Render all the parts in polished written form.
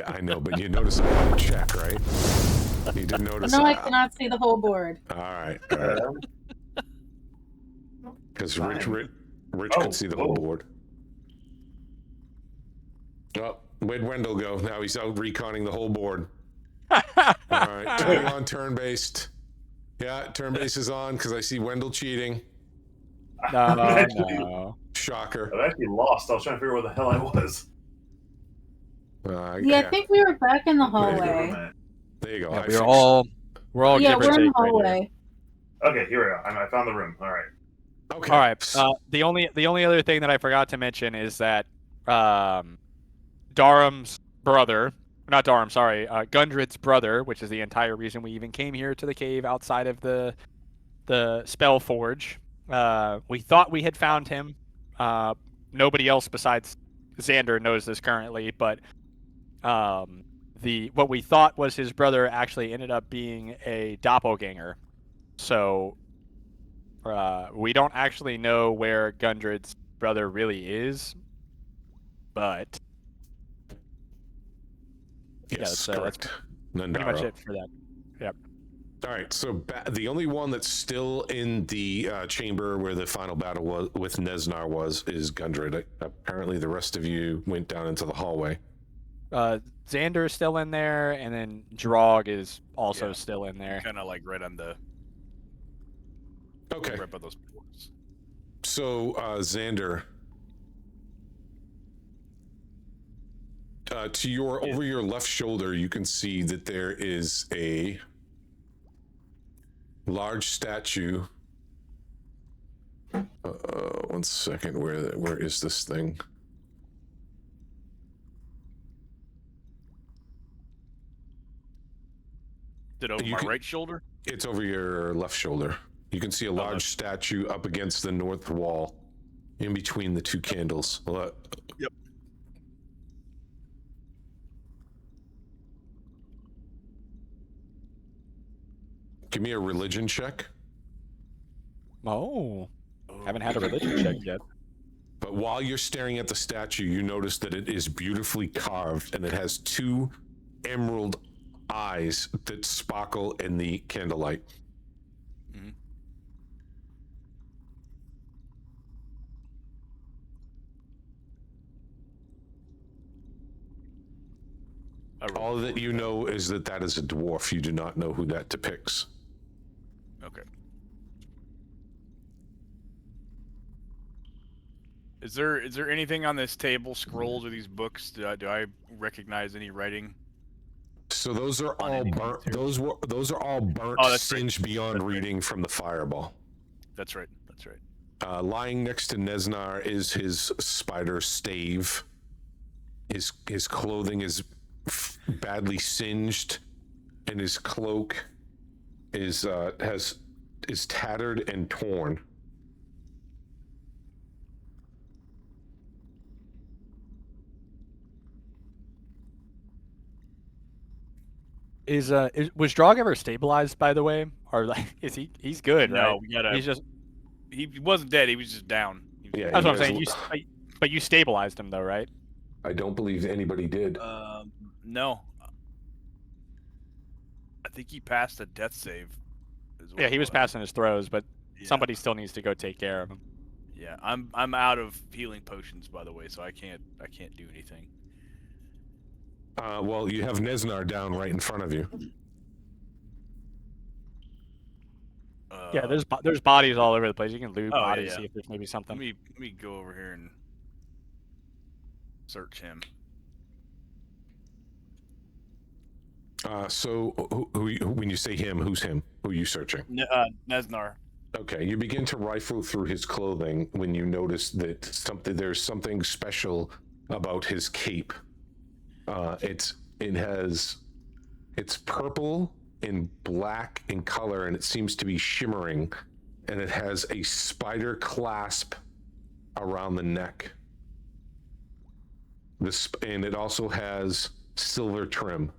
Yeah, I know, but you notice I had to check, right? You did notice. No, I cannot see the whole board. All right. Because Rich could see the whole board. Oh, where'd Wendell go? Now he's out reconning the whole board. All right, turning on turn-based. Yeah, turn-based is on because I see Wendell cheating. No. Shocker. I actually lost. I was trying to figure where the hell I was. Yeah, I think we were back in the hallway. There you go. Yeah, we're all Yeah, we're in the right hallway. Okay, here we go. I found the room. All right. Okay. All right. The only other thing that I forgot to mention is that Gundred's brother, which is the entire reason we even came here to the cave outside of the Spell Forge. We thought we had found him. Nobody else besides Xander knows this currently, but what we thought was his brother actually ended up being a doppelganger. So we don't actually know where Gundred's brother really is, but yes, that's pretty much it for that. Yep. All right, so the only one that's still in the chamber where the final battle was with Neznar is Gundred. Apparently, the rest of you went down into the hallway. Xander is still in there, and then Drog is also still in there. Kind of like right on the. Okay. Right by those boards. So, Xander, over your left shoulder, you can see that there is a large statue. One second. Where is this thing? Is it over my right shoulder? It's over your left shoulder. You can see a large statue up against the north wall, in between the two candles. Yep. Give me a religion check. Oh, haven't had a religion check yet. But while you're staring at the statue, you notice that it is beautifully carved, and it has two emerald eyes that sparkle in the candlelight. Mm-hmm. All that you know is that is a dwarf. You do not know who that depicts. Okay. Is there anything on this table, scrolls or these books? Do I recognize any writing? So those are all burnt. Those are all burnt, singed beyond reading from the fireball. That's right. That's right. Lying next to Neznar is his spider stave. His clothing is badly singed, and his cloak is tattered and torn. Was Drog ever stabilized, by the way, or like he's good? No, right? we gotta. He's just. He wasn't dead. He was just down. Yeah, that's what I'm saying. But you stabilized him though, right? I don't believe anybody did. No. I think he passed a death save. Yeah, he was passing his throws, but somebody still needs to go take care of him. Yeah, I'm out of healing potions, by the way, so I can't do anything. Well, you have Neznar down right in front of you. Yeah, there's bodies all over the place. You can loot bodies, yeah. see if there's maybe something. Let me go over here and search him. So when you say him, who's him? Who are you searching? Neznar. Okay, you begin to rifle through his clothing when you notice that there's something special about his cape. It's purple and black in color, and it seems to be shimmering, and it has a spider clasp around the neck. And it also has silver trim.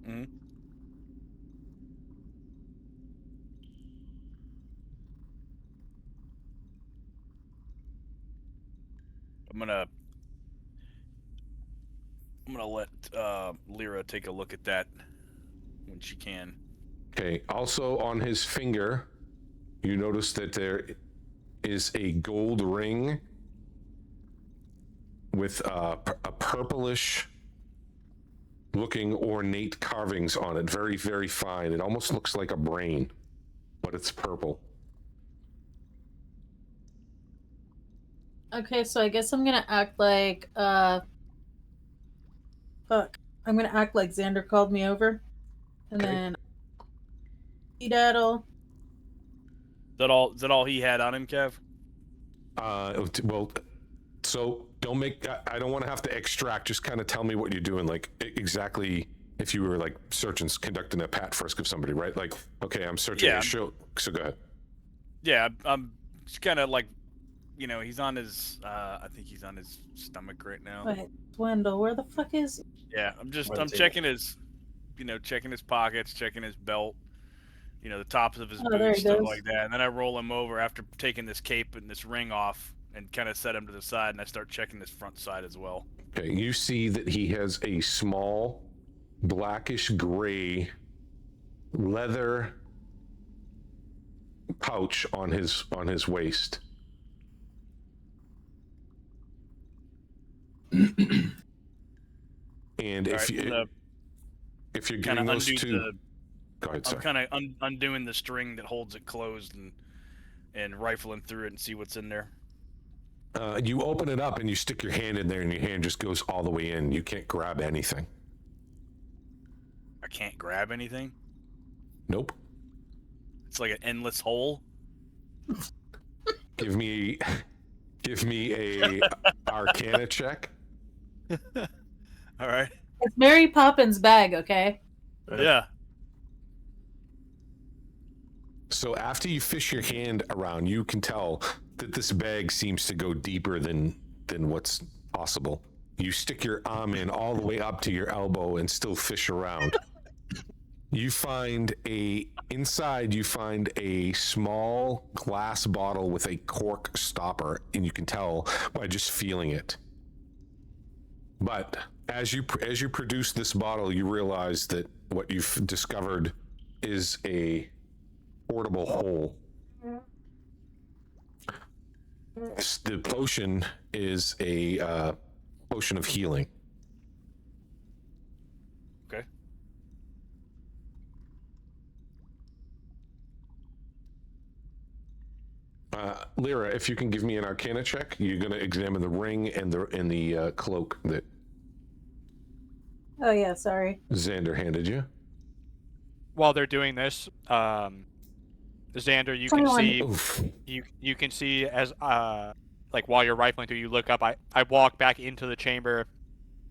Mm-hmm. I'm gonna gonna let Lyra take a look at that when she can. Okay. Also on his finger, you notice that there is a gold ring with a purplish looking ornate carvings on it. Very, very fine. It almost looks like a brain, but it's purple. Okay, so I guess I'm gonna act like fuck. I'm gonna act like Xander called me over. And Okay. then daddle. Is that all he had on him, Kev? Well, so don't make. I don't want to have to extract. Just kind of tell me what you're doing, like exactly. If you were like searching, conducting a pat frisk of somebody, right? Like, okay, I'm searching Yeah. your show. So go ahead. Yeah, I'm just kind of like, he's on his. I think he's on his stomach right now. Wait, Wendell, where the fuck is? Yeah, I'm Table. checking his, checking his pockets, checking his belt, the tops of his Oh, there boots, he stuff goes. like that. And then I roll him over after taking this cape and this ring off and kind of set him to the side, and I start checking this front side as well. Okay, you see that he has a small, blackish gray leather pouch on his waist. And if if you're kind getting of those undo two, the, go ahead, I'm sir. kind of undoing the string that holds it closed and rifling through it and see what's in there. You open it up and you stick your hand in there, and your hand just goes all the way in. You can't grab anything. I can't grab anything. Nope. It's like an endless hole. Give me a Arcana check. All right. It's Mary Poppins' bag, okay? Yeah. So after you fish your hand around, you can tell that this bag seems to go deeper than what's possible. You stick your arm in all the way up to your elbow and still fish around. Inside you find a small glass bottle with a cork stopper, and you can tell by just feeling it. But as you produce this bottle, you realize that what you've discovered is a portable hole. The potion is a potion of healing. Okay. Lyra, if you can give me an Arcana check, you're going to examine the ring and the cloak that Oh yeah, sorry. Xander handed you. While they're doing this, Xander, you can 21. see Oof. you can see as like while you're rifling through, you look up. I walk back into the chamber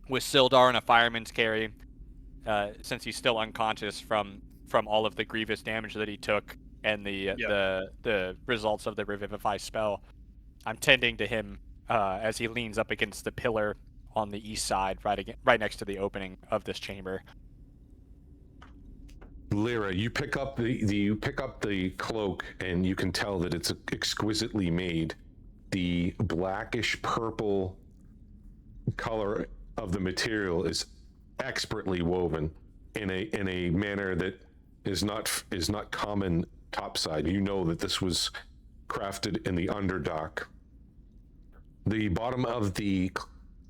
with Sildar in a fireman's carry, since he's still unconscious from all of the grievous damage that he took and the results of the revivify spell. I'm tending to him as he leans up against the pillar on the east side, right next to the opening of this chamber. Lyra, you pick up the cloak, and you can tell that it's exquisitely made. The blackish purple color of the material is expertly woven in a manner that is not common topside. You know that this was crafted in the Underdark. The bottom of the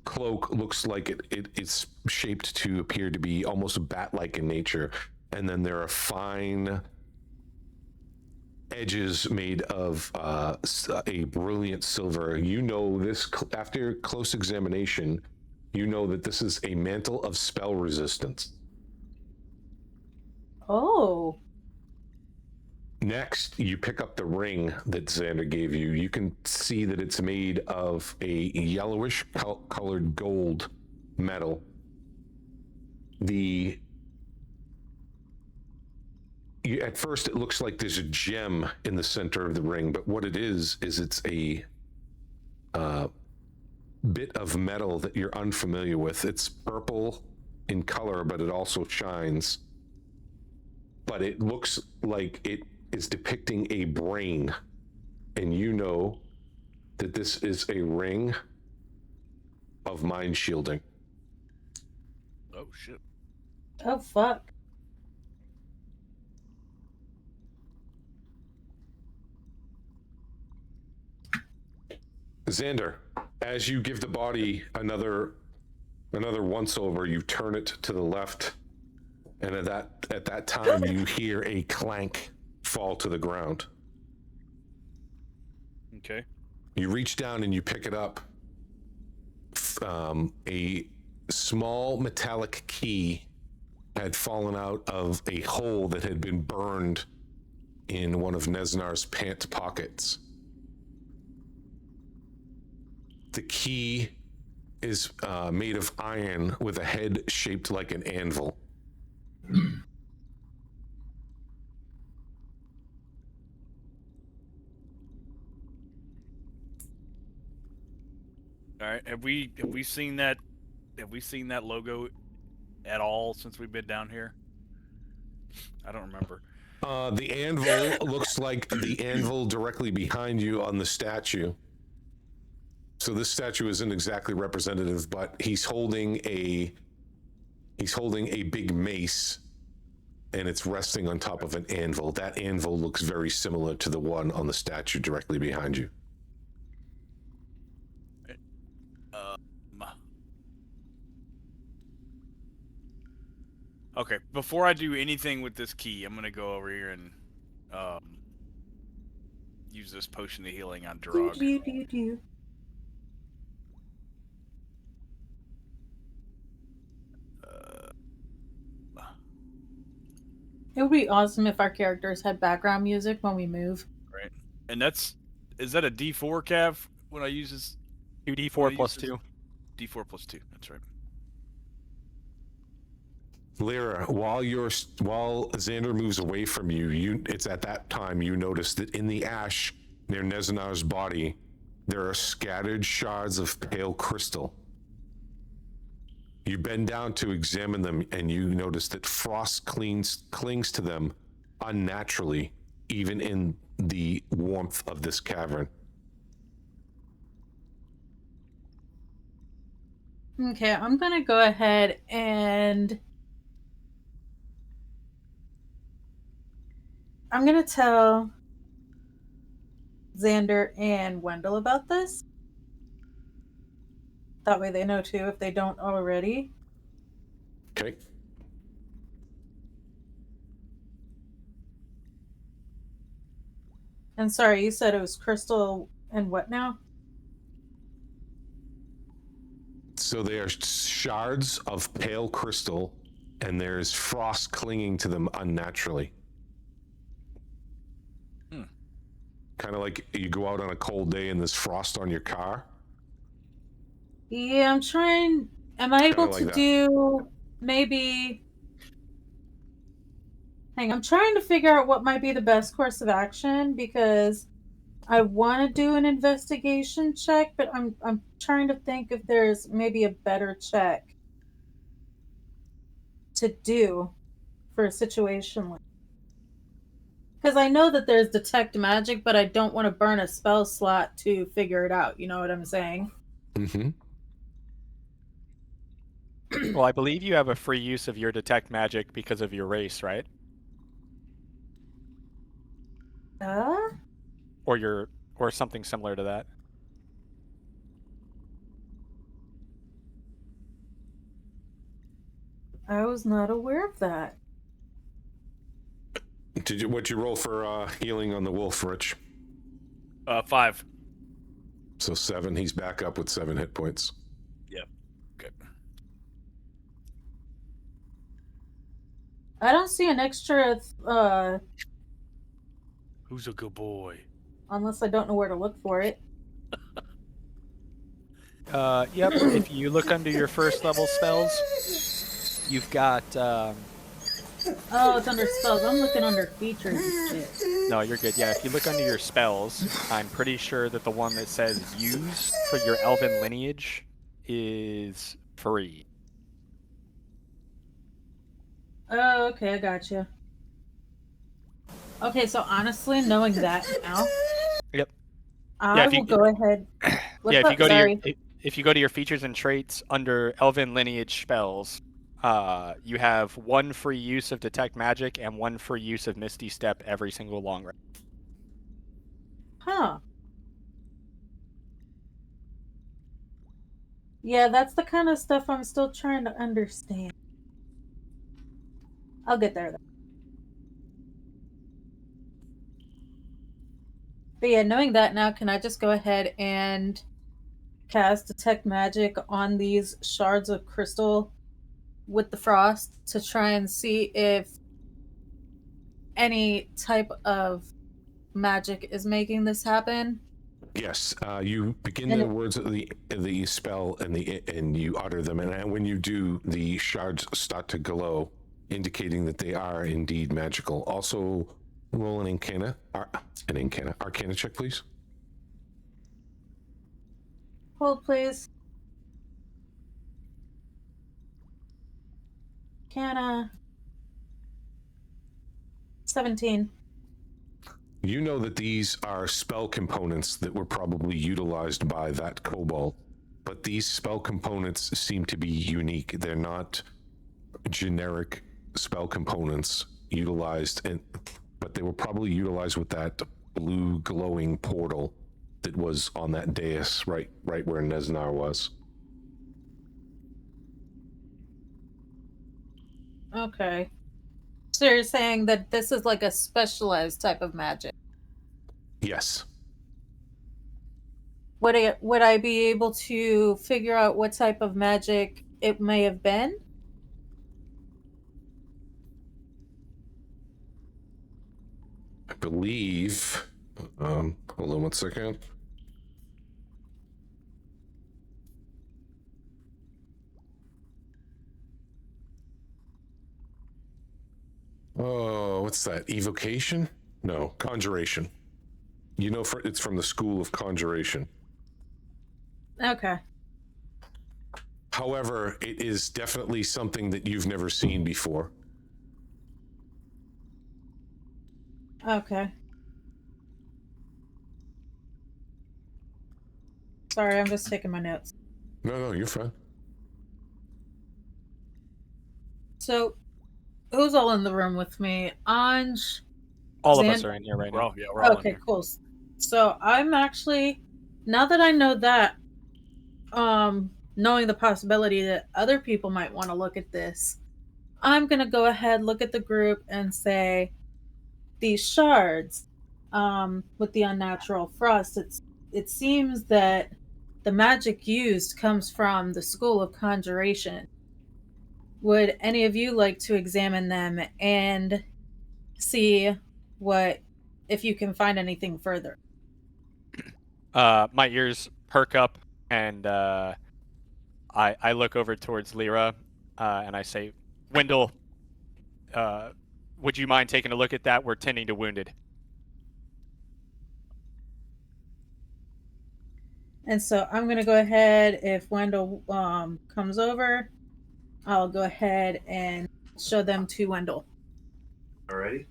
cloak looks like it's shaped to appear to be almost bat-like in nature, and then there are fine edges made of a brilliant silver. You know this after close examination. You know that this is a mantle of spell resistance. Oh. Next, you pick up the ring that Xander gave you. You can see that it's made of a yellowish colored gold metal. At first, it looks like there's a gem in the center of the ring, but what it is it's a bit of metal that you're unfamiliar with. It's purple in color, but it also shines. But it looks like it is depicting a brain, and you know that this is a ring of mind shielding. Oh shit. Oh fuck. Xander, as you give the body another once over, you turn it to the left, and at that time you hear a clank fall to the ground. Okay. You reach down and you pick it up. A small metallic key had fallen out of a hole that had been burned in one of Nesnar's pant pockets. The key is made of iron with a head shaped like an anvil. All right. Have we seen that? Have we seen that logo at all since we've been down here? I don't remember. The anvil looks like the anvil directly behind you on the statue. So this statue isn't exactly representative, but he's holding a big mace, and it's resting on top of an anvil. That anvil looks very similar to the one on the statue directly behind you. Okay, before I do anything with this key, I'm gonna go over here and use this potion of healing on Durog. It would be awesome if our characters had background music when we move. Right, and is that a D4 Cav when I use this? 2d4 plus 2. D4 plus 2. That's right. Lyra, while Xander moves away from you, it's at that time you notice that in the ash near Neznar's body, there are scattered shards of pale crystal. You bend down to examine them, and you notice that frost clings to them unnaturally, even in the warmth of this cavern. Okay, I'm gonna go ahead and I'm gonna tell Xander and Wendell about this. That way they know too if they don't already. Okay. And sorry, you said it was crystal and what now? So they are shards of pale crystal, and there's frost clinging to them unnaturally. Kind of like you go out on a cold day and there's frost on your car. Yeah, I'm trying. Am I able like to that. do maybe? Hang on, I'm trying to figure out what might be the best course of action because I want to do an investigation check, but I'm trying to think if there's maybe a better check to do for a situation like. Because I know that there's detect magic, but I don't want to burn a spell slot to figure it out. You know what I'm saying? Mm-hmm. Well, I believe you have a free use of your detect magic because of your race, right? Or something similar to that. I was not aware of that. What'd you roll for healing on the wolf, Rich? 5. So 7. He's back up with 7 hit points. Yep. Good. I don't see an extra, Who's a good boy? unless I don't know where to look for it. Yep. If you look under your first level spells, you've got. Oh, it's under spells. I'm looking under features and shit. No, you're good. Yeah, if you look under your spells, I'm pretty sure that the one that says use for your elven lineage is free. Oh, okay, I gotcha. Okay, so honestly, knowing that now, Yep. I if you- will go ahead. What's Yeah, if up? you go Sorry. to your if you go to your features and traits under elven lineage spells, you have 1 free use of Detect Magic and 1 free use of Misty Step every single long rest. Huh. Yeah, that's the kind of stuff I'm still trying to understand. I'll get there though. But yeah, knowing that now, can I just go ahead and cast Detect Magic on these shards of crystal with the frost to try and see if any type of magic is making this happen? Yes, you begin And the it- words of the spell and you utter them, and when you do, the shards start to glow, indicating that they are indeed magical. Also, roll an Arcana check, please. Hold, please. Can 17. You know that these are spell components that were probably utilized by that kobold, but these spell components seem to be unique. They're not generic spell components utilized, but they were probably utilized with that blue glowing portal that was on that dais right where Nesnar was. Okay. So you're saying that this is like a specialized type of magic. Yes. Would I be able to figure out what type of magic it may have been? I believe. Hold on one second. Oh, what's that? Evocation? No, conjuration. You know, it's from the school of conjuration. Okay. However, it is definitely something that you've never seen before. Okay. Sorry, I'm just taking my notes. No, you're fine. So, who's all in the room with me? Anj. All of us Xan- are in here right We're now. all, yeah, we're all in Okay, here. cool. So I'm actually, now that I know that, knowing the possibility that other people might want to look at this, I'm gonna go ahead, look at the group, and say these shards, with the unnatural frost. It seems that the magic used comes from the school of conjuration. Would any of you like to examine them and see what if you can find anything further? My ears perk up, and I look over towards Lyra, and I say, Wendell, would you mind taking a look at that? We're tending to wounded. And so I'm going to go ahead, if Wendell comes over, I'll go ahead and show them to Wendell. Alrighty.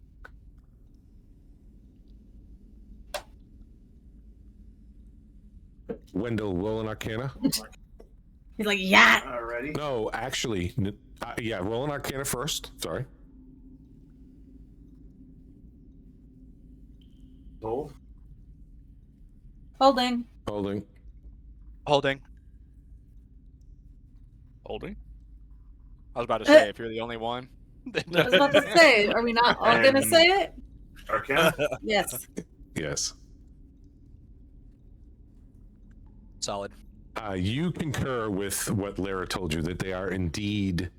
Wendell, roll an Arcana. He's like, yeah. Alrighty. No, actually, yeah, roll an Arcana first. Sorry. Hold. Holding. Holding. Holding. Holding. I was about to say, if you're the only one. I was about to say, are we not all going to And- say it? Arcana. Yes. Yes. Solid. You concur with what Lara told you, that they are indeed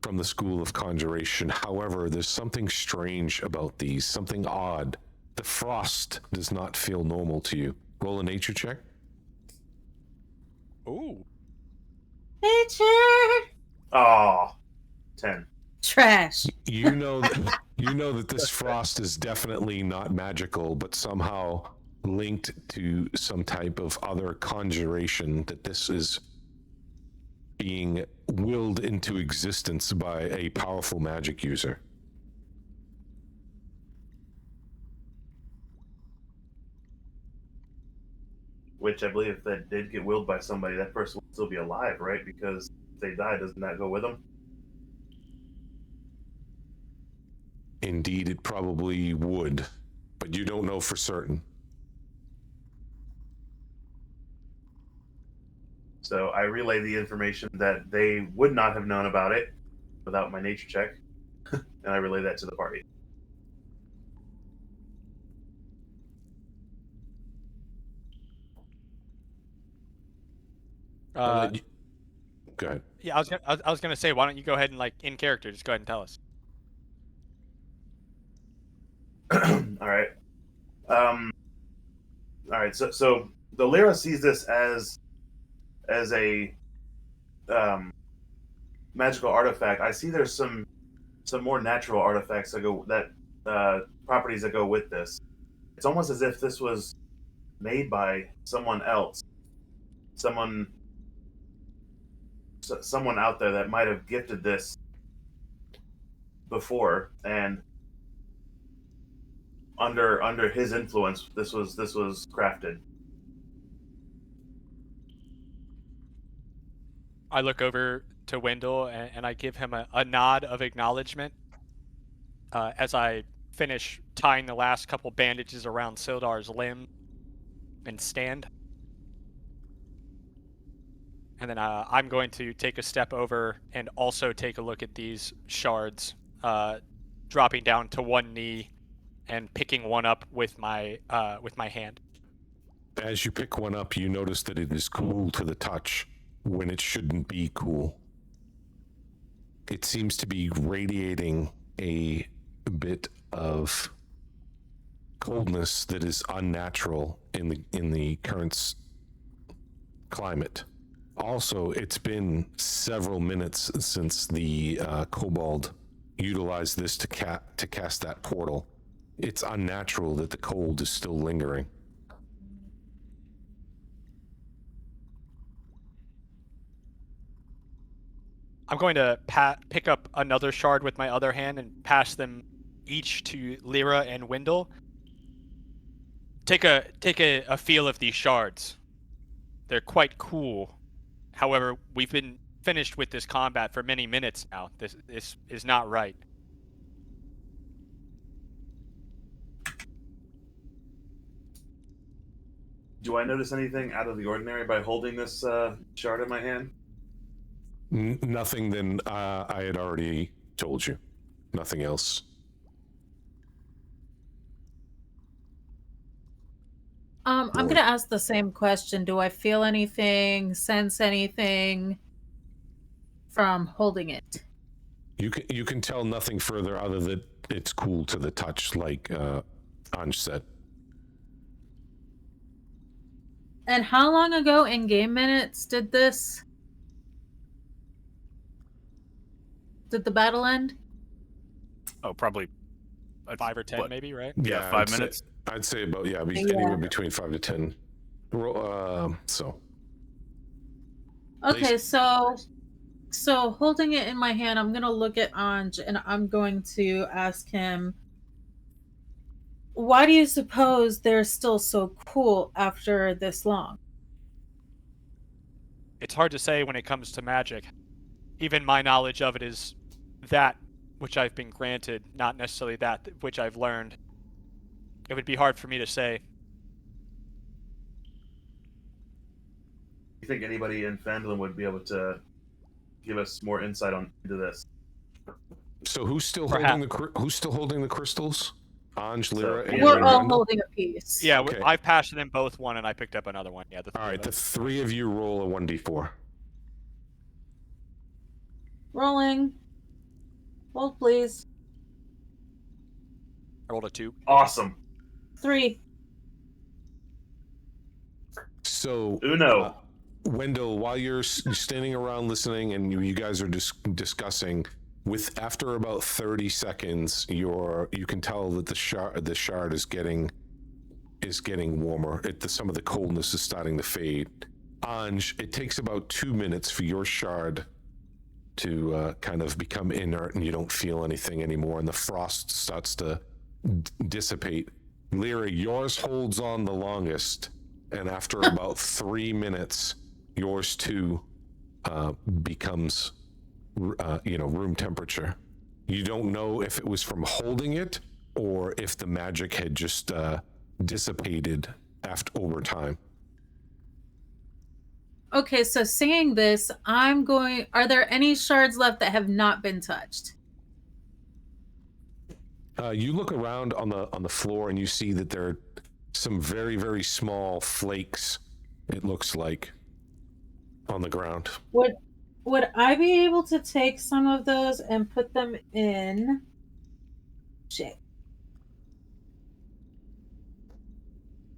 from the school of conjuration. However, there's something strange about these, something odd. The frost does not feel normal to you. Roll a nature check. Ooh. Nature. Oh, 10. Trash. You know that this frost is definitely not magical, but somehow linked to some type of other conjuration, that this is being willed into existence by a powerful magic user. Which I believe if that did get willed by somebody, that person would still be alive, right? Because if they die, doesn't that go with them? indeed it probably would, but you don't know for certain. So I relay the information that they would not have known about it without my nature check, and I relay that to the party. I'll let you- Go ahead. Yeah, I was gonna say, why don't you go ahead and, like, in character, just go ahead and tell us. All right. All right. So the Lyra sees this as a magical artifact. I see there's some more natural artifacts properties that go with this. It's almost as if this was made by someone else, someone out there that might have gifted this before, and under his influence, this was crafted. I look over to Wendell and I give him a nod of acknowledgement as I finish tying the last couple bandages around Sildar's limb and stand. And then I'm going to take a step over and also take a look at these shards, dropping down to one knee and picking one up with my hand. As you pick one up, you notice that it is cool to the touch when it shouldn't be cool. It seems to be radiating a bit of coldness that is unnatural in the current climate. Also, it's been several minutes since the kobold utilized this to cast that portal. It's unnatural that the cold is still lingering. I'm going to pick up another shard with my other hand and pass them each to Lyra and Wendell. Take a feel of these shards. They're quite cool. However, we've been finished with this combat for many minutes now. This is not right. Do I notice anything out of the ordinary by holding this shard in my hand? Nothing than I had already told you. Nothing else. I'm going to ask the same question. Do I feel anything, sense anything from holding it? You can tell nothing further other than it's cool to the touch, like Anj said. And how long ago in game minutes did the battle end? Oh, probably 5 or 10, what? maybe, right? Yeah, 5 minutes. I'd say about Yeah. anywhere between 5 to 10. So. Okay, so holding it in my hand, I'm gonna look at Anj and I'm going to ask him, why do you suppose they're still so cool after this long? It's hard to say when it comes to magic. Even my knowledge of it is that which I've been granted, not necessarily that which I've learned. It would be hard for me to say. You think anybody in Fandolin would be able to give us more insight into this? So who's still Perhaps. holding the crystals? Anj, Lyra, So, and Yeah, We're all Wendell? holding a piece. Yeah, Okay. I've passed them both one, and I picked up another one. Yeah, the three All right, of the us. three of you roll a 1d4. Rolling. Hold, please. I rolled a 2. Awesome. 3. So, Uno. Wendell, while you're standing around listening and you guys are discussing, after about 30 seconds, you can tell that the shard is getting warmer. Some of the coldness is starting to fade. Anj, it takes about 2 minutes for your shard to kind of become inert and you don't feel anything anymore, and the frost starts to dissipate. Lyra, yours holds on the longest, and after about 3 minutes, yours too becomes room temperature. You don't know if it was from holding it or if the magic had just dissipated over time. Okay, so saying this, are there any shards left that have not been touched? You look around on the floor and you see that there are some very, very small flakes, it looks like, on the ground. Would I be able to take some of those and put them in? Shit.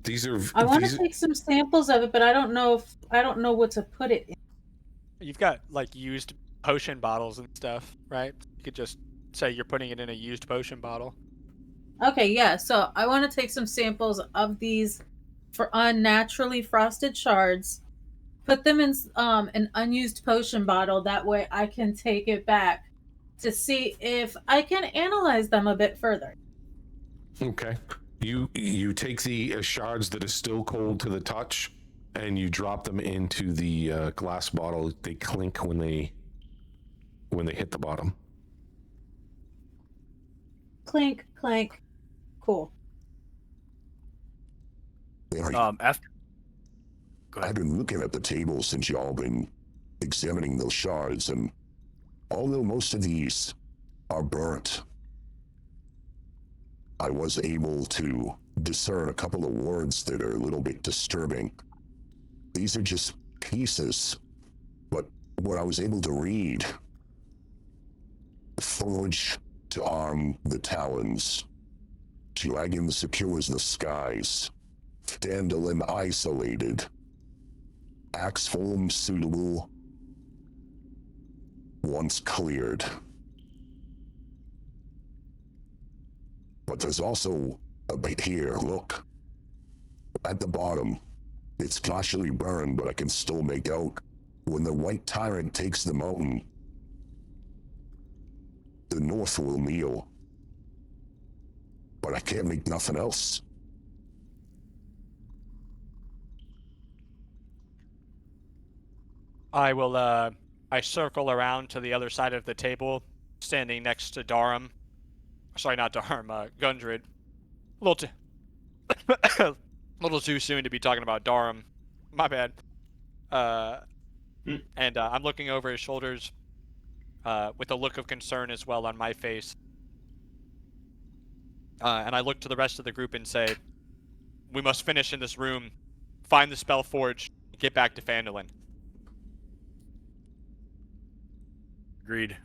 These are. I want to take some samples of it, but I don't know what to put it in. You've got like used potion bottles and stuff, right? You could just say you're putting it in a used potion bottle. Okay, yeah. So I want to take some samples of these for unnaturally frosted shards, put them in an unused potion bottle. That way I can take it back to see if I can analyze them a bit further. Okay. You take the shards that are still cold to the touch, and you drop them into the glass bottle. They clink when they hit the bottom. Clink, clank. Cool. After. Go I've ahead. been looking at the table since y'all been examining those shards, and although most of these are burnt, I was able to discern a couple of words that are a little bit disturbing. These are just pieces, but what I was able to read: forge to arm the talons, dragon secures the skies, dandelion isolated, axe foam suitable, once cleared. But there's also a bit here, look. At the bottom, it's partially burned, but I can still make out when the white tyrant takes the mountain, the north will kneel. But I can't make nothing else. I will, I circle around to the other side of the table, standing next to Darum. Sorry, not Darum, Gundred. A little too soon to be talking about Darum. My bad. And I'm looking over his shoulders with a look of concern as well on my face. And I look to the rest of the group and say, we must finish in this room, find the spell forge, get back to Phandalin. Agreed.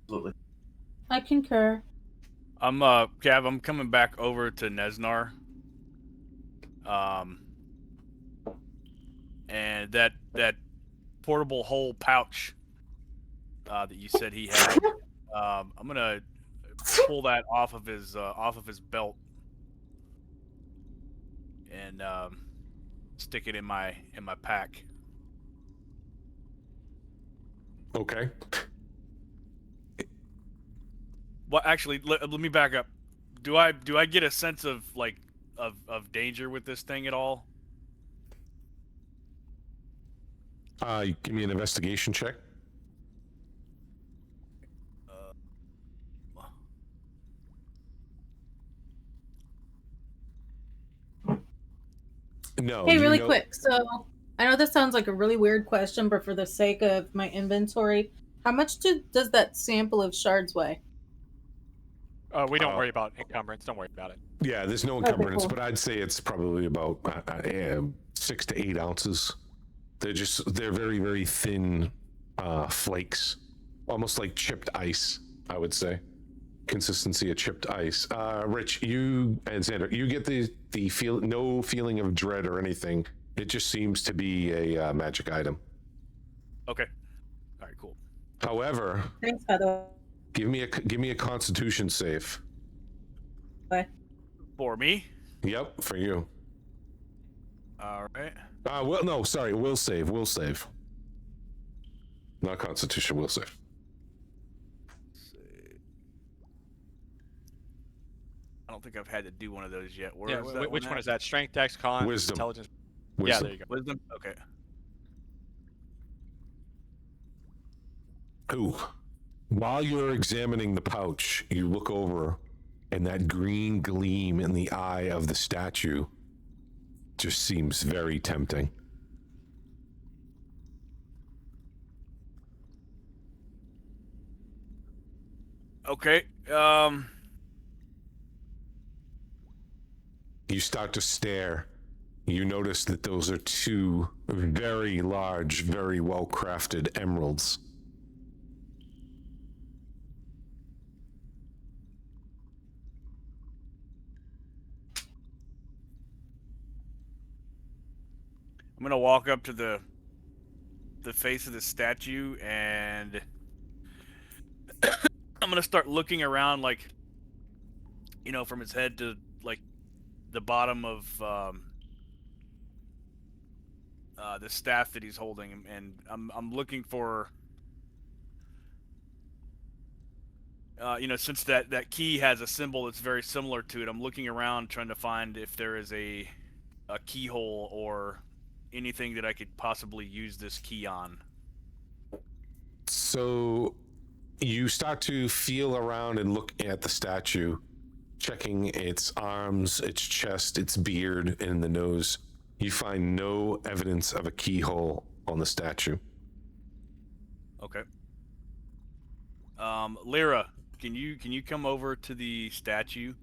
Absolutely. I concur. Cav, I'm coming back over to Nesnar. And that portable hole pouch that you said he had, I'm gonna pull that off of his belt and stick it in my pack. Okay. Well, actually, let me back up. Do I get a sense of of danger with this thing at all? Give me an investigation check. No. Hey, you really know- quick. So I know this sounds like a really weird question, but for the sake of my inventory, how much does that sample of shards weigh? We don't worry about encumbrance. Don't worry about it. Yeah, there's no Okay, encumbrance, cool. but I'd say it's probably about 6 to 8 ounces. They're very, very thin flakes, almost like chipped ice, I would say. Consistency of chipped ice. Rich, you and Xander, you get the no feeling of dread or anything. It just seems to be a magic item. Okay. All right. Cool. However, Thanks, by the give me a Constitution save. way. For me. Yep, for you. All right. Well, no, sorry, will save. Not Constitution, will save. I don't think I've had to do one of those yet. Where Yeah, is that which one at? is that? Strength, Dex, Con, Wisdom. Intelligence? Wisdom. Yeah, there you go. Wisdom. Okay. Ooh. While you're examining the pouch, you look over, and that green gleam in the eye of the statue just seems very tempting. Okay. You start to stare. You notice that those are two very large, very well crafted emeralds. I'm gonna walk up to the face of the statue and I'm gonna start looking around, like, you know, from his head to like the bottom of the staff that he's holding, and I'm looking for, you know, since that key has a symbol that's very similar to it. I'm looking around trying to find if there is a keyhole or anything that I could possibly use this key on. So you start to feel around and look at the statue, checking its arms, its chest, its beard, and the nose. You find no evidence of a keyhole on the statue. Okay. Lyra, can you come over to the statue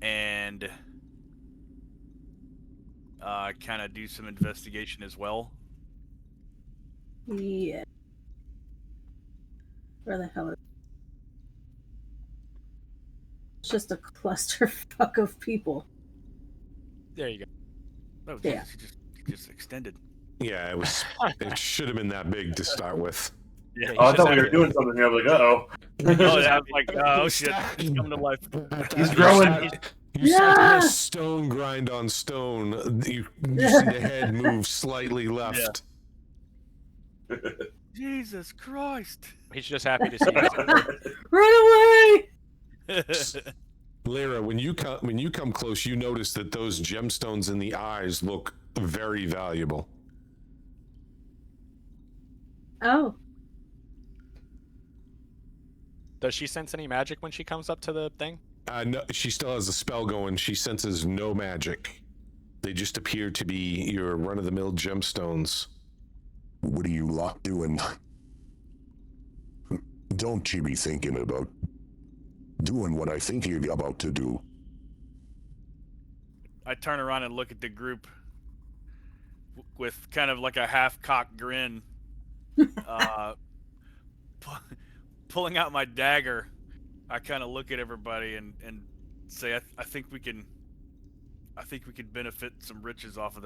and kind of do some investigation as well? Yeah. Where the hell is it? It's just a clusterfuck of people. There you go. Oh, Yeah. Jesus, he just extended. Yeah, it was. It should have been that big to start with. Yeah. Oh, I thought we were doing something here. I was like, uh-oh. Oh, yeah, I'm like, oh shit, he's coming to life. He's growing. You Yeah. saw stone grind on stone. You see the head move slightly left. Jesus Christ. He's just happy to see us. Run away! Lyra, when you come close, you notice that those gemstones in the eyes look very valuable. Oh. Does she sense any magic when she comes up to the thing? No, she still has a spell going. She senses no magic. They just appear to be your run-of-the-mill gemstones. What are you lot doing? Don't you be thinking about doing what I think you're about to do. I turn around and look at the group with kind of like a half-cocked grin, pulling out my dagger. I kind of look at everybody and say, I think we can benefit some riches off of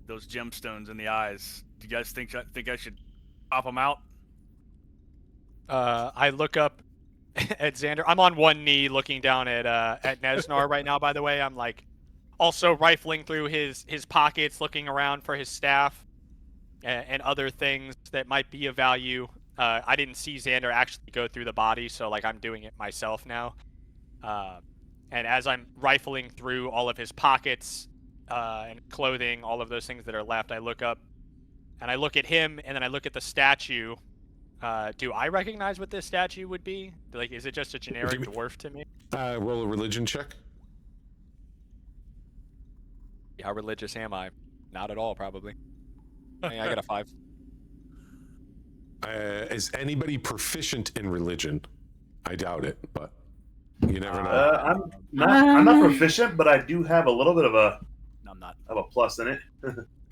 those gemstones in the eyes. Do you guys think I should pop them out? I look up at Xander. I'm on one knee looking down at Nesnar right now, by the way. I'm like also rifling through his pockets, looking around for his staff and other things that might be of value. I didn't see Xander actually go through the body, so like I'm doing it myself now. And as I'm rifling through all of his pockets and clothing, all of those things that are left, I look up and I look at him, and then I look at the statue. Do I recognize what this statue would be? Like, is it just a generic dwarf to me? Roll a religion check. Yeah, how religious am I? Not at all, probably. I got a 5. Is anybody proficient in religion? I doubt it, but you never know. I'm not proficient, but I do have a little bit of a No, I'm not. plus in it.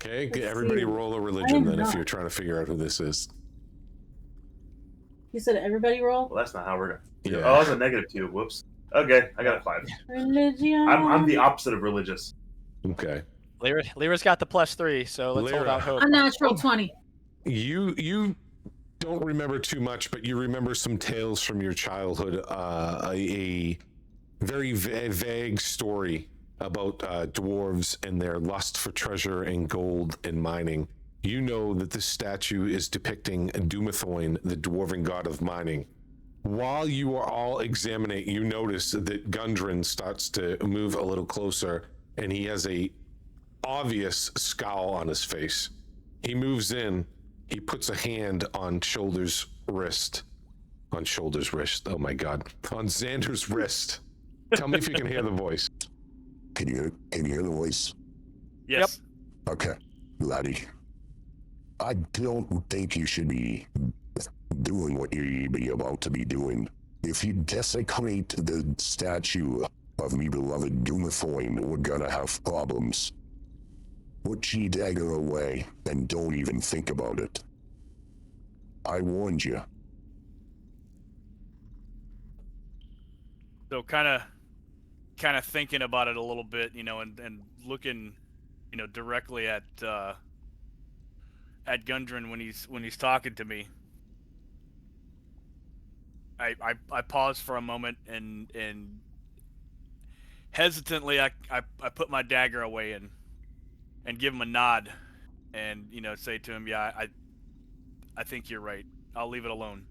Okay, Let's everybody see. roll a religion then if not. you're trying to figure out who this is. You said everybody roll? Well, that's not how we're gonna. Yeah. Oh, it's a -2. Whoops. Okay, I got a 5. Religion. I'm the opposite of religious. Okay. Lyra's got the +3, so let's hold Lyra. out hope. Unnatural 20. You don't remember too much, but you remember some tales from your childhood. A very vague story about dwarves and their lust for treasure and gold and mining. You know that this statue is depicting Dumathoin, the dwarven god of mining. While you are all examining, you notice that Gundren starts to move a little closer, and he has a obvious scowl on his face. He moves in, he puts a hand on Shoulder's wrist, on Shoulder's wrist. Oh my God, on Xander's wrist. Tell me if you can hear the voice. Can you hear the voice? Yes. Okay, laddie. I don't think you should be doing what you be about to be doing. If you desecrate the statue of me beloved Dumathoin, we're gonna have problems. Put your dagger away and don't even think about it. I warned you. So kind of thinking about it a little bit, you know, and looking, you know, directly at Gundren when he's talking to me. I pause for a moment and hesitantly I put my dagger away and give him a nod and, you know, say to him, yeah, I think you're right. I'll leave it alone.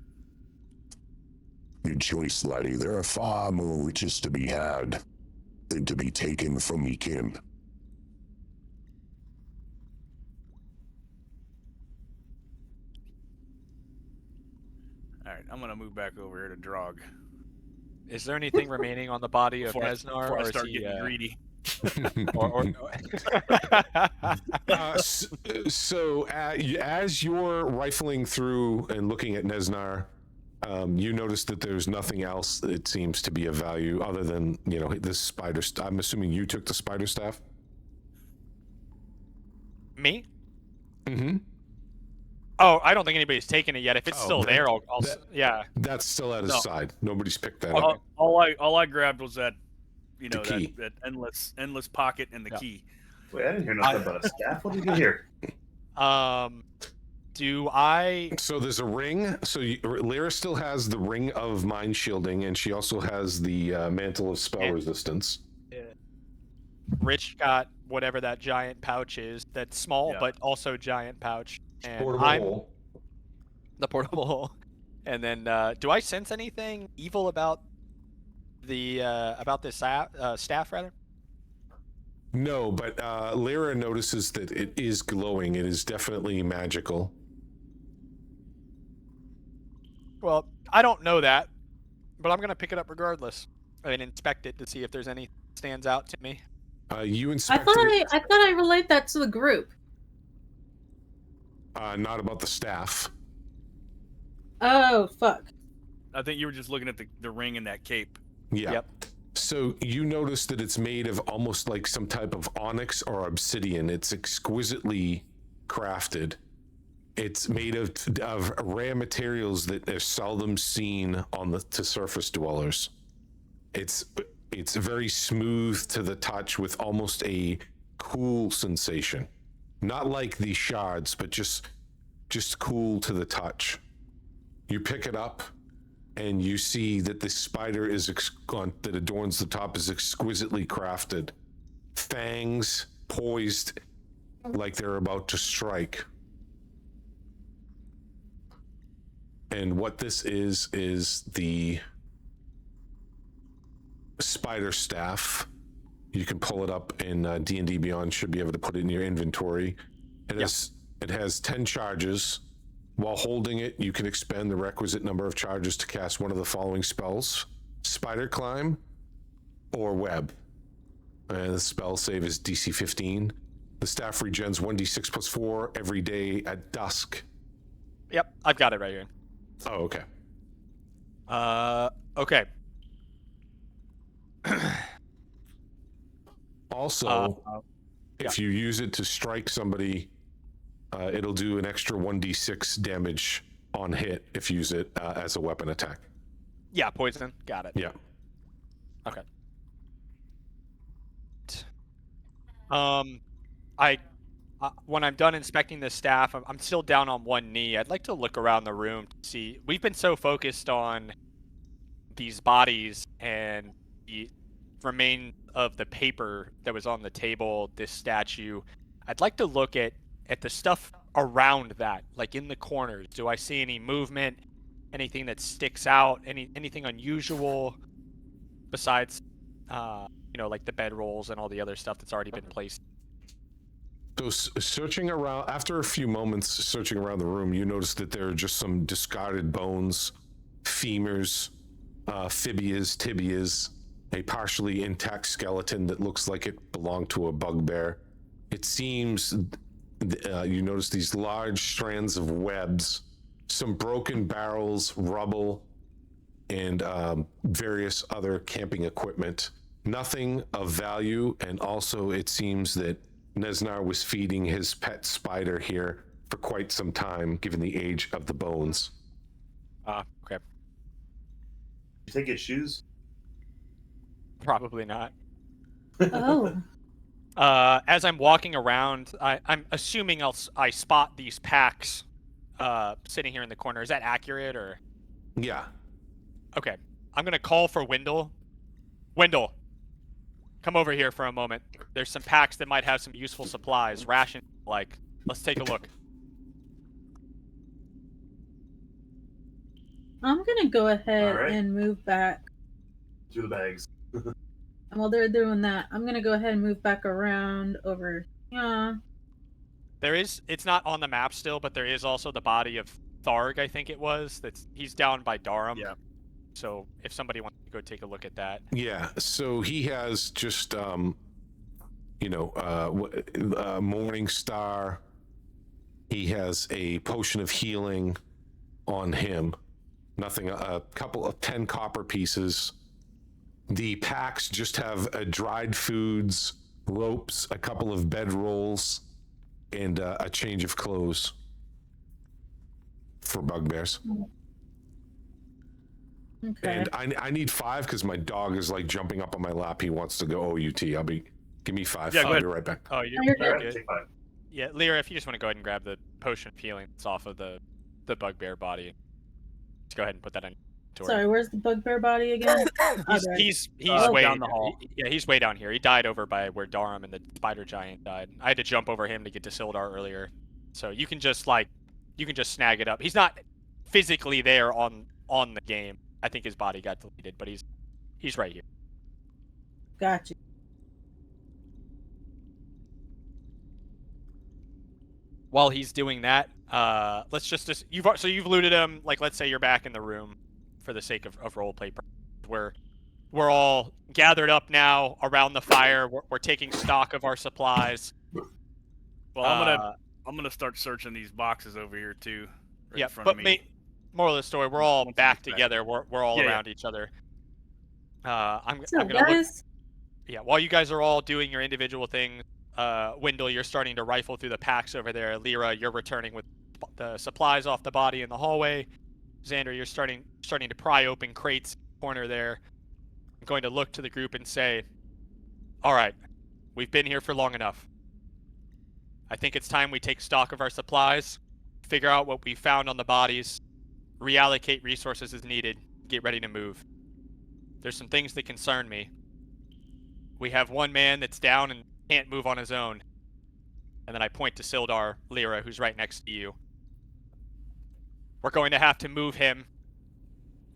Good choice, laddie. There are far more riches to be had than to be taken from me kin. All right, I'm gonna move back over here to Drog Is there anything remaining on the body of before I Nesnar, start or is he, getting greedy. or So as you're rifling through and looking at Nesnar, you notice that there's nothing else that seems to be of value other than, you know, this spider. I'm assuming you took the spider staff. me? Mm-hmm. Oh, I don't think anybody's taken it yet. If it's Oh, still then there, I'll that- yeah. That's still at his No. side. Nobody's picked that up. All I grabbed was that, you know, The key. that endless pocket and the Yeah. key. Wait, I didn't hear nothing about a staff. What did you hear? Do I? So there's a ring. So Lyra still has the ring of mind shielding, and she also has the mantle of spell And- resistance. Rich got whatever that giant pouch is. That's small, Yeah. but also giant pouch. And Portable I'm hole. the portable hole. And then, do I sense anything evil about this staff rather? No, but Lyra notices that it is glowing. It is definitely magical. Well, I don't know that, but I'm gonna pick it up regardless and inspect it to see if there's anything that stands out to me. You I inspected thought it. I thought I relayed that to the group. Not about the staff. Oh fuck. I think you were just looking at the ring and that cape. Yeah. Yep. So you notice that it's made of almost like some type of onyx or obsidian. It's exquisitely crafted. It's made of rare materials that are seldom seen to surface dwellers. It's very smooth to the touch with almost a cool sensation. Not like the shards, but just cool to the touch. You pick it up and you see that the spider that adorns the top is exquisitely crafted. Fangs poised like they're about to strike. And what this is the spider staff. You can pull it up in D&D Beyond. Should be able to put it in your inventory. It has 10 charges. While holding it, you can expend the requisite number of charges to cast one of the following spells: Spider Climb or Web. And the spell save is DC 15. The staff regens 1d6 plus 4 every day at dusk. Yep, I've got it right here. Oh, okay. Okay. Also, if you use it to strike somebody, it'll do an extra 1d6 damage on hit if you use it as a weapon attack. Yeah, poison. Got it. Yeah. Okay. When I'm done inspecting the staff, I'm still down on one knee. I'd like to look around the room to see. We've been so focused on these bodies and the remains of the paper that was on the table, this statue. I'd like to look at the stuff around that, like in the corners. Do I see any movement? Anything that sticks out? Anything unusual besides, like the bedrolls and all the other stuff that's already been placed? So searching around, after a few moments searching around the room, you notice that there are just some discarded bones, femurs, fibulas, tibias, a partially intact skeleton that looks like it belonged to a bugbear. It seems you notice these large strands of webs, some broken barrels, rubble, and various other camping equipment. Nothing of value, and also it seems that Nesnar was feeding his pet spider here for quite some time, given the age of the bones. Okay. You take his shoes? Probably not. Oh, As I'm walking around, I'm assuming I spot these packs sitting here in the corner. Is that accurate, or? Yeah. Okay. I'm going to call for Wendell. Wendell, come over here for a moment. There's some packs that might have some useful supplies, ration, like. Let's take a look. I'm gonna go ahead Alright. and move back. To the bags. And while they're doing that, I'm gonna go ahead and move back around over. Yeah. It's not on the map still, but there is also the body of Tharg, I think it was. He's down by Darum. Yeah. So if somebody wants to go take a look at that. Yeah, so he has just, Morning Star. He has a potion of healing on him. Nothing, a couple of 10 copper pieces. The packs just have dried foods, ropes, a couple of bed rolls, and a change of clothes for bugbears. Okay. And I need 5 because my dog is like jumping up on my lap. He wants to go OUT. Give me 5. Yeah, go I'll ahead. be right back. Oh, You're you're good. Alright, good. take 5. Yeah, Lyra, if you just want to go ahead and grab the potion of healing that's off of the bugbear body, just go ahead and put that in. Sorry, where's the bugbear body again? He's Oh. way Down the hall. he's way down here. He died over by where Darum and the spider giant died. I had to jump over him to get to Sildar earlier, so you can just snag it up. He's not physically there on the game. I think his body got deleted, but he's right here. Gotcha. While he's doing that, let's just you've looted him. Like, let's say you're back in the room for the sake of roleplay. We're all gathered up now around the fire. We're taking stock of our supplies. Well, I'm gonna start searching these boxes over here too. Right Yeah, in front but of me. moral of the story, we're all Once we back get back. together. We're all Yeah, yeah. around each other. I'm So, gonna look. guys, Yeah, while you guys are all doing your individual things, Wendell, you're starting to rifle through the packs over there. Lyra, you're returning with the supplies off the body in the hallway. Xander, you're starting to pry open crates in the corner there. I'm going to look to the group and say, all right, we've been here for long enough. I think it's time we take stock of our supplies, figure out what we found on the bodies, reallocate resources as needed, get ready to move. There's some things that concern me. We have one man that's down and can't move on his own. And then I point to Sildar, Lyra, who's right next to you. We're going to have to move him,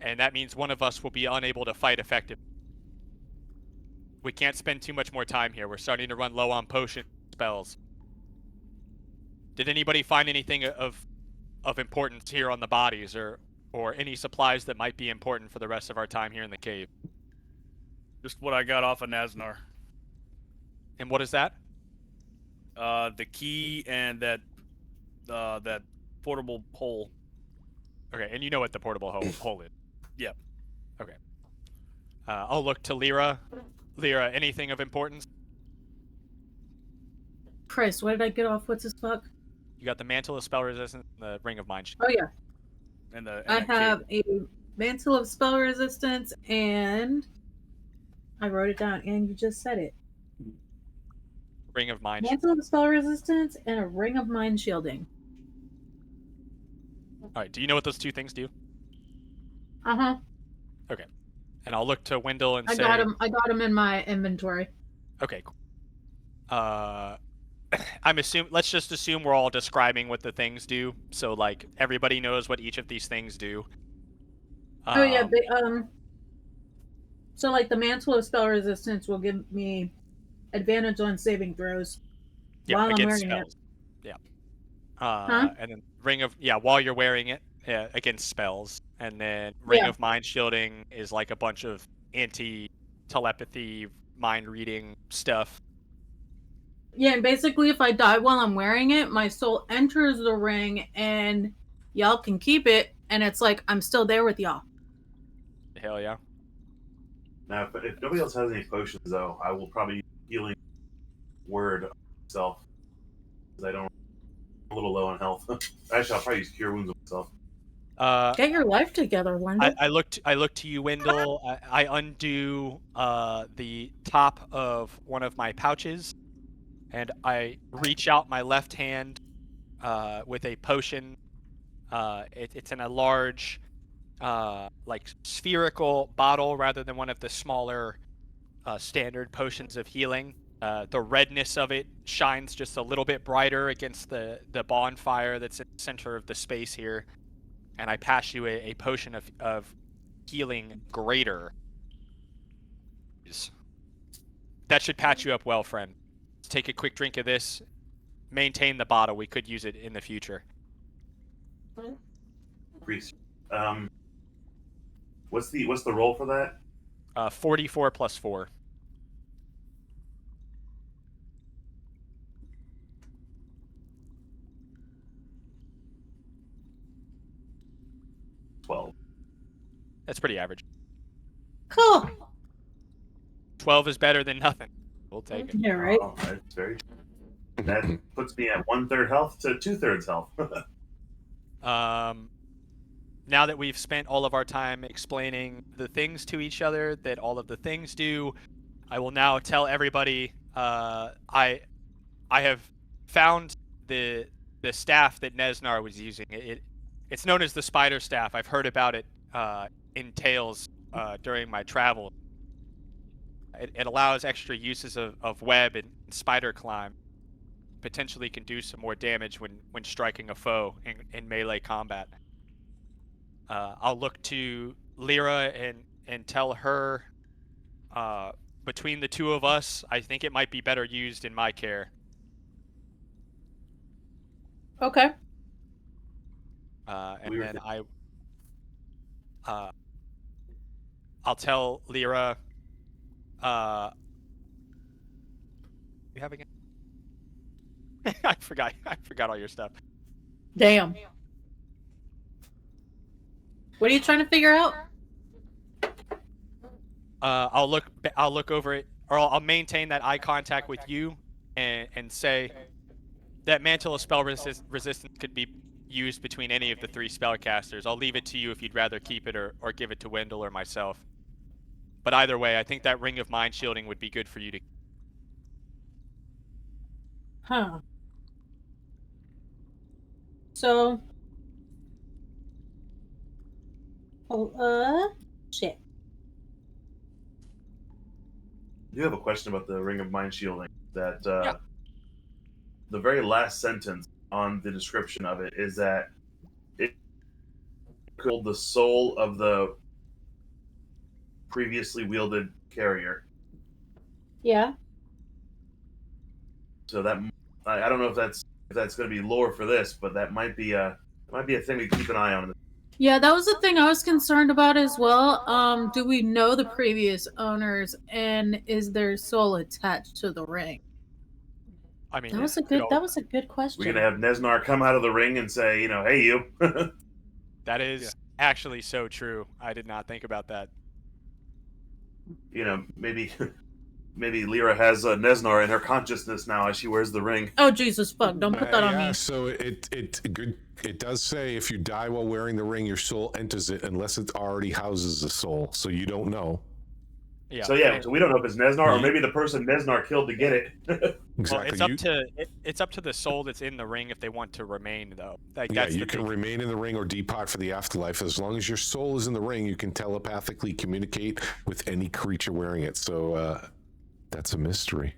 and that means one of us will be unable to fight effectively. We can't spend too much more time here. We're starting to run low on potion spells. Did anybody find anything of importance here on the bodies, or any supplies that might be important for the rest of our time here in the cave? Just what I got off of Nasnar. And what is that? The key and that portable pole. Okay, and you know what the portable hole is. Yep. Okay. I'll look to Lyra. Lyra, anything of importance? Christ, what did I get off? What's this fuck? You got the Mantle of Spell Resistance and the Ring of Mind Shield. Oh yeah, And the I and have a mantle of spell resistance, and I wrote it down, and you just said it. Ring of Mind Shield. Mantle of spell resistance and a ring of mind shielding. Alright, do you know what those two things do? Uh huh. And I'll look to Wendell and I say... got them. I got them in my inventory. Okay, cool. Let's just assume we're all describing what the things do, so like everybody knows what each of these things do. Oh yeah, so like the mantle of spell resistance will give me advantage on saving throws while I'm against wearing spells. Yeah. And then while you're wearing it, against spells, and then Ring Yeah. of Mind Shielding is like a bunch of anti-telepathy, mind-reading stuff. Yeah, and basically, if I die while I'm wearing it, my soul enters the ring, and y'all can keep it, and it's like I'm still there with y'all. Hell yeah. Now, if nobody else has any potions, though, I will probably use healing word on myself because I don't. I'm a little low on health. Actually, I'll probably use cure wounds on myself. Get your life together, Wendell. I look to you, Wendell. I undo the top of one of my pouches, and I reach out my left hand with a potion. It's in a large, like spherical bottle rather than one of the smaller standard potions of healing. The redness of it shines just a little bit brighter against the bonfire that's in the center of the space here. And I pass you a potion of healing greater. That should patch you up well, friend. Let's take a quick drink of this. Maintain the bottle. We could use it in the future. Priest. What's the roll for that? 44 plus 4. That's pretty average. Cool. 12 is better than nothing. We'll take it. Yeah, right. Oh, that's very. That puts me at 1/3 health to 2/3 health. Now that we've spent all of our time explaining the things to each other that all of the things do, I will now tell everybody I have found the staff that Nesnar was using. It's known as the Spider Staff. I've heard about it in tales during my travel. It allows extra uses of web and spider climb. Potentially can do some more damage when striking a foe in melee combat. I'll look to Lyra and tell her, between the two of us, I think it might be better used in my care. Okay. And then I'll tell Lyra, you have again? I forgot all your stuff. Damn. What are you trying to figure out? I'll look over it, or I'll maintain that eye contact with you, and say that Mantle of Spell Resistance could be used between any of the 3 spellcasters. I'll leave it to you if you'd rather keep it or give it to Wendell or myself. But either way, I think that Ring of Mind Shielding would be good for you to. Huh. So. Shit. I do have a question about the Ring of Mind Shielding. That Yeah. The very last sentence on the description of it is that it killed the soul of the previously wielded carrier. Yeah. So that I don't know if that's going to be lore for this, but that might be a thing to keep an eye on. Yeah, that was the thing I was concerned about as well. Do we know the previous owners, and is their soul attached to the ring? I mean, That was a good question. We're gonna have Nesnar come out of the ring and say, hey, you. that is actually so true. I did not think about that. Maybe Lyra has Nesnar in her consciousness now as she wears the ring. Oh Jesus fuck! Don't put that on me. So it does say if you die while wearing the ring, your soul enters it unless it already houses a soul. So you don't know. Yeah. So we don't know if it's Nesnar or maybe the person Nesnar killed to get it. Exactly. Well, it's up to the soul that's in the ring if they want to remain, though. You can remain in the ring or depart for the afterlife. As long as your soul is in the ring, you can telepathically communicate with any creature wearing it. So that's a mystery.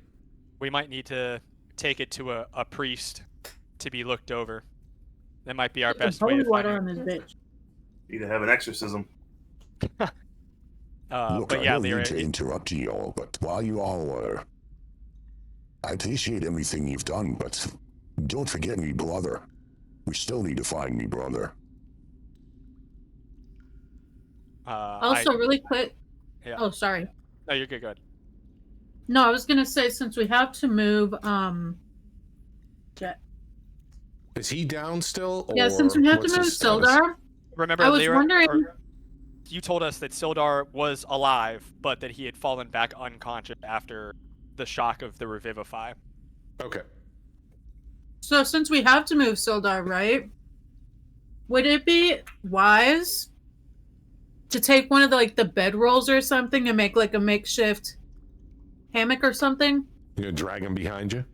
We might need to take it to a priest to be looked over. That might be our best way to find water out. on this bitch. Need to have an exorcism. Look, But I yeah, don't Lyra, mean to interrupt you all, but while you all are... I appreciate everything you've done, but don't forget me, brother. We still need to find me, brother. Also, really quick. Yeah. Oh, sorry. No, you're good. Good. No, I was gonna say since we have to move, Is he down still? Or yeah, since we have to what's move his status? Sildar, Remember, I was Lyra, wondering. you told us that Sildar was alive, but that he had fallen back unconscious after the shock of the revivify. Okay. So since we have to move Sildar, right? Would it be wise to take one of the bedrolls or something and make like a makeshift hammock or something? You're gonna drag him behind you?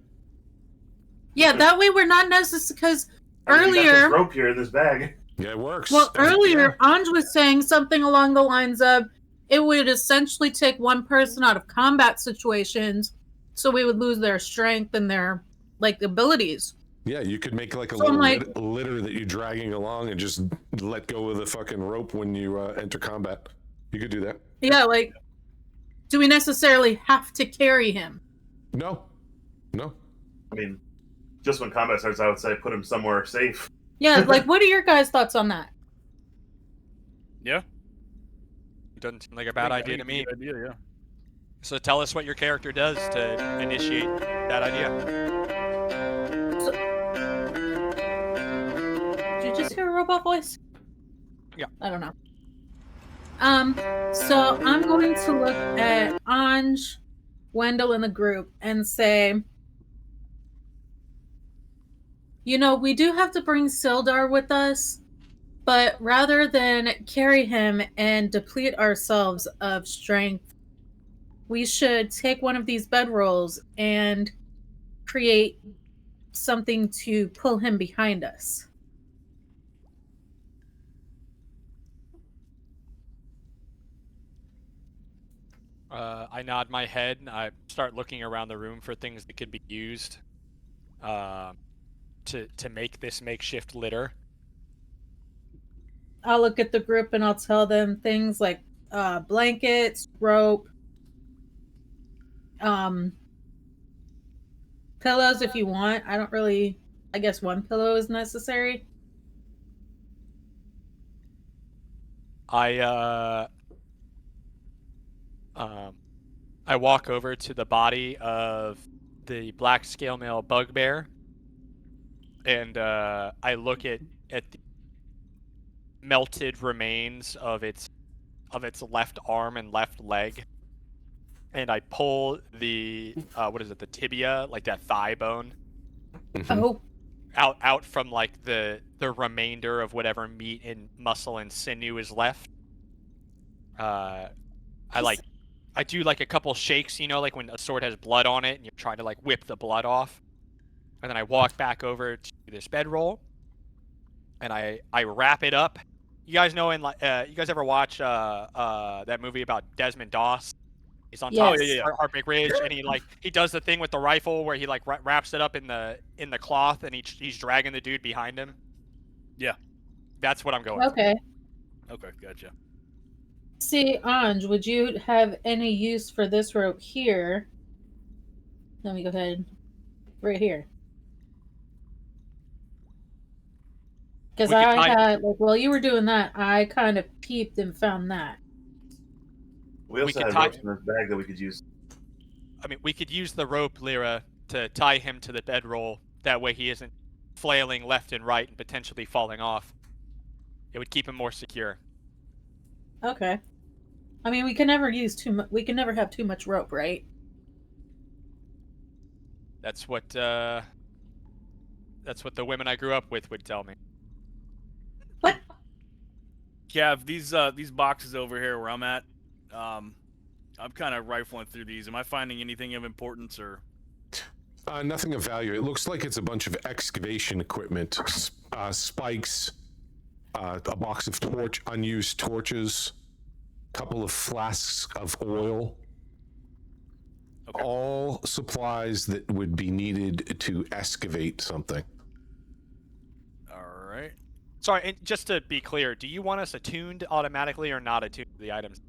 Yeah, that way we're not necessarily because I mean, you got this earlier. rope here in this bag. Yeah, it works. Well, earlier, Anj was saying something along the lines of it would essentially take one person out of combat situations, so we would lose their strength and their abilities. Yeah, you could make like a So I'm little litter that you're dragging along and just let go of the fucking rope when you enter combat. You could do that. Yeah, do we necessarily have to carry him? No. I mean, just when combat starts, I would say put him somewhere safe. Yeah, what are your guys' thoughts on that? Yeah. Doesn't seem like a bad idea to me. Good idea, yeah. So tell us what your character does to initiate that idea. Did you just hear a robot voice? Yeah. I don't know. So I'm going to look at Anj, Wendell, in the group and say, we do have to bring Sildar with us, but rather than carry him and deplete ourselves of strength, we should take one of these bedrolls and create something to pull him behind us. I nod my head and I start looking around the room for things that could be used to make this makeshift litter. I'll look at the group and I'll tell them things like blankets, rope, pillows if you want. I guess one pillow is necessary. I walk over to the body of the black scale mail bugbear, and I look at the melted remains of its left arm and left leg, and I pull the the tibia, like that thigh bone, Oh, out from the remainder of whatever meat and muscle and sinew is left. I do a couple shakes, like when a sword has blood on it and you're trying to whip the blood off. And then I walk back over to this bedroll and I wrap it up. You guys know you guys ever watch that movie about Desmond Doss? He's on top of Heartbreak Ridge and he does the thing with the rifle where he wraps it up in the cloth and he's dragging the dude behind him. Yeah. That's what I'm going okay. Okay, gotcha. See, Anj, would you have any use for this rope here? Let me go ahead. Right here. Because I had, while you were doing that, I kind of peeped and found that. We also had ropes in this bag that we could use. I mean, we could use the rope, Lyra, to tie him to the bedroll. That way he isn't flailing left and right and potentially falling off. It would keep him more secure. Okay. I mean, we can never use too much. We can never have too much rope, right? That's what the women I grew up with would tell me. What? Cav, these boxes over here where I'm at, I'm kind of rifling through these. Am I finding anything of importance or? Nothing of value. It looks like it's a bunch of excavation equipment, spikes, a box of unused torches, couple of flasks of oil. Okay. All supplies that would be needed to excavate something. All right. Sorry, and just to be clear, do you want us attuned automatically or not attuned to the items?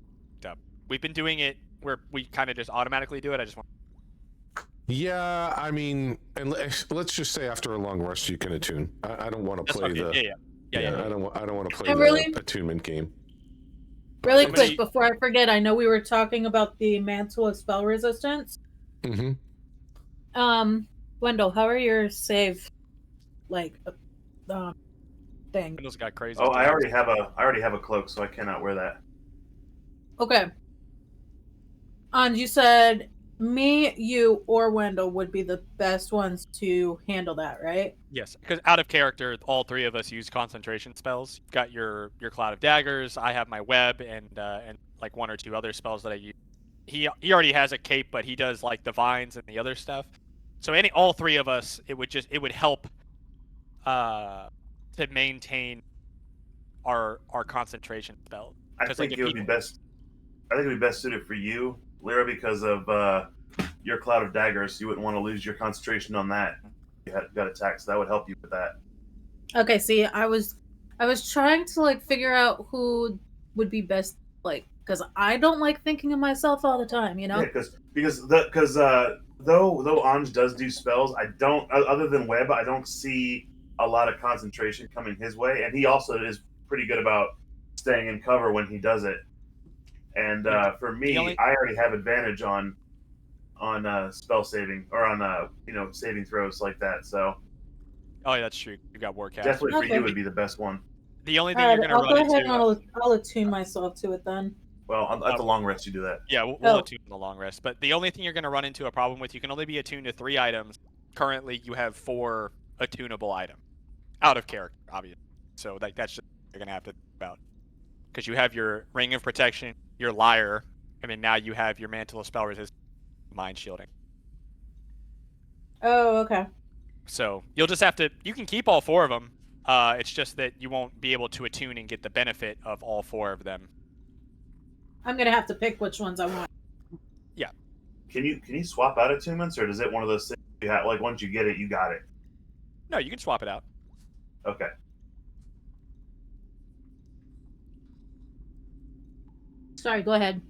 We've been doing it where we kind of just automatically do it. I just want. Yeah, I mean, and let's just say after a long rest you can attune. I don't want to play the. Yeah. I don't want to play the attunement game. Really How quick, many- before I forget, I know we were talking about the mantle of spell resistance. Mm-hmm. Wendell, how are your save, like, thing? Windows got crazy. Oh, I stats. already have a cloak, so I cannot wear that. Okay. And you said me, you, or Wendell would be the best ones to handle that, right? Yes, because out of character, all three of us use concentration spells. You've got your cloud of daggers. I have my web and like one or two other spells that I use. He already has a cape, but he does like the vines and the other stuff. So all three of us, it would help to maintain our concentration spell. I 'Cause, think like, it if would be people- best. I think it would be best suited for you, Lyra, because of your cloud of daggers. You wouldn't want to lose your concentration on that. You got attacked, so that would help you with that. Okay, see, I was trying to like figure out who would be best, like, because I don't like thinking of myself all the time, you know. Yeah, because though Anj does do spells, I don't other than web, I don't see a lot of concentration coming his way, and he also is pretty good about staying in cover when he does it. And for me, I already have advantage on spell saving or on saving throws like that. So Oh, yeah, that's true. You got Warcast. definitely for Okay. you would be the best one. The only thing All you're right, gonna I'll run go ahead into. and I'll attune myself to it then. Well, at the long rest, you do that. Yeah, we'll Oh. attune the long rest. But the only thing you're going to run into a problem with, you can only be attuned to 3 items. Currently, you have 4 attunable items. Out of character, obviously. So that's just you're going to have to think about. Because you have your Ring of Protection, your Lyre, and then now you have your Mantle of Spell Resistance, Mind Shielding. Oh, okay. So you'll just have to. You can keep all 4 of them. It's just that you won't be able to attune and get the benefit of all 4 of them. I'm gonna have to pick which ones I want. Can you swap out attunements, or is it one of those things you have, like once you get it, you got it? No, you can swap it out. Okay. Sorry, go ahead.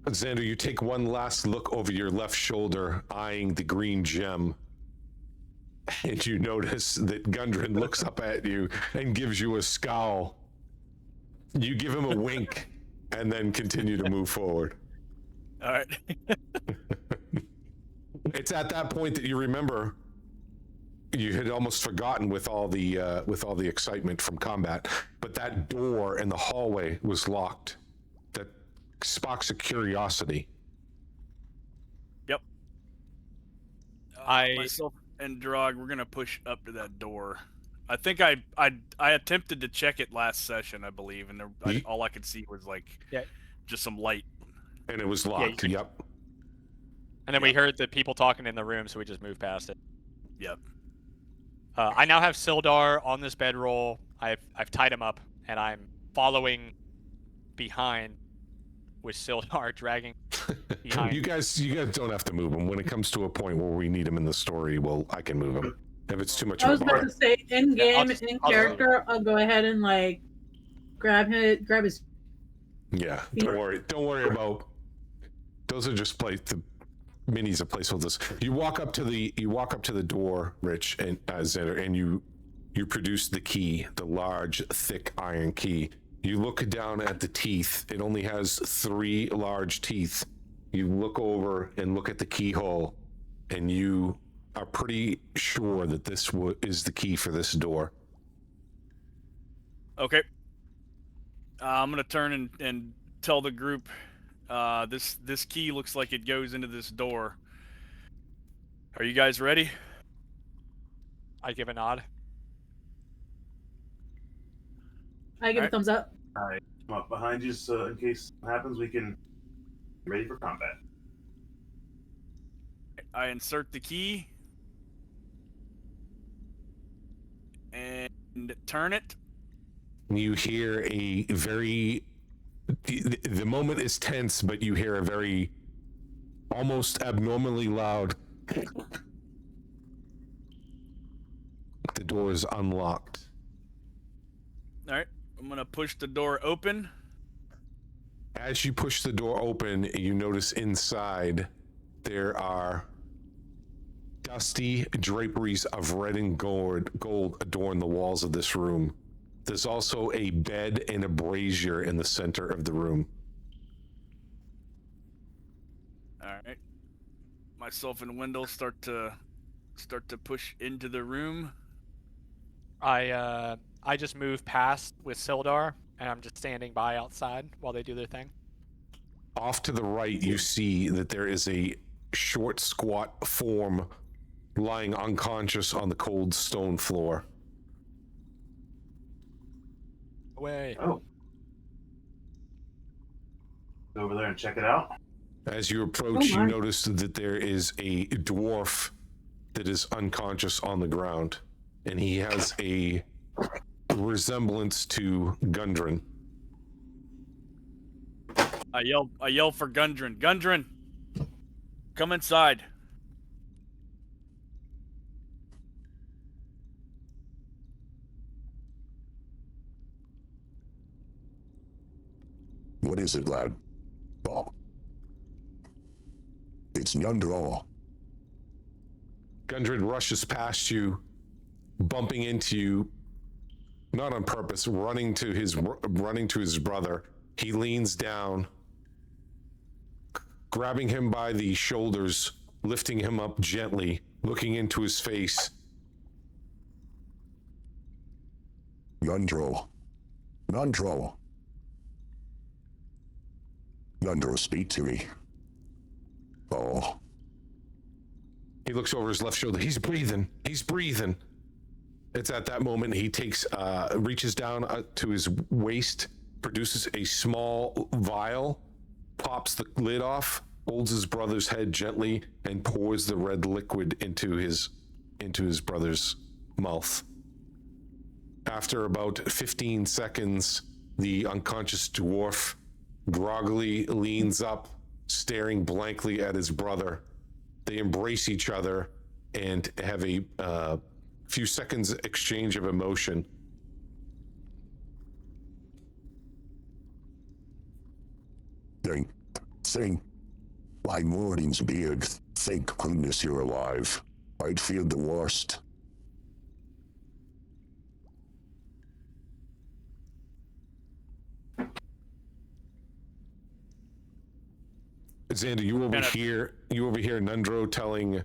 Xander, you take one last look over your left shoulder, eyeing the green gem, and you notice that Gundren looks up at you and gives you a scowl. You give him a wink and then continue to move forward. All right. It's at that point that you remember you had almost forgotten with all the excitement from combat, but that door in the hallway was locked. That sparks a curiosity. Yep. I- Myself and Drog, we're gonna push up to that door. I think I attempted to check it last session, I believe, and all I could see was like just some light. And it was locked. you- Yep. And then we heard the people talking in the room, so we just moved past it. Yep. I now have Sildar on this bedroll. I've tied him up, and I'm following behind with Sildar dragging behind. You guys don't have to move him. When it comes to a point where we need him in the story, well, I can move him. If it's too much I of was a about bother. to say in Yeah, game, I'll just- in I'll just- character, I'll go ahead and like grab his. Yeah, don't worry about. Those are just the minis of placeholders. You walk up to the door, Rich and Xander, and you produce the key, the large, thick iron key. You look down at the teeth. It only has 3 large teeth. You look over and look at the keyhole, and you are pretty sure that this is the key for this door. Okay. I'm gonna turn and tell the group. This key looks like it goes into this door. Are you guys ready? I give a nod. I give a Alright. thumbs up. I'm up behind you, so in case it happens, we can be ready for combat. I insert the key and turn it. You hear a very. The moment is tense, but you hear a very almost abnormally loud. The door is unlocked. All right. I'm gonna push the door open. As you push the door open, you notice inside there are dusty draperies of red and gold adorn the walls of this room. There's also a bed and a brazier in the center of the room. All right. Myself and Wendell start to push into the room. I just move past with Sildar, and I'm just standing by outside while they do their thing. Off to the right, you see that there is a short, squat form lying unconscious on the cold stone floor. Away. Oh. Go over there and check it out. As you approach, Oh you my. notice that there is a dwarf that is unconscious on the ground, and he has a resemblance to Gundren. I yell for Gundren. Gundren, come inside. What is it, lad? Oh. It's Nyandro. Gundren rushes past you, bumping into you, not on purpose, running to his brother. He leans down, grabbing him by the shoulders, lifting him up gently, looking into his face. Nyandro. Nyandro. Nyandro, speak to me. Oh. He looks over his left shoulder. He's breathing. He's breathing. It's at that moment he reaches down to his waist, produces a small vial, pops the lid off, holds his brother's head gently, and pours the red liquid into his brother's mouth. After about 15 seconds, the unconscious dwarf groggily leans up, staring blankly at his brother. They embrace each other and have a few seconds exchange of emotion. Thank by Mordin's beard, thank goodness you're alive. I'd feared the worst. Xander, you overhear Nundro telling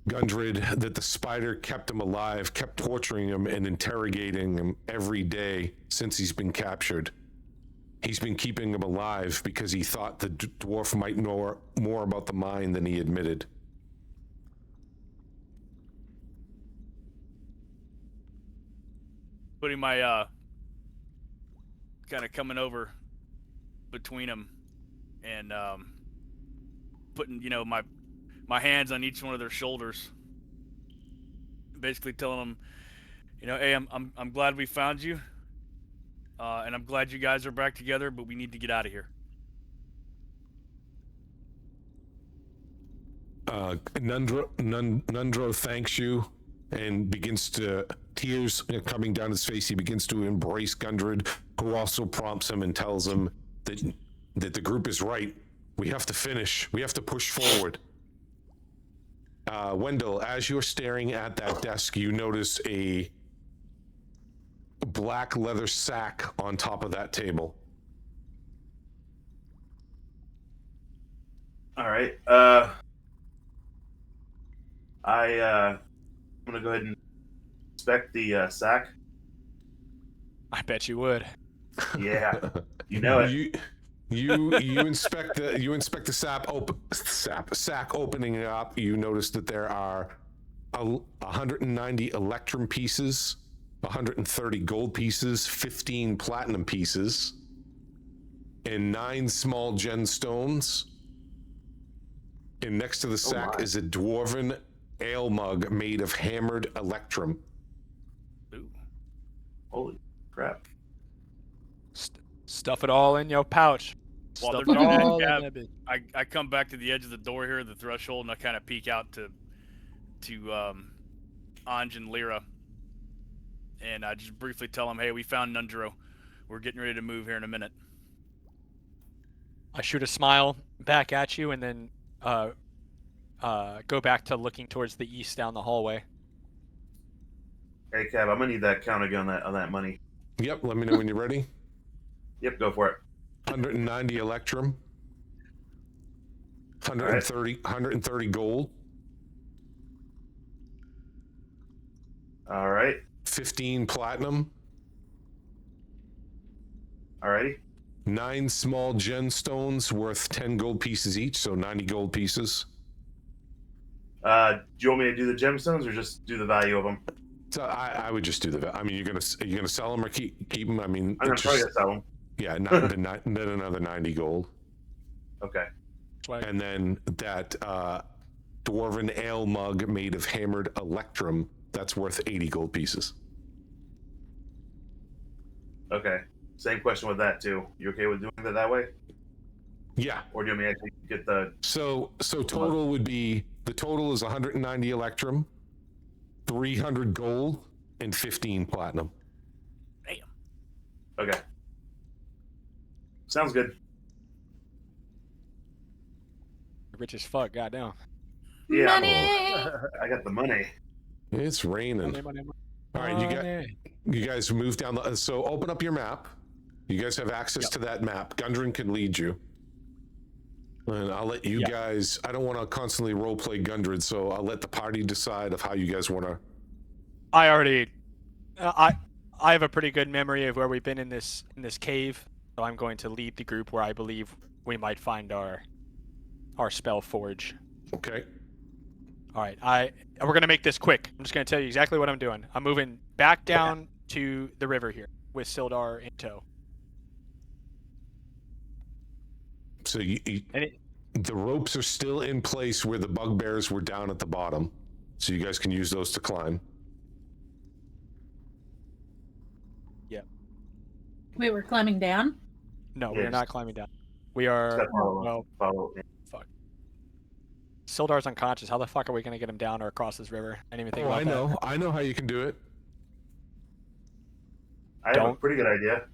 Gundred that the spider kept him alive, kept torturing him and interrogating him every day since he's been captured. He's been keeping him alive because he thought the dwarf might know more about the mine than he admitted. Putting my kind of coming over between them and putting my hands on each one of their shoulders, basically telling them, hey, I'm glad we found you, and I'm glad you guys are back together, but we need to get out of here. Nundro thanks you and begins to, tears coming down his face, he begins to embrace Gundred, who also prompts him and tells him that the group is right. We have to finish. We have to push forward. Wendell, as you're staring at that desk, you notice a black leather sack on top of that table. All right. I'm gonna go ahead and inspect the sack. I bet you would. Yeah, you know it. You inspect the sack opening it up. You notice that there are 190 electrum pieces, 130 gold pieces, 15 platinum pieces, and 9 small gemstones. And next to the sack my. is a dwarven ale mug made of hammered electrum. Ooh. Holy crap! Stuff it all in your pouch. While Stuff they're it doing that, all in Gav, that bitch. I come back to the edge of the door here, the threshold, and I kind of peek out to Anj and Lyra, and I just briefly tell them, "Hey, we found Nundro. We're getting ready to move here in a minute." I shoot a smile back at you and then go back to looking towards the east down the hallway. Hey, Cav, I'm gonna need that count again on that money. Yep, let me know when you're ready. Yep, go for it. 190 electrum. 130 gold. All right. 15 platinum. Alrighty. 9 small gemstones worth 10 gold pieces each, so 90 gold pieces. Do you want me to do the gemstones or just do the value of them? So I would just do the. I mean, you're gonna sell them or keep them. I mean, I'm gonna it's probably just, sell them. yeah, then another 90 gold, Okay. and then that dwarven ale mug made of hammered electrum that's worth 80 gold pieces. Okay. Same question with that too. You okay with doing it that way, Yeah. or do you want me to actually get the? So total would be the total is 190 electrum, 300 gold, and 15 platinum. Okay. Sounds good. Rich as fuck, goddamn. Yeah. Money! I got the money. It's raining. Money. All right, you guys move down the. So open up your map. You guys have access to that map. Gundren can lead you. And I'll let you guys. I don't want to constantly roleplay Gundren, so I'll let the party decide of how you guys want to. I already, I have a pretty good memory of where we've been in this cave, so I'm going to lead the group where I believe we might find our spell forge. Okay. All right, we're gonna make this quick. I'm just gonna tell you exactly what I'm doing. I'm moving back down to the river here with Sildar in tow. So the ropes are still in place where the bugbears were down at the bottom, so you guys can use those to climb. Wait, we're climbing down? No, Yes. we're not climbing down. We are. Just gotta No, follow. fuck. Sildar's unconscious. How the fuck are we gonna get him down or across this river? I didn't even think Oh, about I that. know. I know how you can do it. I have a Don't. pretty good idea.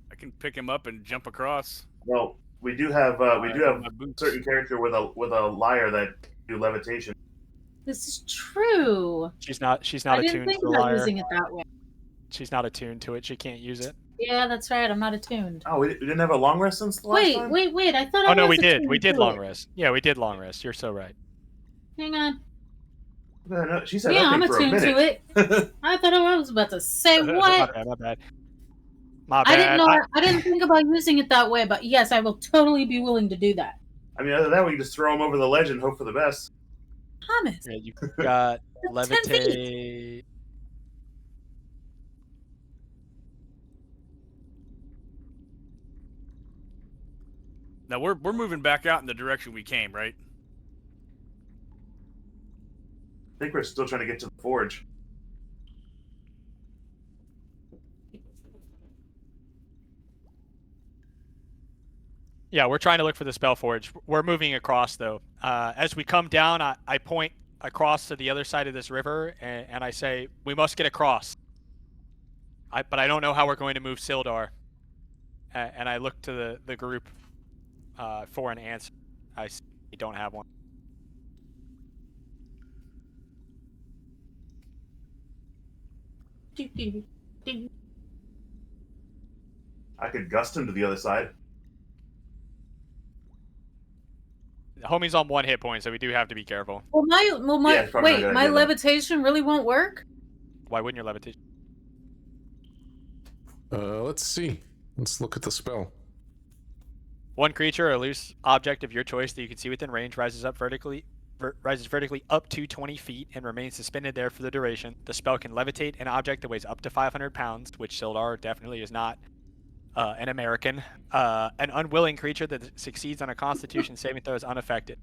I can pick him up and jump across. Well, we do have My boots. certain character with a lyre that do levitation. This is true. She's not I didn't attuned think to the about lyre. using it that way. She's not attuned to it. She can't use it. Yeah, that's right. I'm not attuned. Oh, we didn't have a long rest since the last time? Wait. I thought Oh I no, was we did. attuned We did to long it. rest. Yeah, we did long rest. You're so right. Hang on. No, she said Yeah, that I'm thing for a attuned to minute. it. I thought I was about to say what? My bad. My I bad. didn't know. I didn't think about using it that way, but yes, I will totally be willing to do that. I mean, other than that, we can just throw him over the ledge and hope for the best. Thomas, Yeah, you got 10 feet. levitate. Now we're moving back out in the direction we came, right? I think we're still trying to get to the forge. Yeah, we're trying to look for the spell forge. We're moving across though. As we come down, I point across to the other side of this river, and I say, "We must get across." But I don't know how we're going to move Sildar. And I look to the group for an answer. I don't have one. I could gust him to the other side. The homie's on 1 hit point, so we do have to be careful. well, my Yeah, it's probably not a good my idea, though. levitation really won't work. Why wouldn't your levitation? Let's see. Let's look at the spell. One creature or loose object of your choice that you can see within range rises vertically up to 20 feet and remains suspended there for the duration. The spell can levitate an object that weighs up to 500 pounds, which Sildar definitely is not an American. An unwilling creature that succeeds on a Constitution saving throw is unaffected,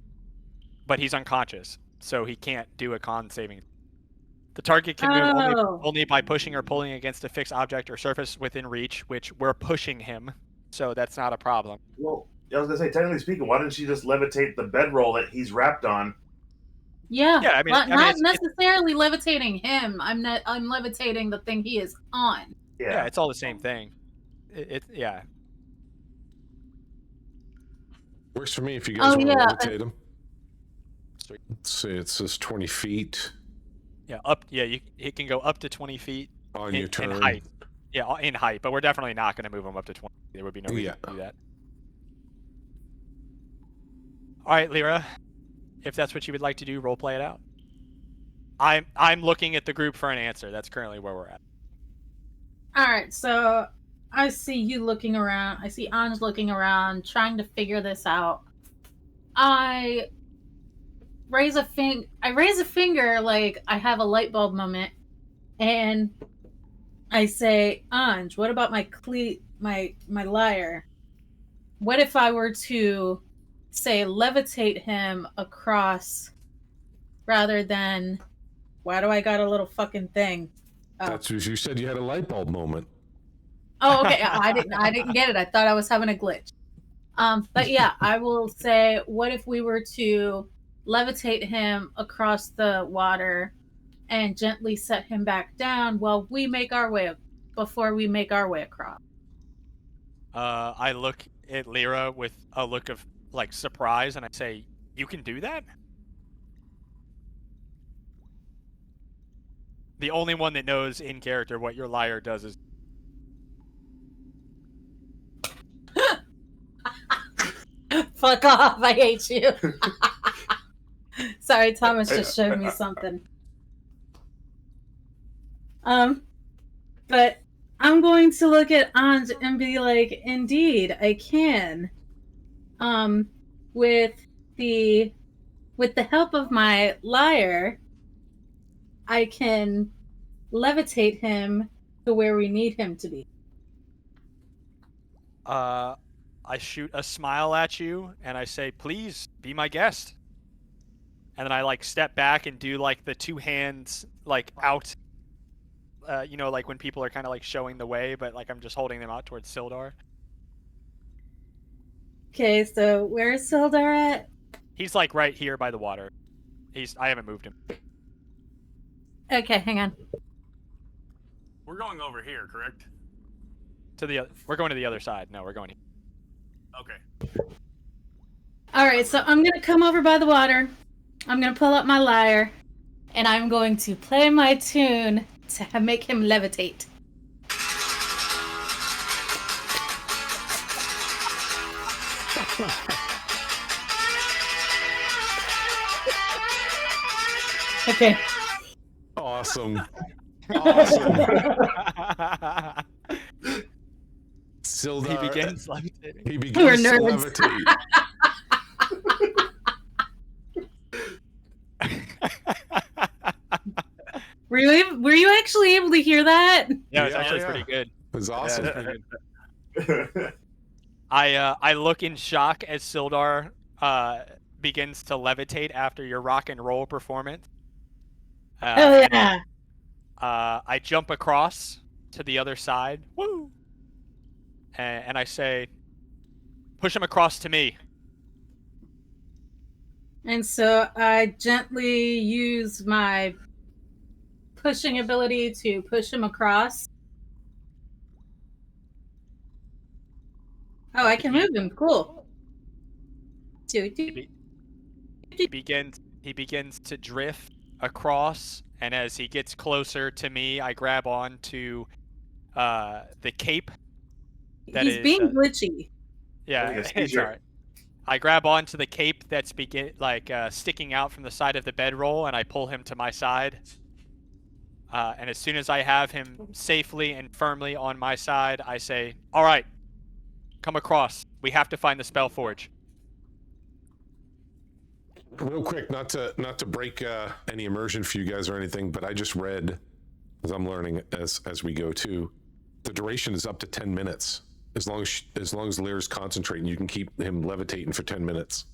but he's unconscious, so he can't do a con saving. The target can move only by pushing or pulling against a fixed object or surface within reach, which we're pushing him, so that's not a problem. Well, I was gonna say, technically speaking, why didn't she just levitate the bedroll that he's wrapped on? Yeah, Yeah, I mean, not it's- necessarily levitating him. I'm levitating the thing he is on. Yeah, it's all the same thing. Yeah. Works for me if you guys want to yeah, levitate them. Sweet. Let's see. It says 20 feet. Yeah, up. Yeah, it can go up to 20 feet On your turn. in height. Yeah, in height, but we're definitely not going to move him up to 20. There would be no reason to do that. All right, Lyra, if that's what you would like to do, role play it out. I'm looking at the group for an answer. That's currently where we're at. All right, so I see you looking around. I see Anj looking around, trying to figure this out. I raise a finger like I have a light bulb moment, and I say, Anj, what about my lyre? What if I were to say levitate him across rather than why do I got a little fucking thing? Oh. That's what you said. You had a light bulb moment. Oh, okay. I didn't get it. I thought I was having a glitch. But yeah, I will say, what if we were to levitate him across the water and gently set him back down while we make our way before we make our way across? I look at Lyra with a look of like surprise, and I say, "You can do that?" The only one that knows in character what your lyre does is. Fuck off! I hate you. Sorry, Thomas just showed me something. But I'm going to look at Anj and be like, indeed, I can. With the help of my lyre, I can levitate him to where we need him to be. I shoot a smile at you and I say, "Please be my guest." And then I like step back and do like the two hands like out. You know, like when people are kind of like showing the way, but like I'm just holding them out towards Sildar. Okay, so where's Sildar at? He's like right here by the water. I haven't moved him. Okay, hang on. We're going over here, correct? We're going to the other side. No, we're going here. Okay. All right, so I'm gonna come over by the water. I'm gonna pull up my lyre, and I'm going to play my tune to make him levitate. Okay. Awesome. Awesome. Sildar, He begins levitating. He We're begins to nerds. levitate. Were you actually able to hear that? Yeah, it's Yeah, actually yeah. pretty good. It was awesome. I look in shock as Sildar begins to levitate after your rock and roll performance. Oh yeah. I jump across to the other side. Woo! And I say, "Push him across to me." And so I gently use my pushing ability to push him across. Oh, I can move him. Cool. He begins to drift across, and as he gets closer to me, I grab on to the cape. He's being glitchy. Yeah, Like a it's seizure. alright. I grab onto the cape that's sticking out from the side of the bedroll, and I pull him to my side. And as soon as I have him safely and firmly on my side, I say, "All right, come across. We have to find the Spellforge." Real quick, not to break any immersion for you guys or anything, but I just read, as I'm learning as we go too, the duration is up to 10 minutes. As long as Lyra's concentrating, you can keep him levitating for 10 minutes.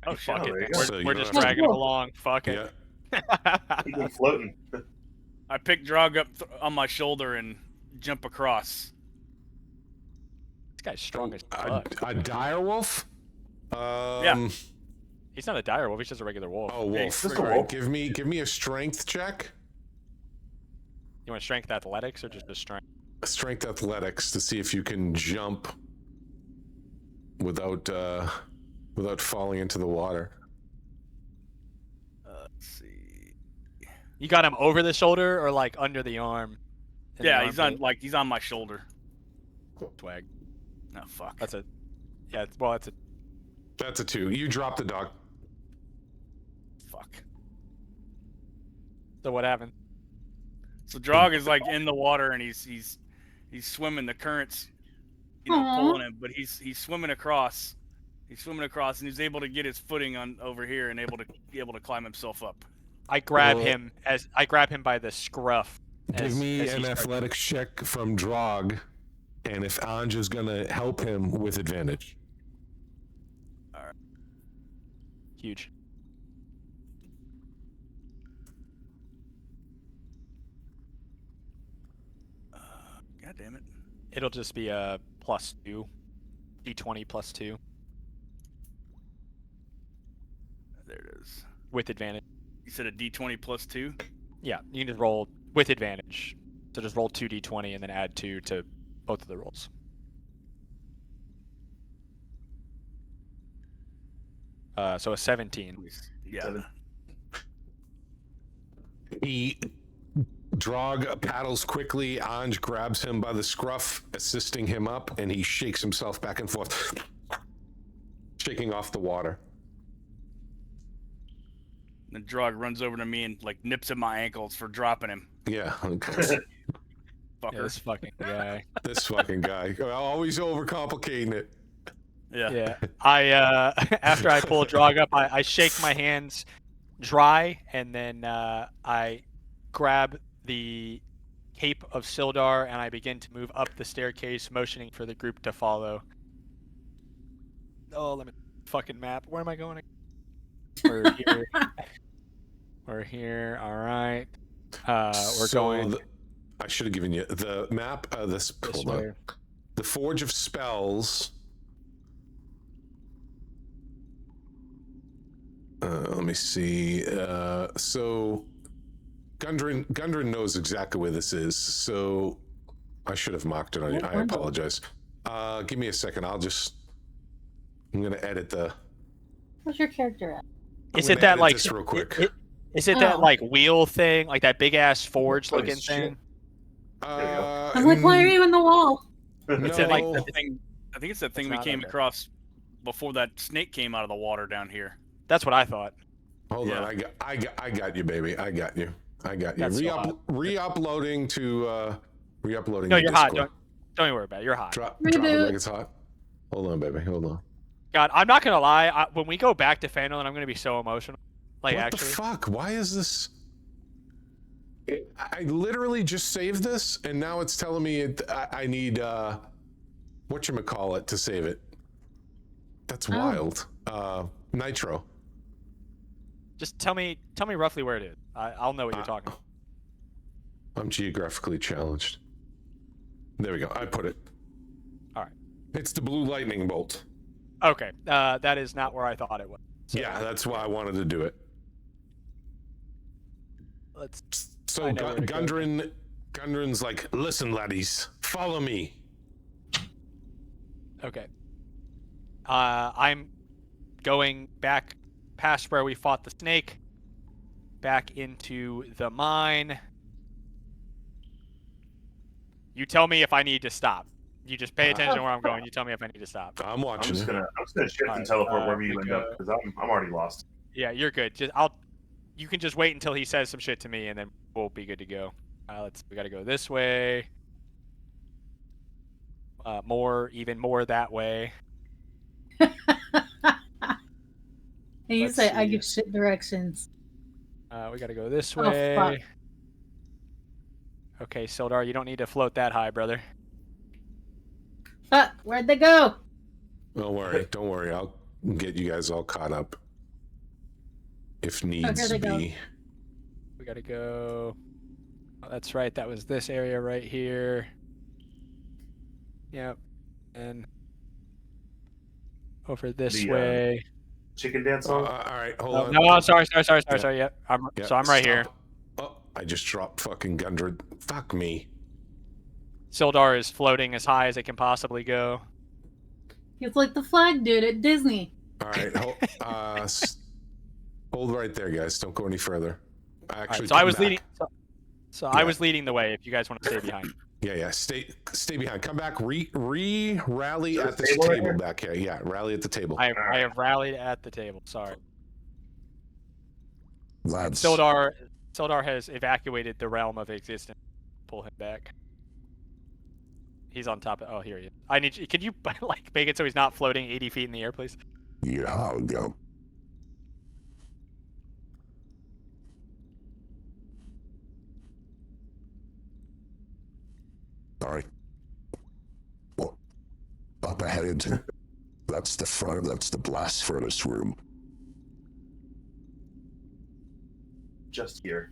Oh, fuck there you it. go. So you We're don't just have to- dragging him along. Fuck it. Yeah. Keep him floating. I pick Drog up on my shoulder and jump across. This guy's strong as A fuck. direwolf? Yeah. He's not a dire wolf. He's just a regular wolf. Oh, wolf. just a All right, wolf. give me a strength check. You want strength athletics or just a strength? Strength athletics to see if you can jump without falling into the water. Let's see. You got him over the shoulder or like under the arm? In the Yeah, he's on armpit? he's on my shoulder. Swag. Oh fuck. That's a. Yeah. Well, that's a. That's a 2. You drop the dog. Fuck. So what happened? So Drog is like in the water and he's swimming. The currents, Aw. pulling him, but he's swimming across. He's swimming across and he's able to get his footing on over here and able to climb himself up. I grab Well- him by the scruff. Give me as he an starts- athletics check from Drog, and if Anja's gonna help him with advantage. Huge. God damn it. It'll just be a +2, d20 +2 There it is. with advantage. You said a D20 plus 2. Yeah, you can just roll with advantage. So just roll 2d20 and then add 2 to both of the rolls. So a 17. Yeah. 7. Drog paddles quickly. Anj grabs him by the scruff, assisting him up, and he shakes himself back and forth, shaking off the water. Then Drog runs over to me and like nips at my ankles for dropping him. Yeah, Fucker. Yeah, this fucking guy. this fucking guy always overcomplicating it. Yeah. Yeah. I after I pull Drog up, I shake my hands dry, and then I grab the cape of Sildar and I begin to move up the staircase, motioning for the group to follow. Oh, let me fucking map. Where am I going? We're here. We're here. All right. We're going I should have given you the map. this Hold on. way. The Forge of Spells. Let me see. So Gundren knows exactly where this is. So I should have marked it on you. I apologize. Give me a second. I'm gonna edit the. Where's your character at? Is I'm it gonna that edit like? this real quick? Is it that Oh. like wheel thing, like that big ass forge Holy looking shit. thing? I'm like, why are you in the wall? Is it like No. that thing? I think it's that thing we not came okay. across before that snake came out of the water down here. That's what I thought. Hold Yeah. on, I got you, baby. I got you. That's so hot. Re-uploading to re-uploading. No, to you're hot. Discord. Don't worry about it. You're hot. Drop Reboot. it like it's hot. Hold on, baby. Hold on. God, I'm not gonna lie. When we go back to Phandalin, I'm gonna be so emotional. Like What actually, the fuck? Why is this? I literally just saved this, and now it's telling me I need whatchamacallit to save it. That's Oh. wild. Nitro. just tell me roughly where it is. I'll know what you're talking about. I'm geographically challenged. There we go. I put it. All right. It's the blue lightning bolt. Okay, that is not where I thought it was. So Yeah, that's why I wanted to do it. let's. So I know where to go. Gundren's like, listen, laddies, follow me. Okay. I'm going back past where we fought the snake, back into the mine. You tell me if I need to stop. You just pay attention to where I'm going. You tell me if I need to stop. I'm I'm watching just you. gonna shift Alright, and teleport wherever we you end go. up because I'm already lost. Yeah, you're good. You can just wait until he says some shit to me, and then we'll be good to go. We gotta go this way. Even more that way. And you Let's say I see. give shit directions. We gotta go this Oh, way. fuck. Okay, Sildar, you don't need to float that high, brother. Fuck, where'd they go? Don't worry. I'll get you guys all caught up if needs they go. be. We gotta go. Oh, that's right. That was this area right here. Yep. And over this The, way. Chicken dance All song. right, hold Oh, on. no, sorry. Yeah. Yep. Yeah, So I'm right stop. here. Oh, I just dropped fucking Gundren. Fuck me. Sildar is floating as high as it can possibly go. He's like the flag dude at Disney. All right, hold right there, guys. Don't go any further. actually. So I come was back. leading. So I Yeah. was leading the way. If you guys want to stay behind. Yeah. Stay behind. Come back. Rally Is at there this a table right table here? back here. Yeah, rally at the table. I have rallied at the table. Sorry. Lads, Sildar has evacuated the realm of existence. Pull him back. He's on top of. Oh, here he is. I need you. Could you like make it so he's not floating 80 feet in the air, please? yeah, I'll go. All right. Well, up ahead, that's the blast furnace room. Just here.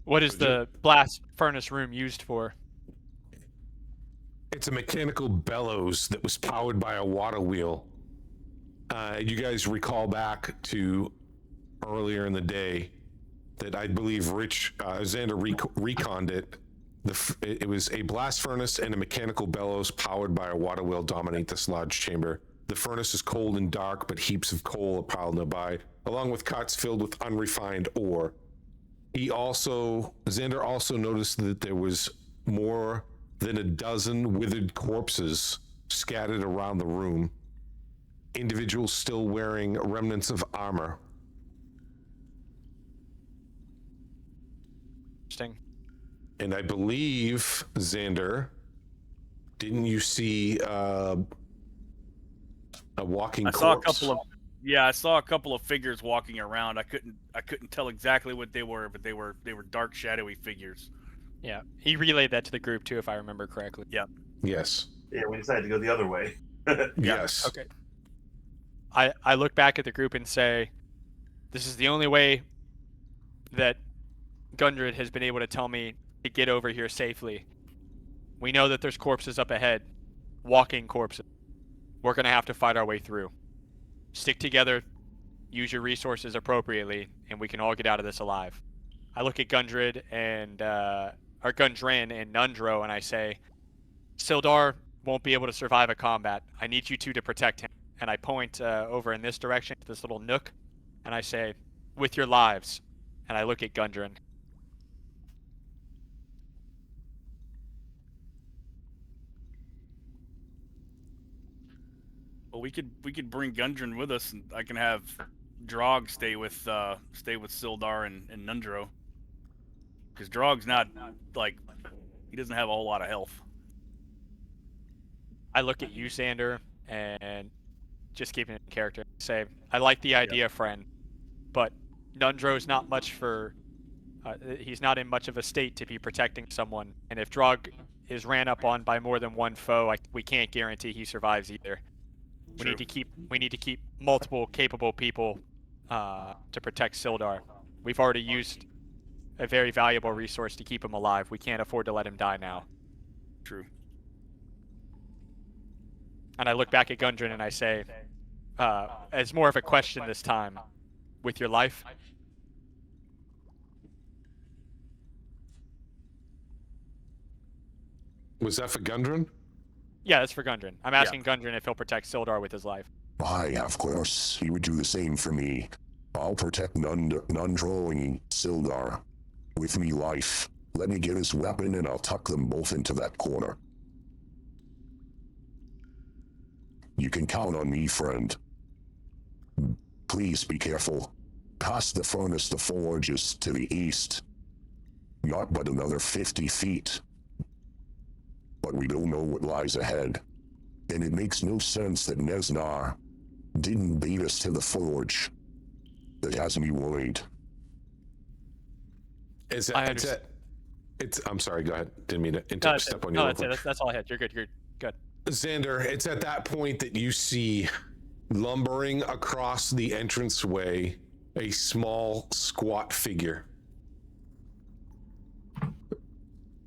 What is the blast furnace room used for? It's a mechanical bellows that was powered by a water wheel. You guys recall back to earlier in the day that I believe Xander reconned it. It was a blast furnace and a mechanical bellows powered by a water wheel dominate this large chamber. The furnace is cold and dark, but heaps of coal are piled nearby, along with carts filled with unrefined ore. Xander also noticed that there was more than a dozen withered corpses scattered around the room. Individuals still wearing remnants of armor. Interesting. And I believe, Xander, didn't you see a walking corpse? I saw a couple of figures walking around. I couldn't tell exactly what they were, but they were dark, shadowy figures. Yeah, he relayed that to the group too, if I remember correctly. Yeah. Yes. Yeah, we decided to go the other way. Yes. Okay. I look back at the group and say, this is the only way that Gundred has been able to tell me to get over here safely. We know that there's corpses up ahead, walking corpses. We're going to have to fight our way through. Stick together, use your resources appropriately, and we can all get out of this alive. I look at Gundren and Nundro, and I say, Sildar won't be able to survive a combat. I need you two to protect him. And I point over in this direction to this little nook, and I say, with your lives. And I look at Gundren. Well, we could bring Gundren with us, and I can have Drog stay with Sildar and Nundro. Because Drog's not he doesn't have a whole lot of health. I look at you, Xander, and just keeping it in character, say, I like the idea, friend, but Nundro's not much for. He's not in much of a state to be protecting someone, and if Drog is ran up on by more than one foe, we can't guarantee he survives either. We need to keep multiple capable people to protect Sildar. We've already used a very valuable resource to keep him alive. We can't afford to let him die now. True. And I look back at Gundren and I say, as more of a question this time, with your life. Was that for Gundren? Yeah, that's for Gundren. I'm asking Gundren if he'll protect Sildar with his life. Why, of course, he would do the same for me. I'll protect Nundro and Sildar. With me life. Let me get his weapon and I'll tuck them both into that corner. You can count on me, friend. Please be careful. Past the furnace, the forge is to the east. Not but another 50 feet. But we don't know what lies ahead. And it makes no sense that Nesnar didn't beat us to the forge. That has me worried. I'm sorry, go ahead. Didn't mean to step on you. That's all I had. You're good. You're good. Xander, it's at that point that you see lumbering across the entranceway a small, squat figure.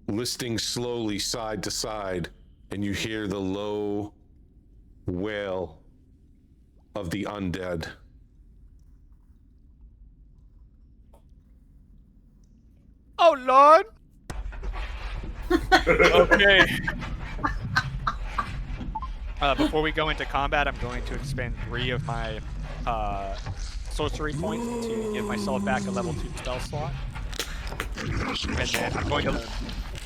Listing slowly side to side, and you hear the low wail of the undead. Oh, Lord! Okay. Before we go into combat, I'm going to expend 3 of my sorcery point to give myself back a level 2 spell slot. And then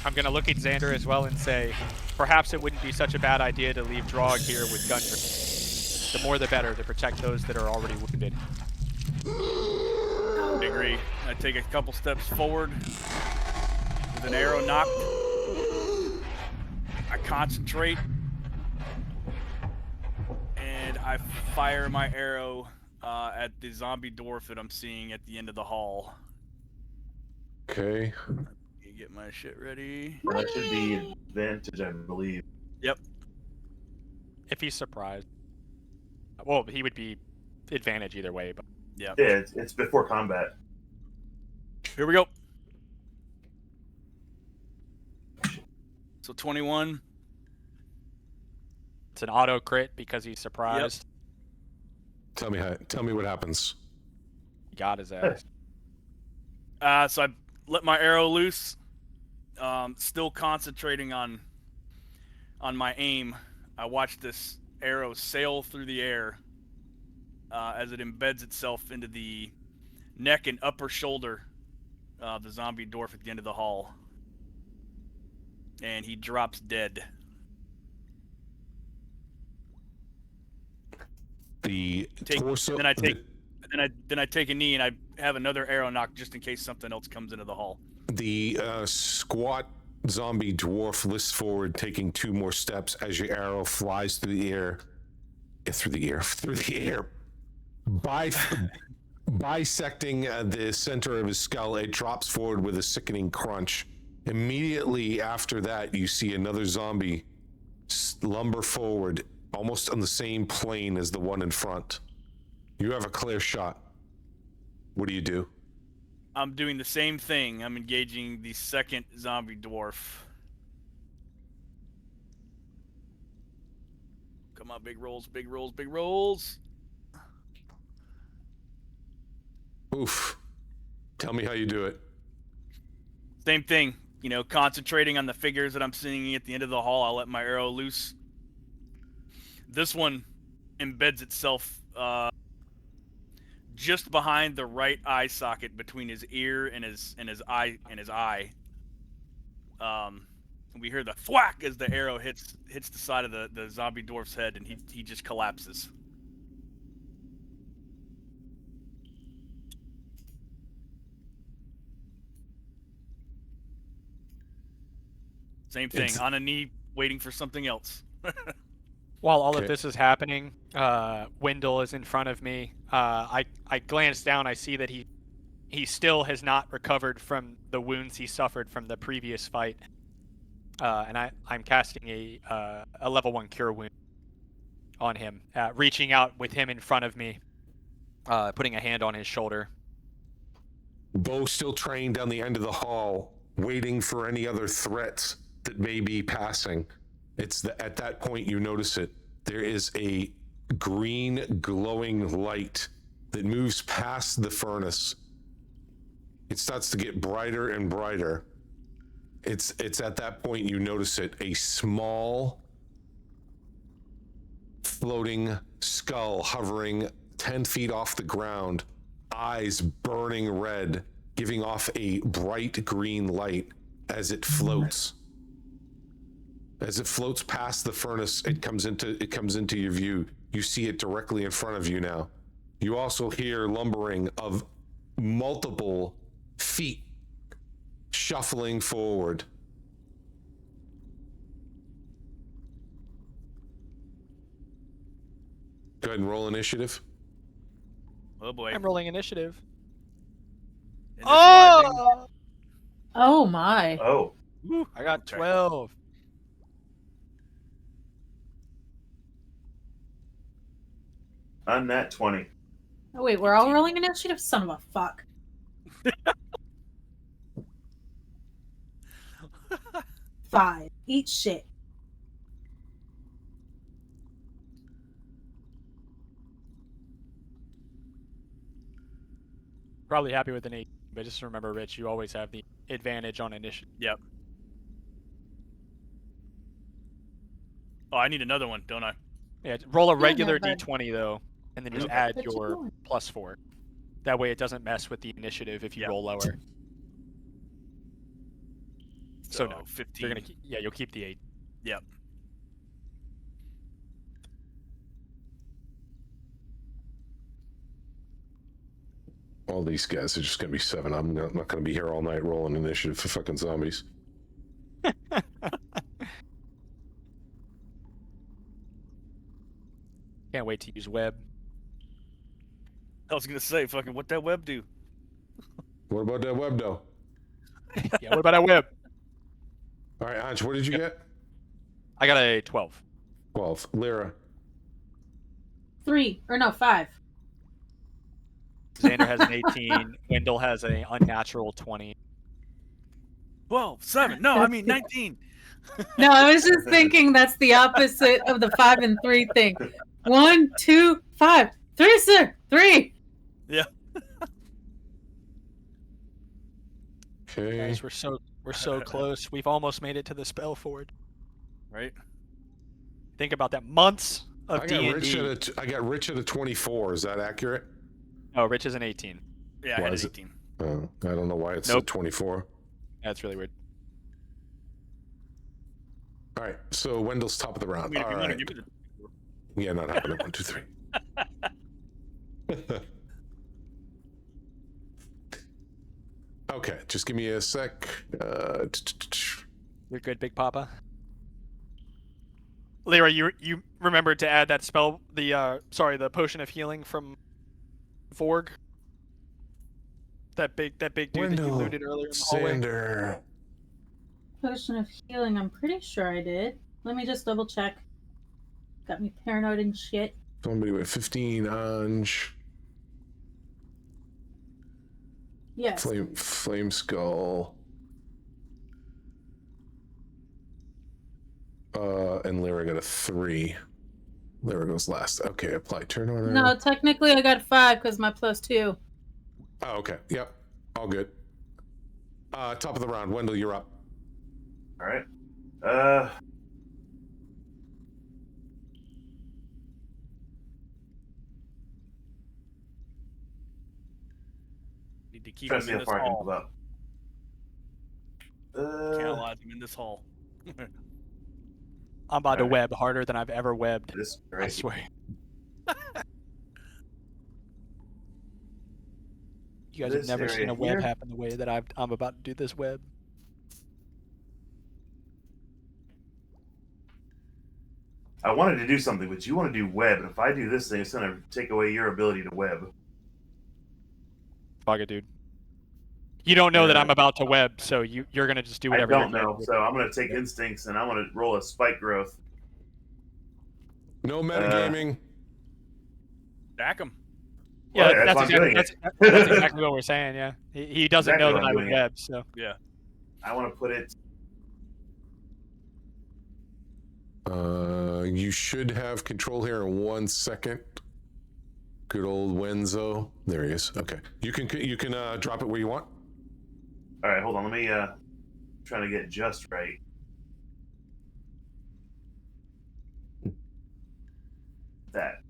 I'm going to look at Xander as well and say, perhaps it wouldn't be such a bad idea to leave Drog here with Gundren. The more the better to protect those that are already wounded. I agree. I take a couple steps forward with an arrow knocked. I concentrate and I fire my arrow at the zombie dwarf that I'm seeing at the end of the hall. Okay. You get my shit ready. That should be advantage, I believe. Yep. If he's surprised. Well, he would be advantage either way, but Yep. Yeah, it's before combat. Here we go. So 21. it's an auto crit because he's surprised. Tell me what happens. He got his ass. So I let my arrow loose. Still concentrating on my aim. I watch this arrow sail through the air as it embeds itself into the neck and upper shoulder of the zombie dwarf at the end of the hall. And he drops dead. The torso. Then I take a knee and I have another arrow knock just in case something else comes into the hall. The squat zombie dwarf lists forward, taking 2 more steps as your arrow flies through the air, bisecting the center of his skull. It drops forward with a sickening crunch. Immediately after that, you see another zombie lumber forward, almost on the same plane as the one in front. You have a clear shot. What do you do? I'm doing the same thing. I'm engaging the second zombie dwarf. Come on, big rolls, big rolls, big rolls. Oof. Tell me how you do it. Same thing. You know, concentrating on the figures that I'm seeing at the end of the hall, I'll let my arrow loose. This one embeds itself just behind the right eye socket between his ear and his eye. We hear the thwack as the arrow hits the side of the zombie dwarf's head, and he just collapses. Same thing, on a knee, waiting for something else. While all Okay. of this is happening, Wendell is in front of me. I glance down. I see that he still has not recovered from the wounds he suffered from the previous fight, and I'm casting a level 1 cure wound on him, reaching out with him in front of me, putting a hand on his shoulder. Bo still trained down the end of the hall, waiting for any other threats that may be passing. At that point you notice it. There is a green glowing light that moves past the furnace. It starts to get brighter and brighter. It's at that point you notice it. A small floating skull hovering 10 feet off the ground, eyes burning red, giving off a bright green light as it floats. As it floats past the furnace, it comes into your view. You see it directly in front of you now. You also hear lumbering of multiple feet shuffling forward. Go ahead and roll initiative. Oh boy. I'm rolling initiative. Initializing. Oh my. Oh, Woo. I got Okay. 12. on that 20. Oh wait, we're all rolling initiative? Son of a fuck. 5. Eat shit. Probably happy with an 8, but just remember, Rich, you always have the advantage on initiative. Yep. Oh, I need another one, don't I? Yeah, roll a Yeah, regular no, but- d20 though, and then just Okay. add But you your won't. +4. That way it doesn't mess with the initiative if you Yep. roll lower. So no, 15. you're gonna you'll keep the 8. Yep. All these guys are just going to be 7. I'm not going to be here all night rolling initiative for fucking zombies. Can't wait to use web. I was gonna say, fucking, what that web do? What about that web, though? Yeah, what about a web? All right, Anj, what did you get? I got a 12. 12. Lyra. 3 or no 5. Xander has an 18. Wendell has an unnatural 20. 12, 7. No, I mean 19. No, I was just thinking that's the opposite of the 5 and 3 thing. 1, 2, 5, 3, sir, 3. Okay. Guys, we're so close. We've almost made it to the spell forward. Right? Think about that. Months of I got Rich D&D. I got Rich at a 24. Is that accurate? Oh, Rich is an 18. Yeah, I Why had is an it- 18. I don't know why it's Nope. at 24. That's really weird. All right, so Wendell's top of the I round. mean, if All you want to right. give it Yeah, not happening. 1, 2, 3. Okay, just give me a sec. You're good, Big Papa. Lyra, you remembered to add that spell, the potion of healing from Vorg. That big dude that you Wendell, looted earlier in the hallway. Sander. Potion of healing, I'm pretty sure I did. Let me just double check. Got me paranoid and shit. Somebody with 15, Anj. Yes. Flame Skull. And Lyra got a 3. Lyra goes last. Okay, apply turn order. No, technically I got 5 because my +2. Oh, okay. Yep. All good. Top of the round. Wendell, you're up. All right. Need to keep Trying him to see in how this far I can hall. move up. Catalyze him in this hall. I'm about to Alright. web harder than I've ever webbed. This is I crazy. swear. You guys have This never seen area a web here? happen the way that I'm about to do this web. I wanted to do something, but you want to do web. And if I do this thing, it's going to take away your ability to web. Fuck it, dude. You don't know that Yeah. I'm about to web, so you're gonna just do I whatever. don't you're know, so I'm going to take instincts and I'm going to roll a spike growth. No metagaming. Stack him. Yeah, Well, that's that's why I'm that's exactly what we're saying. Yeah, he doesn't Exactly know why that I'm I would doing it. web, so I want to put it. You should have control here in 1 second. Good old Wenzo. There he is. Okay. You can drop it where you want. All right, hold on. Let me trying to get just right. That.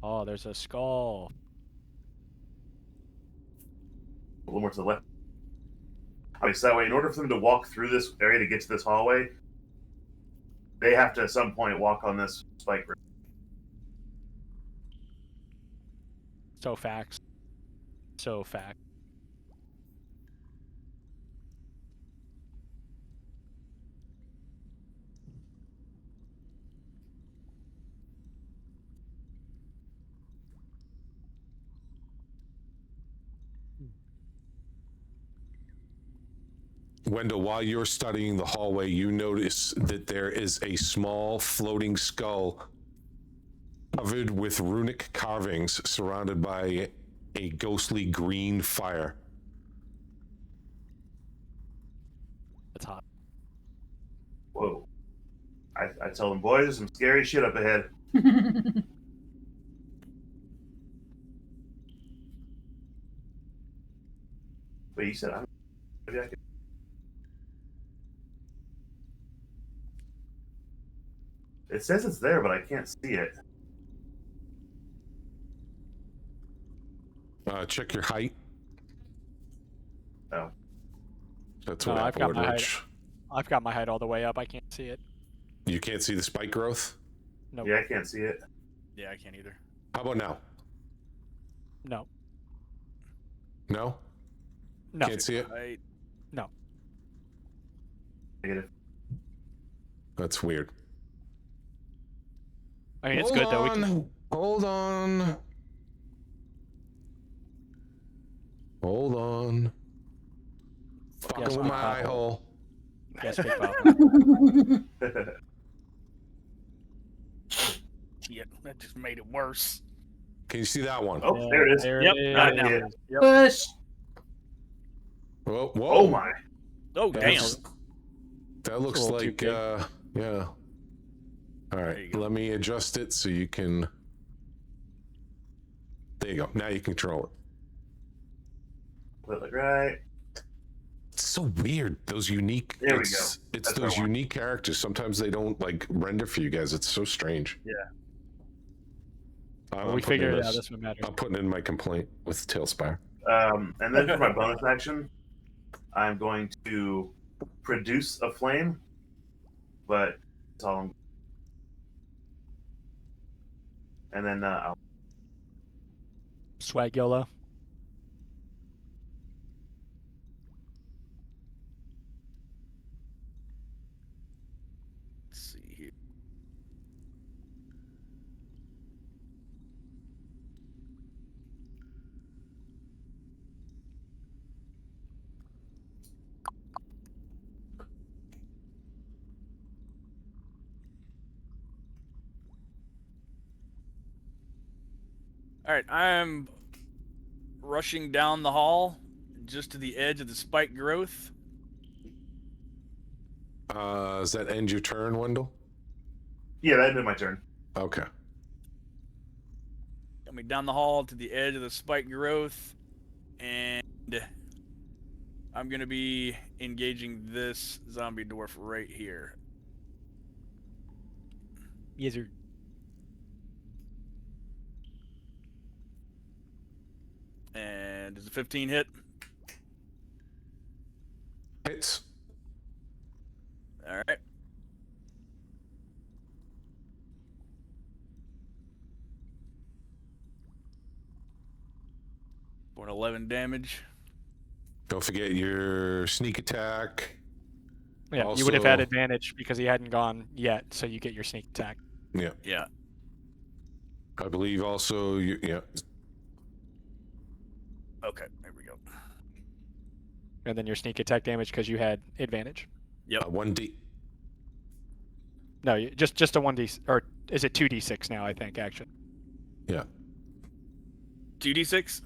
oh, there's a skull. A little more to the left. Okay, so that way, in order for them to walk through this area to get to this hallway, they have to at some point walk on this spike growth. So facts. So fact. Wendell, while you're studying the hallway, you notice that there is a small floating skull covered with runic carvings surrounded by a ghostly green fire. That's hot. Whoa. I tell them, boys, there's some scary shit up ahead. But you said, maybe I could. It says it's there, but I can't see it. Check your height. Oh. That's No, what I've Apple got would my height. reach. I've got my height all the way up. I can't see it. You can't see the spike growth? Nope. Yeah, I can't see it. Yeah, I can't either. How about now? No. No? No. Can't see it? Right. Negative. That's weird. I mean, it's good though. We can, Hold on. Hold on. Fucking Yes, with Big my eye Papa. hole. yes, Big Papa. Yeah, that just made it worse. Can you see that one? Oh, there it is. There Yep, it got it is. now. Yeah. Yep. Push. Whoa, whoa. Oh my. Oh, damn. That's- That looks little too like, big. yeah. All There right, you go. let me adjust it so you can. There you go. Now you can control it. Flip it right. It's so weird. Those unique. There we It's go. those That's what I want. unique characters. Sometimes they don't like render for you guys. It's so strange. Yeah. Well, we figured it out. That's what matters. I'm putting in my complaint with Tailspire. And then for my bonus action, I'm going to produce a flame, but that's all I'm. And then I'll. Swag YOLO. Let's see here. All right, I'm rushing down the hall just to the edge of the spike growth. Does that end your turn, Wendell? Yeah, that'd be my turn. Okay. Coming down the hall to the edge of the spike growth, and I'm going to be engaging this zombie dwarf right here. Yes, sir. And does a 15 hit? Hits. All right. For an 11 damage. Don't forget your sneak attack. Yeah, you would have had Also- advantage because he hadn't gone yet, so you get your sneak attack. Yeah. Yeah. I believe also you. Yeah. Okay, there we go. And then your sneak attack damage because you had advantage. Yep. 1d. No, just a 1d, or is it 2d6 now, I think, actually. Yeah. 2d6?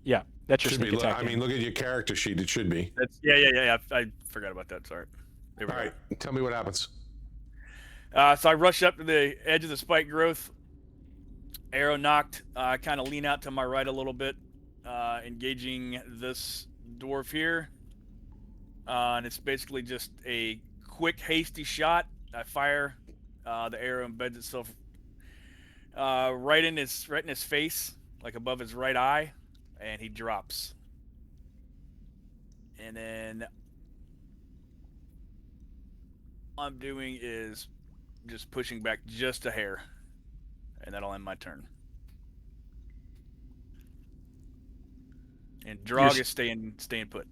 Yeah, that's your Should sneak be. attack I mean, look at your character sheet. It should be. That's yeah. I forgot about that. Sorry. There we All go. right. Tell me what happens. So I rush up to the edge of the spike growth. Arrow knocked. I kind of lean out to my right a little bit, engaging this dwarf here. And it's basically just a quick, hasty shot. I fire. The arrow embeds itself right in his face, like above his right eye, and he drops. And then all I'm doing is just pushing back just a hair, and that'll end my turn. And Drog is staying put.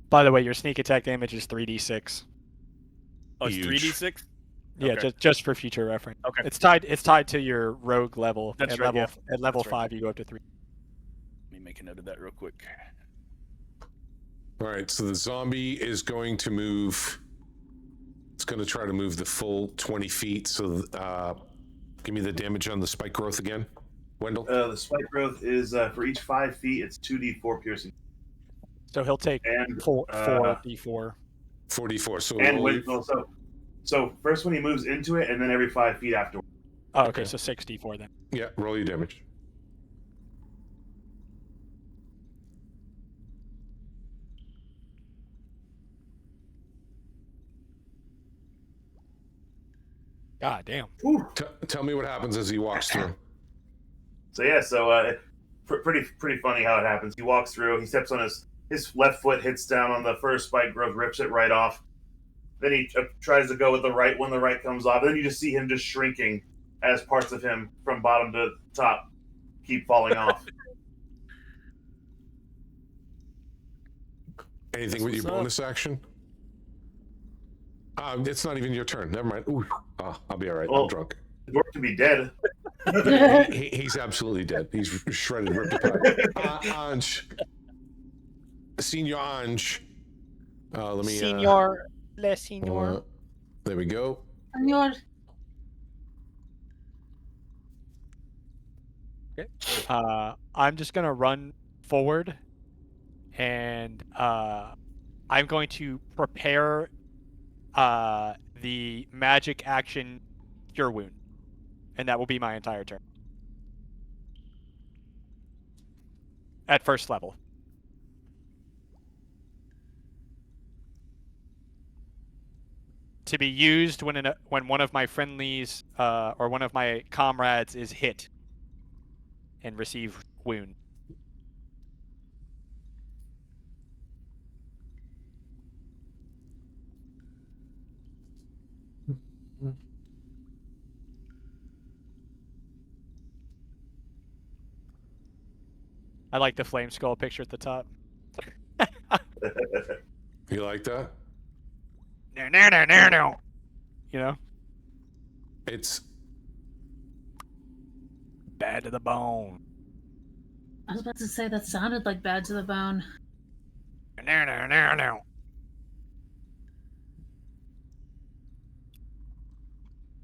By the way, your sneak attack damage is 3d6. Oh, it's Huge. 3d6. Yeah, Okay. just for future reference. Okay. It's tied to your rogue level. That's at right, level yeah. at level That's right. 5 you go up to 3. Let me make a note of that real quick. All right. So the zombie is going to move. It's going to try to move the full 20 feet. So give me the damage on the spike growth again, Wendell. The spike growth is for each 5 feet, it's 2d4 piercing. So he'll take And 4d4. 44. So and roll- with so first when he moves into it, and then every 5 feet after. Oh, okay, Okay. so 6d4 then. yeah, roll your damage. God damn. Whew. Tell me what happens as he walks through. So yeah, so pretty funny how it happens. He walks through. He steps on his left foot, hits down on the first spike growth, rips it right off. Then he tries to go with the right when the right comes off. Then you just see him just shrinking as parts of him from bottom to top keep falling off. Anything with your what's up. bonus action? It's not even your turn. Never mind. Ooh, I'll be all right. Well- I'm drunk. The dwarf can be dead. He's absolutely dead. He's shredded, ripped apart. Anj. Senior Anj. Let me. Senor, le senor. There we go. Senor. I'm just gonna run forward, and I'm going to prepare the magic action Cure Wound, and that will be my entire turn at first level. To be used when one of my friendlies or one of my comrades is hit and receive wound. I like the flame skull picture at the top. You like that? You know, It's bad to the bone. I was about to say that sounded like Bad to the Bone.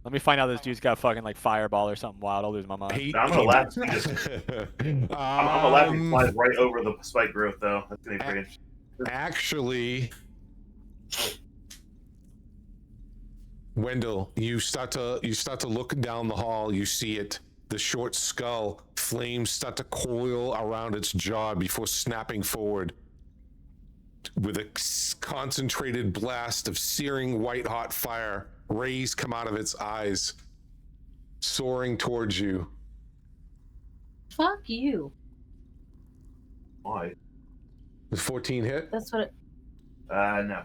Let me find out this dude's got fucking like fireball or something wild. I'll lose my mind. I'm gonna laugh. I'm gonna laugh and fly right over the spike growth, though. That's gonna be pretty interesting. Actually, Wendell, you start to look down the hall. You see it. The short skull flames start to coil around its jaw before snapping forward with a concentrated blast of searing white hot fire. Rays come out of its eyes, soaring towards you. Fuck you. Why? The 14 hit. That's what it. No.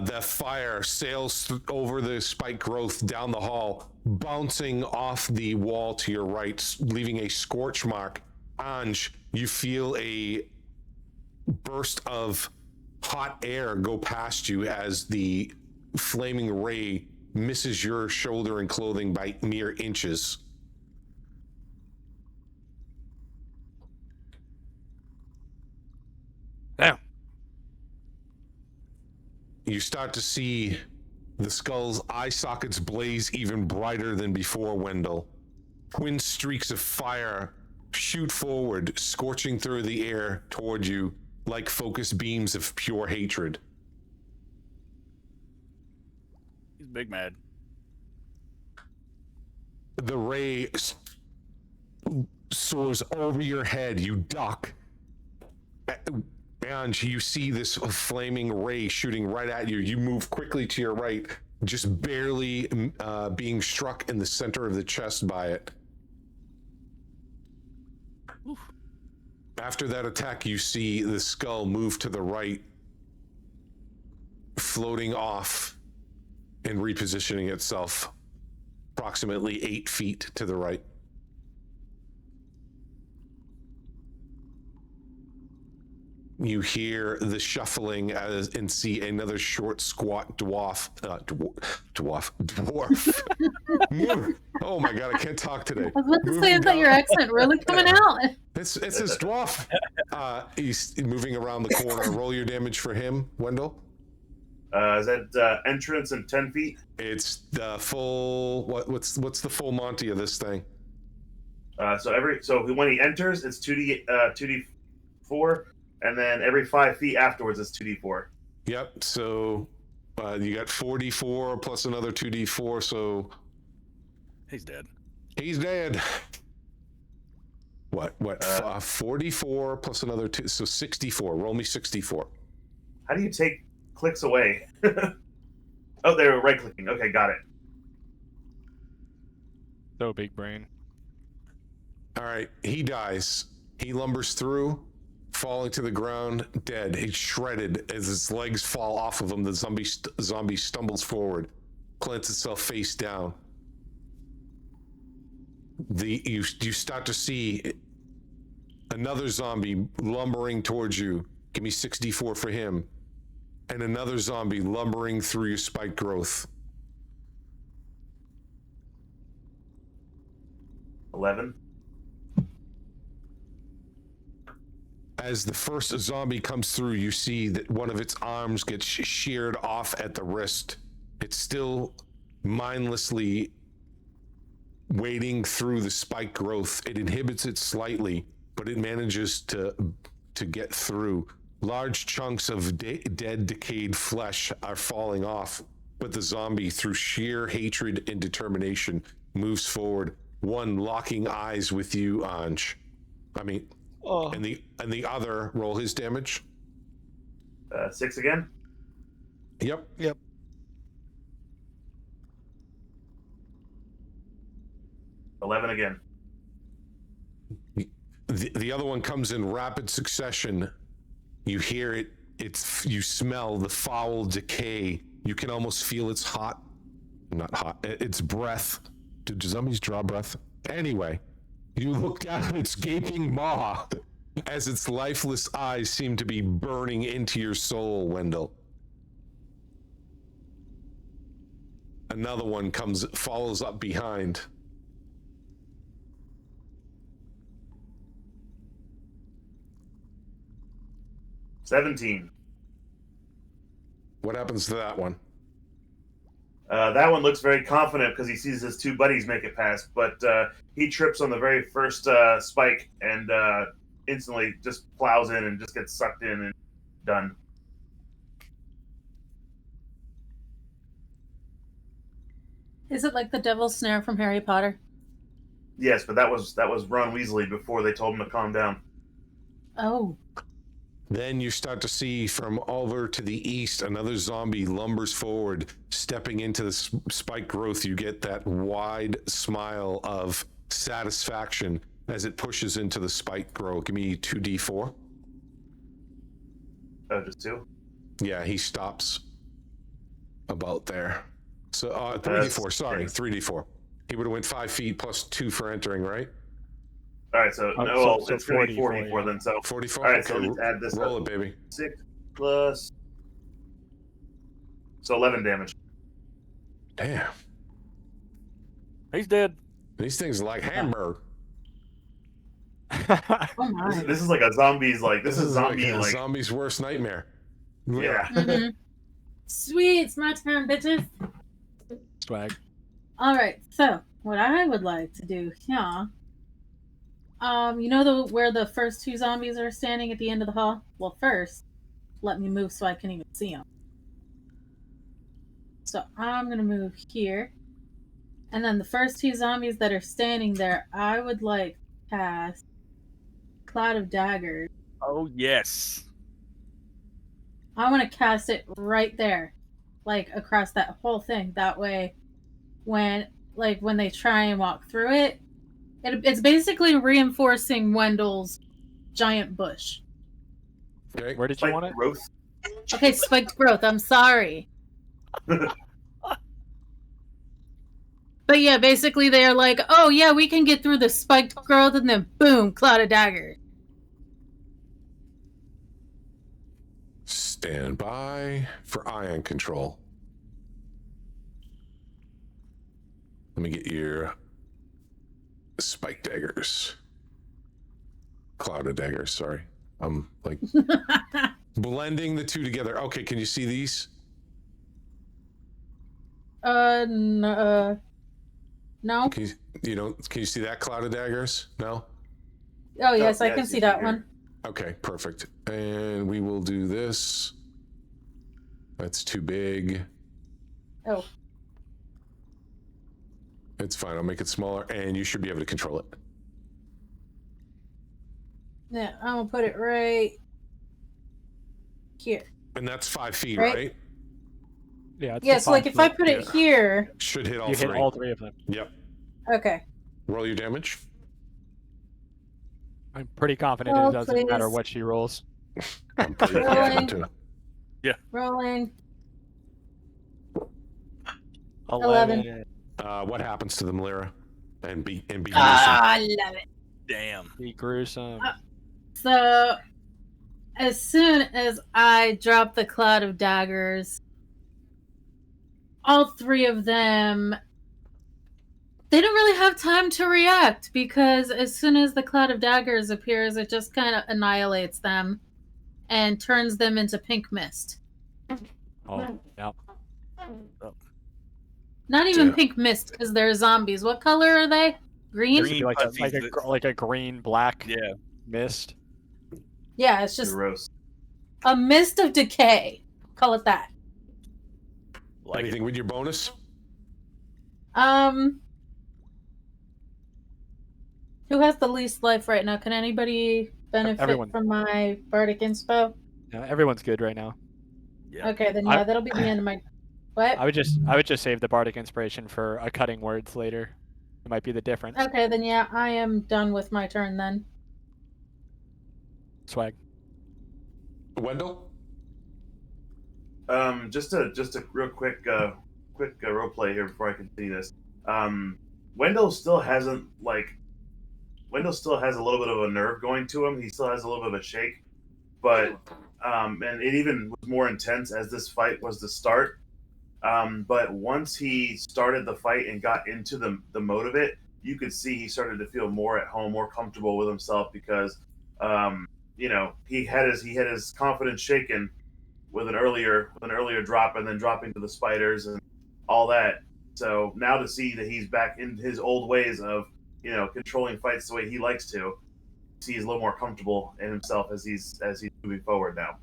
The fire sails over the spike growth down the hall, bouncing off the wall to your right, leaving a scorch mark. Anj, you feel a burst of hot air go past you as the flaming ray misses your shoulder and clothing by mere inches. Damn. You start to see the skull's eye sockets blaze even brighter than before, Wendell. Twin streaks of fire shoot forward, scorching through the air toward you like focused beams of pure hatred. He's big mad. The ray soars over your head. You duck. And you see this flaming ray shooting right at you. You move quickly to your right, just barely being struck in the center of the chest by it. Oof. After that attack, you see the skull move to the right, floating off and repositioning itself approximately 8 feet to the right. You hear the shuffling and see another short, squat dwarf. Oh my god, I can't talk today. I was about to say, Moving is that your down- accent really coming out? It's his dwarf. He's moving around the corner. Roll your damage for him, Wendell. Is that entrance and 10 feet? It's the full. What's the full Monty of this thing? So when he enters, it's 2d4, and then every 5 feet afterwards, it's 2d4. Yep. So you got 4d4 plus another 2d4. So He's dead. he's dead. What? 44 plus another 2, so 64. Roll me 64. How do you take clicks away? Oh, they were right clicking. Okay, got it. So big brain. All right, he dies. He lumbers through, falling to the ground, dead. He's shredded as his legs fall off of him. The zombie stumbles forward, plants itself face down. You start to see another zombie lumbering towards you. Give me 6d4 for him. And another zombie lumbering through your spike growth. 11. As the first zombie comes through, you see that one of its arms gets sheared off at the wrist. It's still mindlessly wading through the spike growth. It inhibits it slightly, but it manages to get through. Large chunks of dead, decayed flesh are falling off, but the zombie, through sheer hatred and determination, moves forward. One locking eyes with you, Anj. And the other, roll his damage. 6 again. Yep. 11 again. The other one comes in rapid succession. You hear it. You smell the foul decay. You can almost feel its its breath. Do zombies draw breath? Anyway, you look down at its gaping maw as its lifeless eyes seem to be burning into your soul, Wendell. Another one follows up behind. $17. What happens to that one? That one looks very confident because he sees his two buddies make it past, but he trips on the very first spike and instantly just plows in and just gets sucked in and done. Is it like the devil's snare from Harry Potter? Yes, but that was Ron Weasley before they told him to calm down. Oh. Then you start to see from over to the east, another zombie lumbers forward, stepping into the spike growth. You get that wide smile of satisfaction as it pushes into the spike growth. Give me 2d4. Oh, just 2? Yeah, he stops about there. So 3d4, sorry, 3d4. He would have went 5 feet plus 2 for entering, right? All right, so it's 44 then. So 44. all right, Okay, so let's add this roll up. it, baby. 6 plus, so 11 damage. Damn, He's dead. these things are like hamburger. Oh my. This is like a zombie's like this is zombie like a like zombie's worst nightmare. yeah. Mm-hmm. Sweet, it's my turn, bitches. Swag. All right, so what I would like to do here, you know where the first 2 zombies are standing at the end of the hall? Well, first, let me move so I can even see them. So I'm gonna move here, and then the first 2 zombies that are standing there, I would like to cast Cloud of Daggers. Oh yes. I want to cast it right there, like across that whole thing. That way, when they try and walk through it, it's basically reinforcing Wendell's giant bush. Okay. Where did you want it? Growth. Okay, spiked growth. I'm sorry. But yeah, basically they're like, oh yeah, we can get through the spiked growth, and then boom, Cloud of Dagger. Stand by for ion control. Let me get your spike daggers. Cloud of daggers, sorry. I'm like blending the 2 together. Okay, can you see these? No. Can you see that cloud of daggers? No? Oh yes, Oh, I yeah, can it's see that here. one. Okay, perfect. And we will do this. That's too big. Oh. It's fine. I'll make it smaller, and you should be able to control it. Yeah, I'm gonna put it right here. And that's 5 feet, Right. right? Yeah. It's Yeah, a so like 5 if I foot. put it here, Should hit all You 3. hit all 3 of them. Yep. okay. Roll your damage. I'm pretty confident Roll, it doesn't matter please. what she rolls. I'm pretty Rolling. confident too. Rolling. 11. What happens to them, Lyra? And be gruesome. I love it. Damn. Be gruesome. So, as soon as I drop the cloud of daggers, all three of them, they don't really have time to react because as soon as the cloud of daggers appears, it just kind of annihilates them and turns them into pink mist. Oh, yep. Not even Yeah. pink mist because they're zombies. What color are they? Green? Green. Like fuzzies like a green black Yeah. mist. Yeah, it's just Gross. a mist of decay. Call it that. Like it. Anything with your bonus? Who has the least life right now? Can anybody benefit Everyone. from my bardic inspo? Yeah, everyone's good right now. Yeah. Okay, then I- yeah, that'll be the end of my. What? I would just save the bardic inspiration for a cutting words later. It might be the difference. Okay, then yeah, I am done with my turn then. Swag. Wendell? Just a real quick role play here before I continue this. Wendell still has a little bit of a nerve going to him. He still has a little bit of a shake, but and it even was more intense as this fight was to start. But once he started the fight and got into the mode of it, you could see he started to feel more at home, more comfortable with himself because he had his confidence shaken with an earlier drop and then dropping to the spiders and all that. So now to see that he's back in his old ways of controlling fights the way he likes to, he's a little more comfortable in himself as he's moving forward now.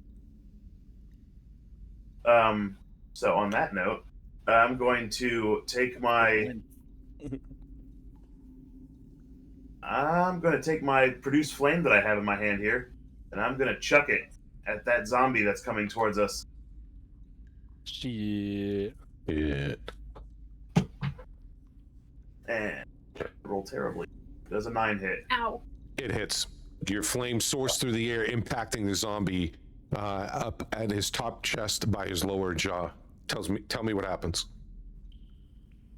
So on that note, I'm going to take my produce flame that I have in my hand here, and I'm going to chuck it at that zombie that's coming towards us. Shit. Yeah. And roll terribly. Does a 9 hit? Ow. It hits. Your flame soars through the air, impacting the zombie up at his top chest by his lower jaw. Tell me what happens.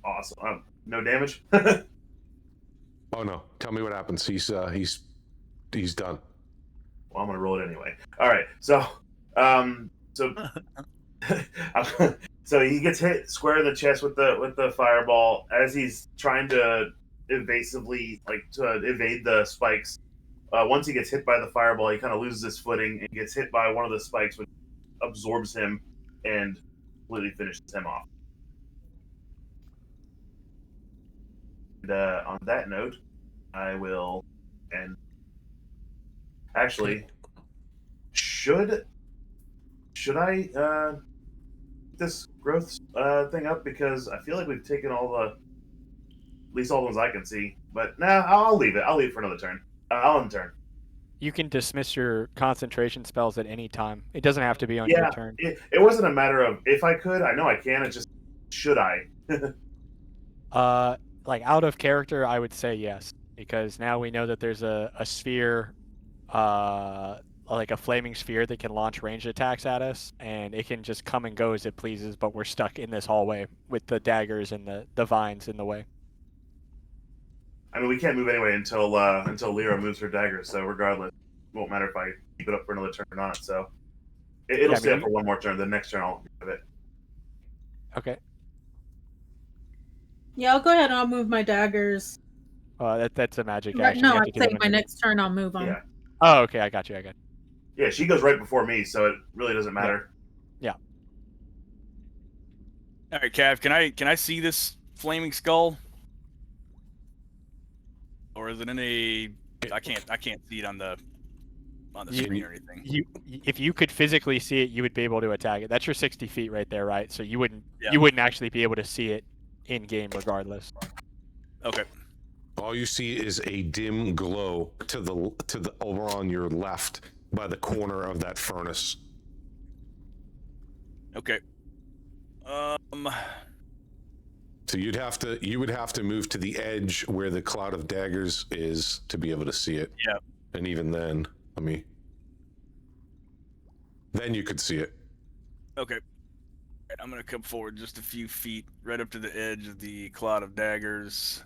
Awesome. No damage. Oh no! Tell me what happens. He's done. Well, I'm gonna roll it anyway. All right. So so he gets hit square in the chest with the fireball as he's trying to evasively evade the spikes. Once he gets hit by the fireball, he kind of loses his footing and gets hit by one of the spikes, which absorbs him and completely finishes him off. And on that note, I will end. Actually, should I this growth thing up, because I feel like we've taken at least all the ones I can see. But I'll leave it. I'll leave it for another turn. I'll end turn. You can dismiss your concentration spells at any time. It doesn't have to be on Yeah. your turn. It wasn't a matter of if I could. I know I can. It's just should I? Like out of character, I would say yes, because now we know that there's a sphere, like a flaming sphere that can launch ranged attacks at us, and it can just come and go as it pleases. But we're stuck in this hallway with the daggers and the vines in the way. I mean, we can't move anyway until Lyra moves her dagger. So regardless, it won't matter if I keep it up for another turn or not. So it'll Yeah, I stay mean, up for one more turn. The next turn I'll give it. Okay. Yeah, I'll go ahead and I'll move my daggers. That's a magic Right, action. no, You have I'd to do say it when my you're- next turn I'll move them. Yeah. Oh, okay. I got you. Yeah, she goes right before me, so it really doesn't matter. All right, Cav, can I see this flaming skull? Or is it in a? I can't see it on the screen or anything. If you could physically see it, you would be able to attack it. That's your 60 feet right there, right? So you wouldn't actually be able to see it in game regardless. Okay. All you see is a dim glow to the over on your left by the corner of that furnace. Okay. So you would have to move to the edge where the cloud of daggers is to be able to see it. And even then, then you could see it. Okay. I'm gonna come forward just a few feet, right up to the edge of the cloud of daggers.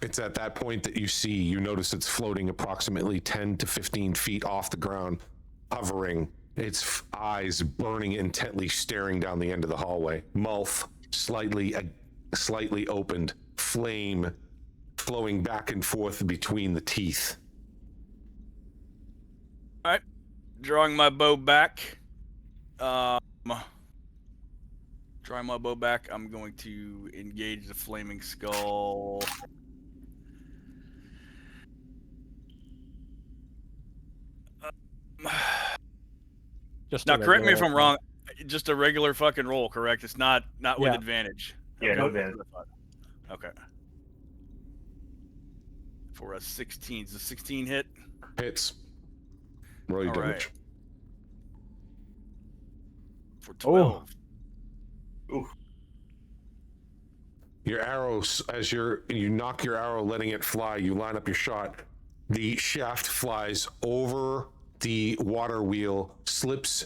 It's at that point that you notice it's floating approximately 10 to 15 feet off the ground, hovering, its eyes burning intently, staring down the end of the hallway. Mouth slightly opened, flame flowing back and forth between the teeth. All right, drawing my bow back. Drawing my bow back, I'm going to engage the flaming skull. Just Now, a correct me if regular- I'm wrong. Just a regular fucking roll, correct? It's not with Yeah. advantage. Yeah, no advantage. Okay. For a 16, does a 16 hit? Hits. Roll your All right. damage. For 12. Your arrows, as you knock your arrow, letting it fly, you line up your shot. The shaft flies over the water wheel, slips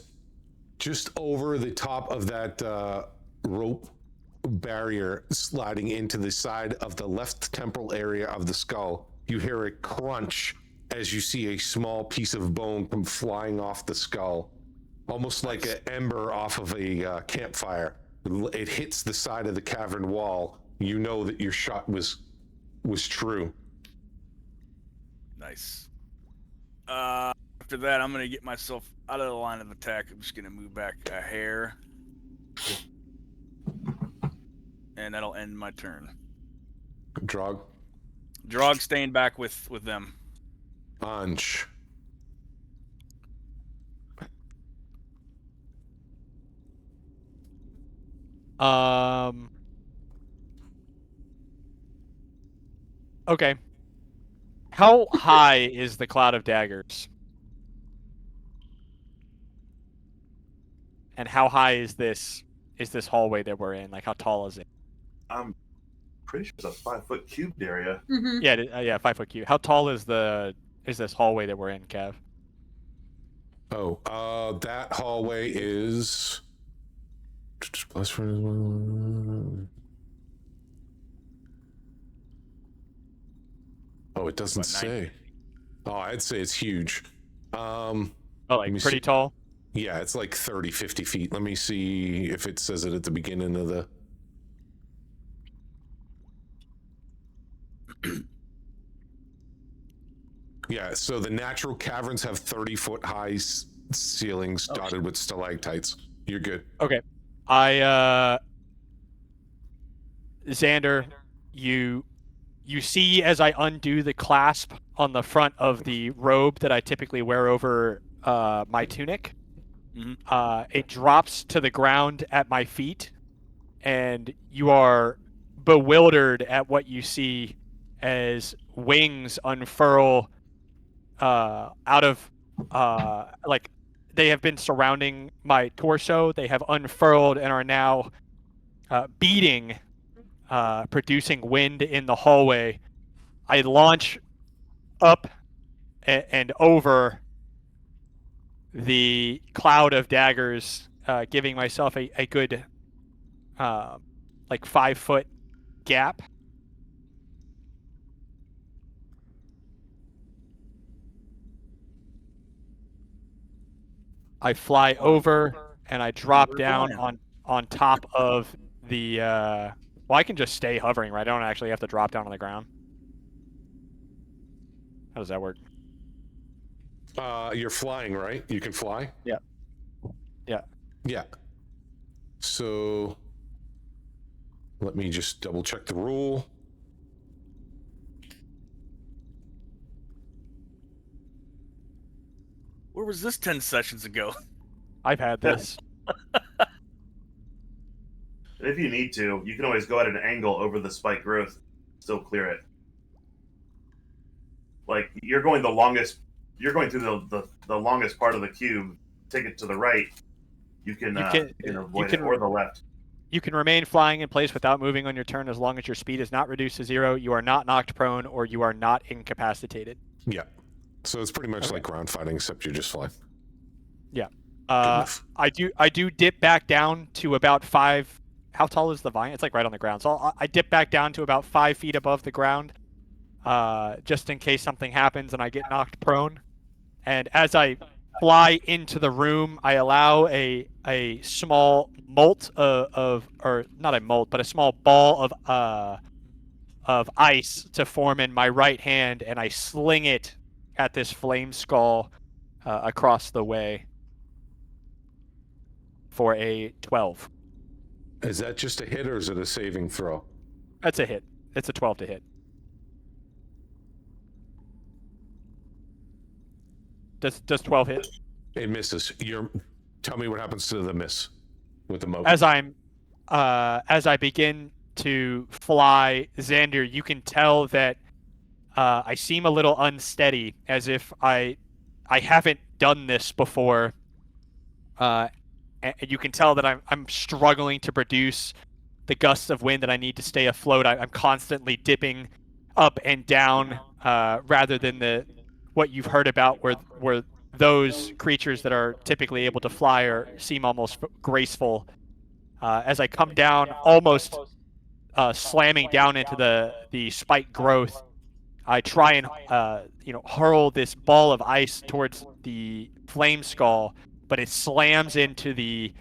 just over the top of that rope barrier, sliding into the side of the left temporal area of the skull. You hear a crunch as you see a small piece of bone come flying off the skull, almost like an ember off of a campfire. It hits the side of the cavern wall. You know that your shot was true. Nice. After that, I'm going to get myself out of the line of attack. I'm just going to move back a hair. And that'll end my turn. Drog. Drog staying back with them. Anj. Okay. How high is the cloud of daggers? And how high is this hallway that we're in? Like, how tall is it? I'm pretty sure it's a 5-foot cubed area. Mm-hmm. Yeah, 5 foot cube. How tall is this hallway that we're in, Kev? That hallway is plus for it doesn't What, 90? say. Oh, I'd say it's huge. Oh, Let like me pretty see. tall? Yeah, it's like 30, 50 feet. Let me see if it says it at the beginning of the... Yeah, so the natural caverns have 30-foot high ceilings dotted with stalactites. You're good. Okay. Xander, you see as I undo the clasp on the front of the robe that I typically wear over my tunic, it drops to the ground at my feet, and you are bewildered at what you see as wings unfurl out of like they have been surrounding my torso. They have unfurled and are now beating, producing wind in the hallway. I launch up and over the cloud of daggers, giving myself a good like 5 foot gap. I fly over and I drop down on top of the well, I can just stay hovering, right? I don't actually have to drop down on the ground. How does that work? You're flying, right? You can fly? Yeah. Yeah. So let me just double check the rule. Where was this 10 sessions ago? I've had this. If you need to, you can always go at an angle over the spike growth, still clear it. Like you're going through the longest part of the cube. Take it to the right. You can avoid it, or the left. You can remain flying in place without moving on your turn as long as your speed is not reduced to 0, you are not knocked prone, or you are not incapacitated. Yeah. So it's pretty much Okay. like ground fighting, except you're just flying. Yeah. enough. I do dip back down to about 5. How tall is the vine? It's like right on the ground. So I dip back down to about 5 feet above the ground, just in case something happens and I get knocked prone. And as I fly into the room, I allow a small molt or not a molt, but a small ball of ice to form in my right hand, and I sling it at this flame skull across the way for a 12. Is that just a hit or is it a saving throw? That's a hit. It's a 12 to hit. Does 12 hit? It misses. Tell me what happens to the miss with the moat. As I begin to fly, Xander, you can tell that I seem a little unsteady, as if I haven't done this before. And you can tell that I'm struggling to produce the gusts of wind that I need to stay afloat. I'm constantly dipping up and down, rather than what you've heard about, where those creatures that are typically able to fly seem almost graceful. As I come down, almost slamming down into the spike growth, I try and hurl this ball of ice towards the flame skull, but it slams into the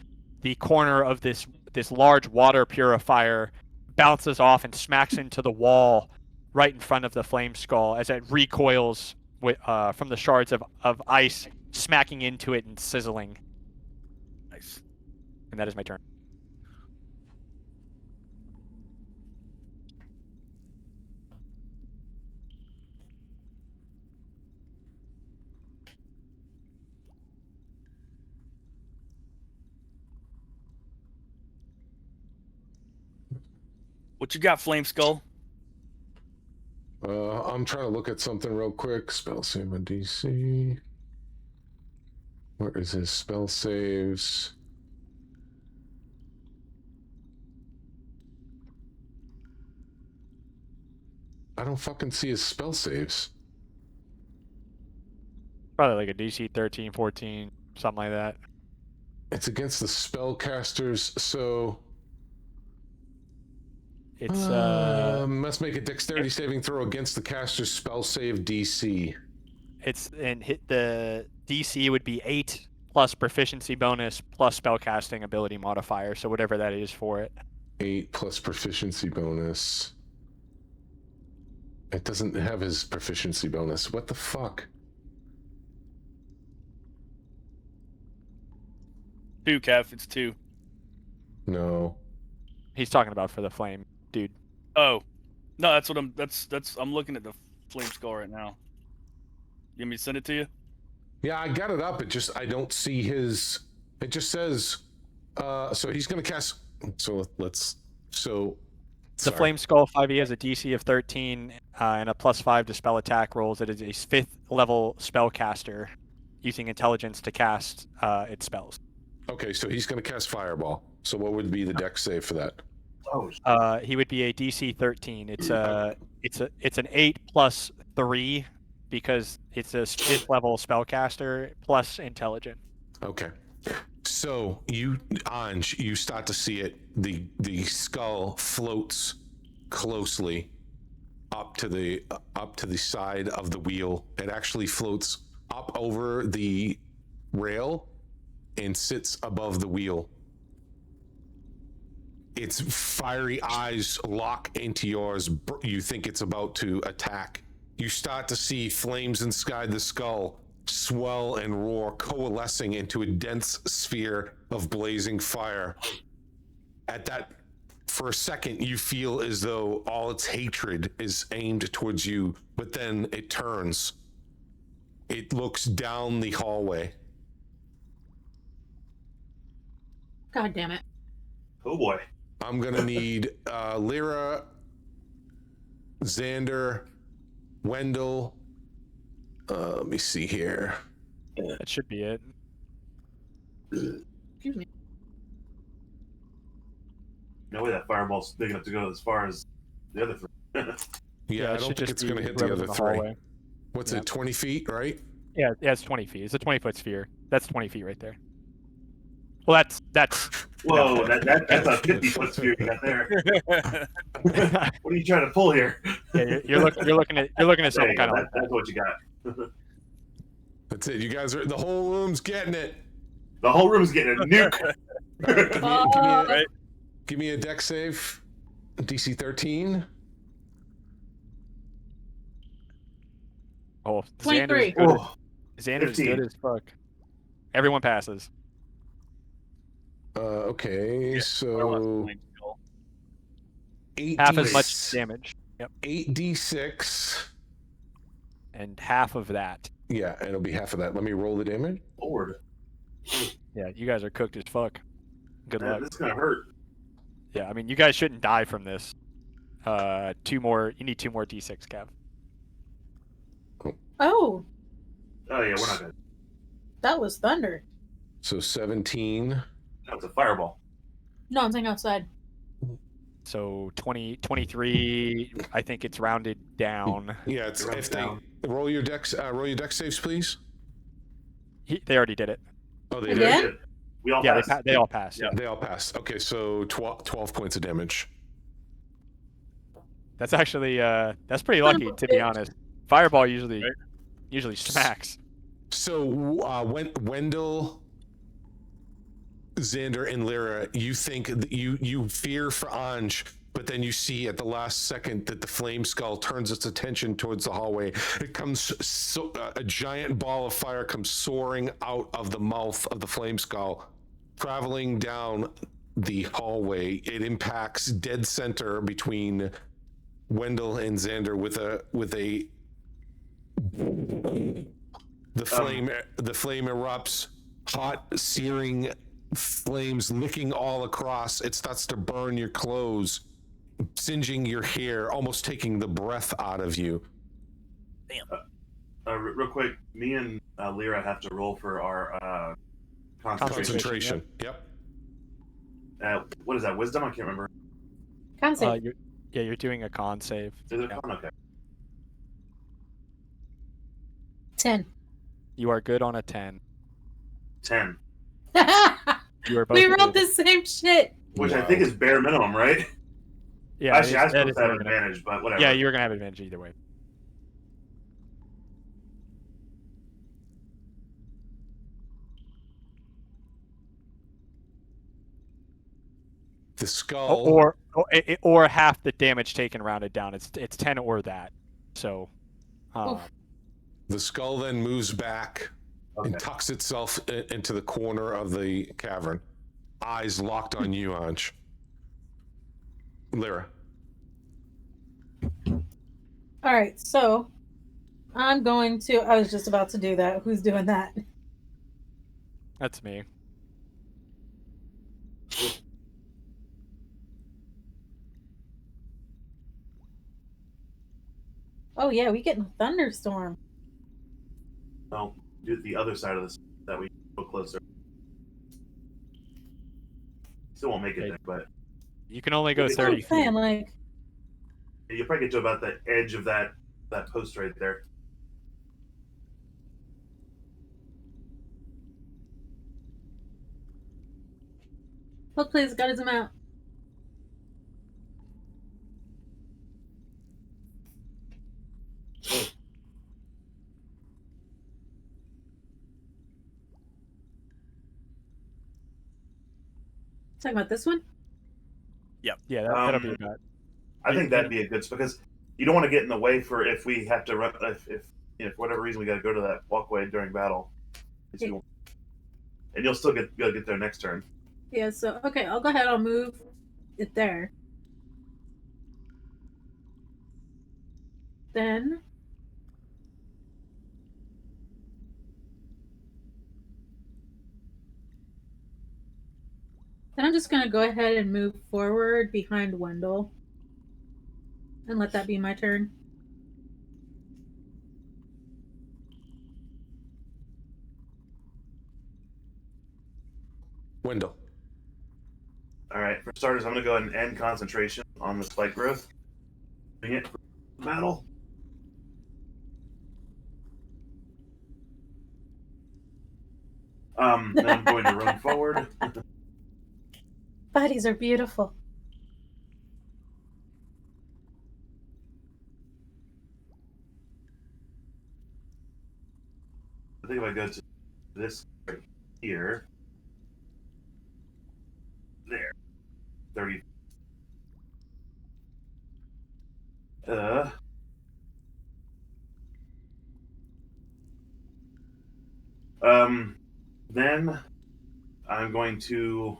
corner of this large water purifier, bounces off and smacks into the wall right in front of the flame skull as it recoils from the shards of ice, smacking into it and sizzling. Nice. And that is my turn. What you got, Flame Skull? I'm trying to look at something real quick. Spell save and DC. Where is his spell saves? I don't fucking see his spell saves. Probably like a DC 13, 14, something like that. It's against the spellcasters, so It's must make a dexterity saving throw against the caster's spell save DC. The DC would be 8 plus proficiency bonus plus spellcasting ability modifier, so whatever that is for it. 8 plus proficiency bonus. It doesn't have his proficiency bonus. What the fuck? 2, Kev. It's 2. No. He's talking about for the flame, dude. Oh, no, that's what I'm looking at the Flame Skull right now. You want me to send it to you? Yeah, I got it up. I don't see his. It just says. So he's gonna cast. So let's. So. The Sorry. Flame Skull 5e has a DC of 13 and a +5 to spell attack rolls. It is a 5th level spellcaster using intelligence to cast its spells. Okay, so he's gonna cast Fireball. So what would be the dex save for that? Oh, He would be a DC 13. It's an 8 plus 3 because it's a 5th level spellcaster plus intelligent. Okay. So Anj, you start to see it. The skull floats closely up to the side of the wheel. It actually floats up over the rail and sits above the wheel. Its fiery eyes lock into yours. You think it's about to attack. You start to see flames inside the skull swell and roar, coalescing into a dense sphere of blazing fire. For a second, you feel as though all its hatred is aimed towards you, but then it turns. It looks down the hallway. God damn it. oh boy. I'm gonna need Lyra, Xander, Wendell. Let me see here. That should be it. Excuse me. No way that fireball's big enough to go as far as the other three. Yeah, I it don't should think just it's going to be hit the whoever's other in the three. hallway. What's Yeah. it, 20 feet, right? Yeah, it's 20 feet. It's a 20-foot sphere. That's 20 feet right there. Well, that's. Whoa, that's a 50-foot sphere you got there. yeah, What are you trying to pull here? you're looking at There something you go. kind of like That's that. what you got. That's it. You guys are, the whole room's getting it. The whole room's getting a nuke. All right, Right. give me a deck save. DC 13. Oh, 23. Oh, Xander's 15. good as fuck. Everyone passes. Okay, Yeah, so Point still. 8 Half as much damage. Yep. 8d6. And half of that. Yeah, and it'll be half of that. Let me roll the damage. Lord. Yeah, you guys are cooked as fuck. Good Man, luck. this is going to hurt. Yeah, I mean, you guys shouldn't die from this. You need 2 more d6, Cav. Oh, Oh, yeah, we're not good. that was thunder. So 17. That was a fireball. No, I'm saying outside. So 23, I think it's rounded down. Yeah, it's Round if they down. roll your dex saves, please. They already did it. Oh, they Again? did. Yeah? Good. We all Yeah, passed. they all passed. Yeah. They all passed. Okay, so 12 points of damage. That's actually that's pretty Son of lucky a to be bitch. honest. Fireball usually Right. smacks. So Wendell, Xander, and Lyra, you think that you fear for Anj, but then you see at the last second that the flame skull turns its attention towards the hallway. It comes a giant ball of fire comes soaring out of the mouth of the flame skull, traveling down the hallway. It impacts dead center between Wendell and Xander with a the flame erupts, hot searing flames licking all across. It starts to burn your clothes, singeing your hair, almost taking the breath out of you. Real quick, me and Lyra have to roll for our concentration. Concentration. Yep. What is that? Wisdom? I can't remember. Can't say. You're doing a con save. Is it Yeah. con? Okay. 10. You are good on a 10. 10. You are both We rolled good. the same shit. Which I Wow. think is bare minimum, right? Yeah, Actually, I that supposed is to have fair enough. advantage, but whatever. Yeah, you're gonna have advantage either way. The skull. Or half the damage taken rounded down. It's 10 or that. So, Oof. The skull then moves back Okay. and tucks itself into the corner of the cavern. Eyes locked on you, Anj. Lyra. All right, so I'm going to. I was just about to do that. Who's doing that? that's me. Oh yeah, we getting a thunderstorm. No, do the other side of this that we go closer. Still won't make it Okay. there, but You can only go That's That's what 30 I'm feet. saying, like, you'll probably get to about the edge of that post right there. look, please, gotta zoom out. Talking about this one? Yeah, that'll be Um, about. I think that'd be a good because you don't want to get in the way for if we have to run if for whatever reason we got to go to that walkway during battle. And you'll still be able to get there next turn. Yeah. So okay, I'll go ahead. I'll move it there. Then I'm just gonna go ahead and move forward behind Wendell. And let that be my turn. Wendell. All right. For starters, I'm gonna go ahead and end concentration on the spike growth. Bring it for battle. Then I'm going to run forward. Bodies are beautiful. I think if I go to this right here, there, 30. Then I'm going to.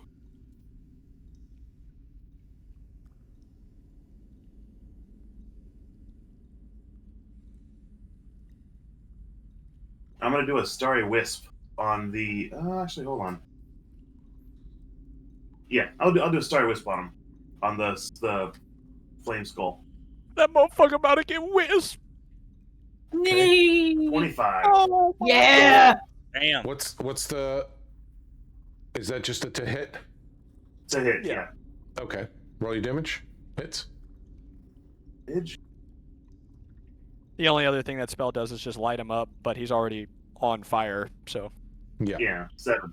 I'm gonna do a starry wisp on the. Actually, hold on. Yeah, I'll do a starry wisp on the flame skull. That motherfucker about to get whisked. Nee. 25. Oh, Yeah. Damn. What's the? Is that just a to hit? It's a hit. Yeah. Yeah. Okay. Roll your damage. Hits. Edge. The only other thing that spell does is just light him up, but he's already on fire, so. Yeah. Yeah, 7.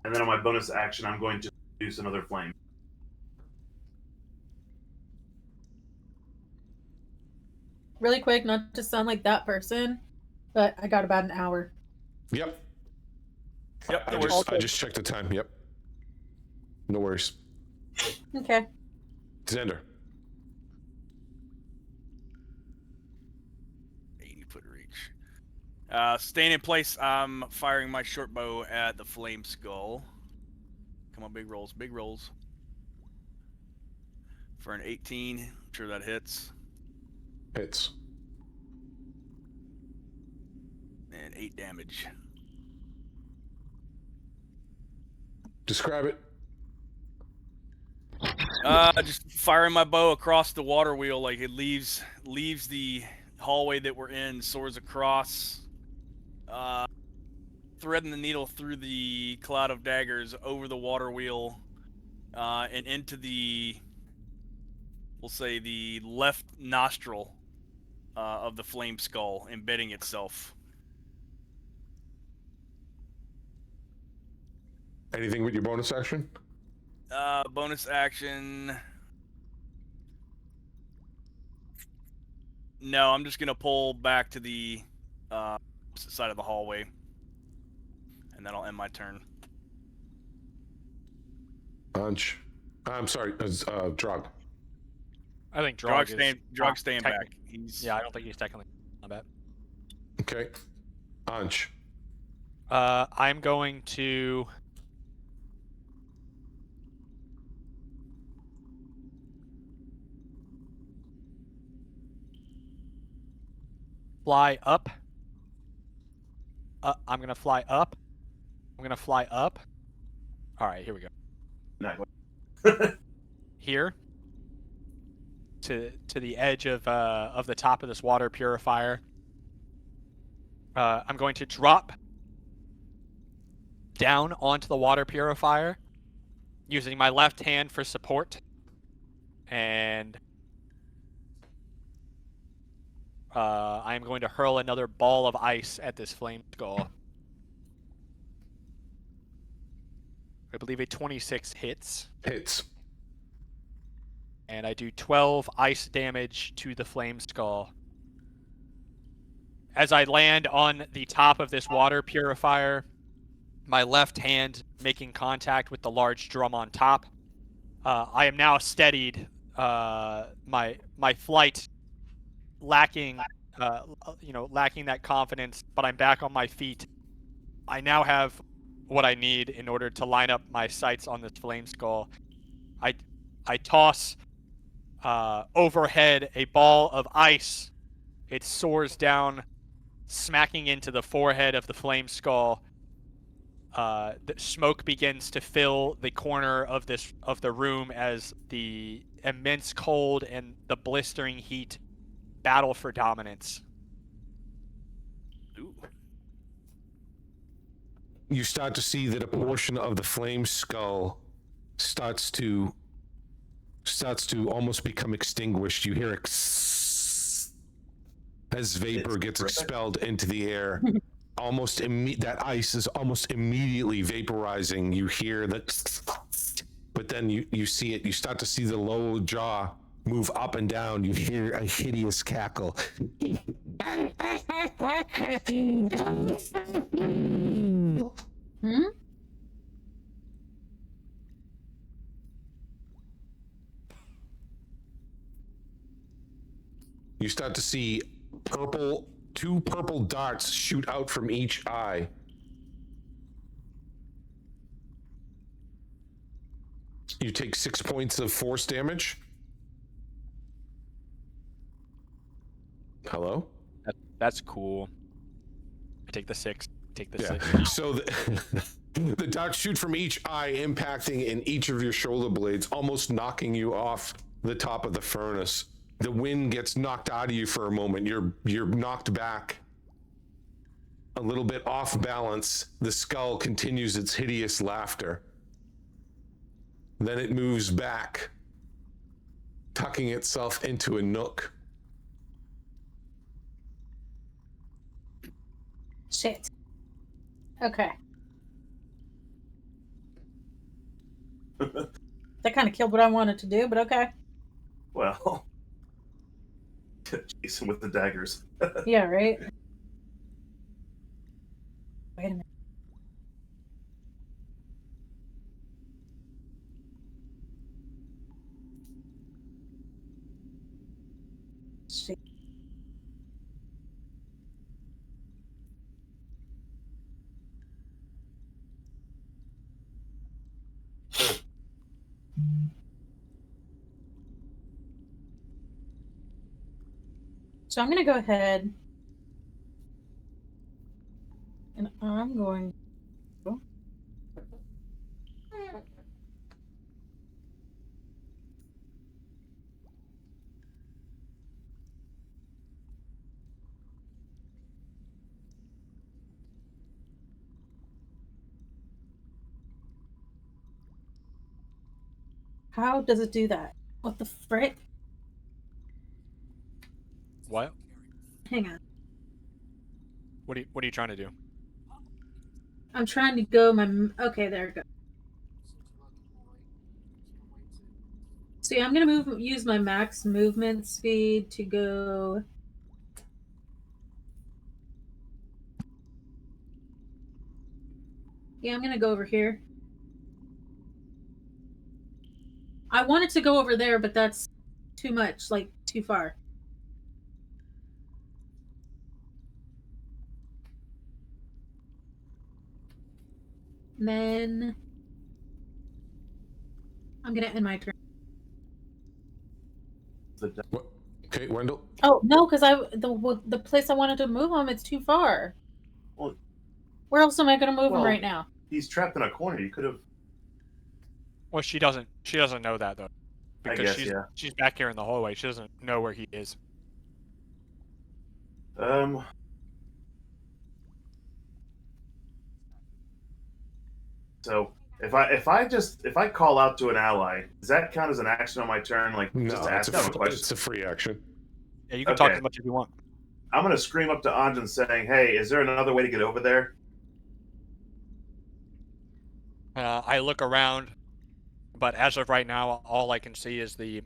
And then on my bonus action, I'm going to produce another flame. Really quick, not to sound like that person, but I got about an hour. Yep. Yep, I no worries. just checked the time. Yep. No worries. Okay. Xander. 80-foot reach. Staying in place, I'm firing my short bow at the flame skull. Come on, big rolls, big rolls. For an 18, I'm sure that hits. Hits. And 8 damage. Describe it. Just firing my bow across the water wheel, like it leaves the hallway that we're in, soars across, threading the needle through the cloud of daggers over the water wheel, and into the, we'll say, the left nostril of the flame skull, embedding itself. Anything with your bonus action? Bonus action. No, I'm just gonna pull back to the opposite side of the hallway, and then I'll end my turn. Anj. I'm sorry. Drog. I think Drog Drog is staying not back. He's Yeah, I don't think he's technically on that. Okay. Anj. I'm going to fly up. I'm gonna fly up. I'm gonna fly up. All right, here we go. Not Here to the edge of the top of this water purifier. I'm going to drop down onto the water purifier using my left hand for support, and I am going to hurl another ball of ice at this flame skull. I believe a 26 hits, Hits. and I do 12 ice damage to the flame skull. As I land on the top of this water purifier, my left hand making contact with the large drum on top, I am now steadied. My flight lacking that confidence, but I'm back on my feet. I now have what I need in order to line up my sights on this flame skull. I toss overhead a ball of ice. It soars down, smacking into the forehead of the flame skull. The smoke begins to fill the corner of the room as the immense cold and the blistering heat battle for dominance. Ooh. you start to see that a portion of the flame skull starts to almost become extinguished. You hear it as vapor It's gets terrific. expelled into the air. Almost that ice is almost immediately vaporizing. You hear that, but then you see it. You start to see the lower jaw move up and down. You hear a hideous cackle. Hmm? You start to see two purple darts shoot out from each eye. You take 6 points of force damage. Hello? That's cool. I take the 6. Take the 6. Yeah. So the darts shoot from each eye, impacting in each of your shoulder blades, almost knocking you off the top of the furnace. The wind gets knocked out of you for a moment. You're knocked back, a little bit off balance. The skull continues its hideous laughter. Then it moves back, tucking itself into a nook. Shit. Okay. That kind of killed what I wanted to do, but okay. Well, Jason with the daggers. Yeah, right? Wait a minute. Shit. So I'm going to go ahead and I'm going to How does it do that? What the frick? What? Hang on. What are you trying to do? I'm trying to go okay, there it goes. See, I'm gonna use my max movement speed to go. Yeah, I'm gonna go over here. I wanted to go over there, but that's too much, like too far. And then I'm gonna end my turn. What? Okay, Wendell. Oh no, because the place I wanted to move him, it's too far. Well, Where else am I gonna move him well, right now? he's trapped in a corner. You could have. Well, she doesn't know that though. I Because guess, yeah. she's back here in the hallway. She doesn't know where he is. So if I call out to an ally, does that count as an action on my turn? Like No, just to ask him a question. it's a free action. Yeah, you can talk Okay. as much as you want. I'm gonna scream up to Anjan saying, "Hey, is there another way to get over there?" I look around, but as of right now, all I can see is the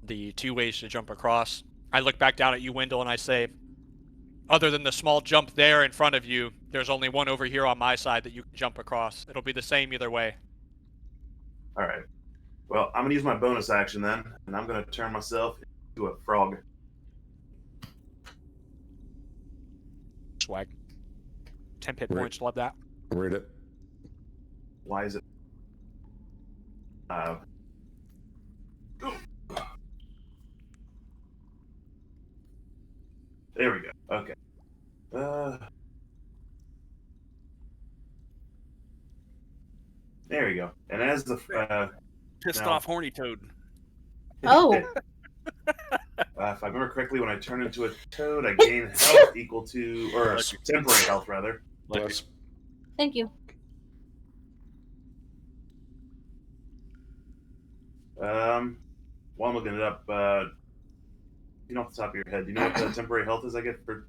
2 ways to jump across. I look back down at you, Wendell, and I say, other than the small jump there in front of you, there's only one over here on my side that you can jump across. It'll be the same either way. All right. Well, I'm gonna use my bonus action then, and I'm gonna turn myself into a frog. Swag. 10 hit Right. points, love that. Read it. Why is it? There we go. Okay. There we go. And as the Pissed No. off horny toad. Oh. If I remember correctly, when I turn into a toad, I gain health equal to, or temporary health rather. Like Plus, Thank you. While I'm looking it up, you know off the top of your head, do you know what the temporary health is I get for?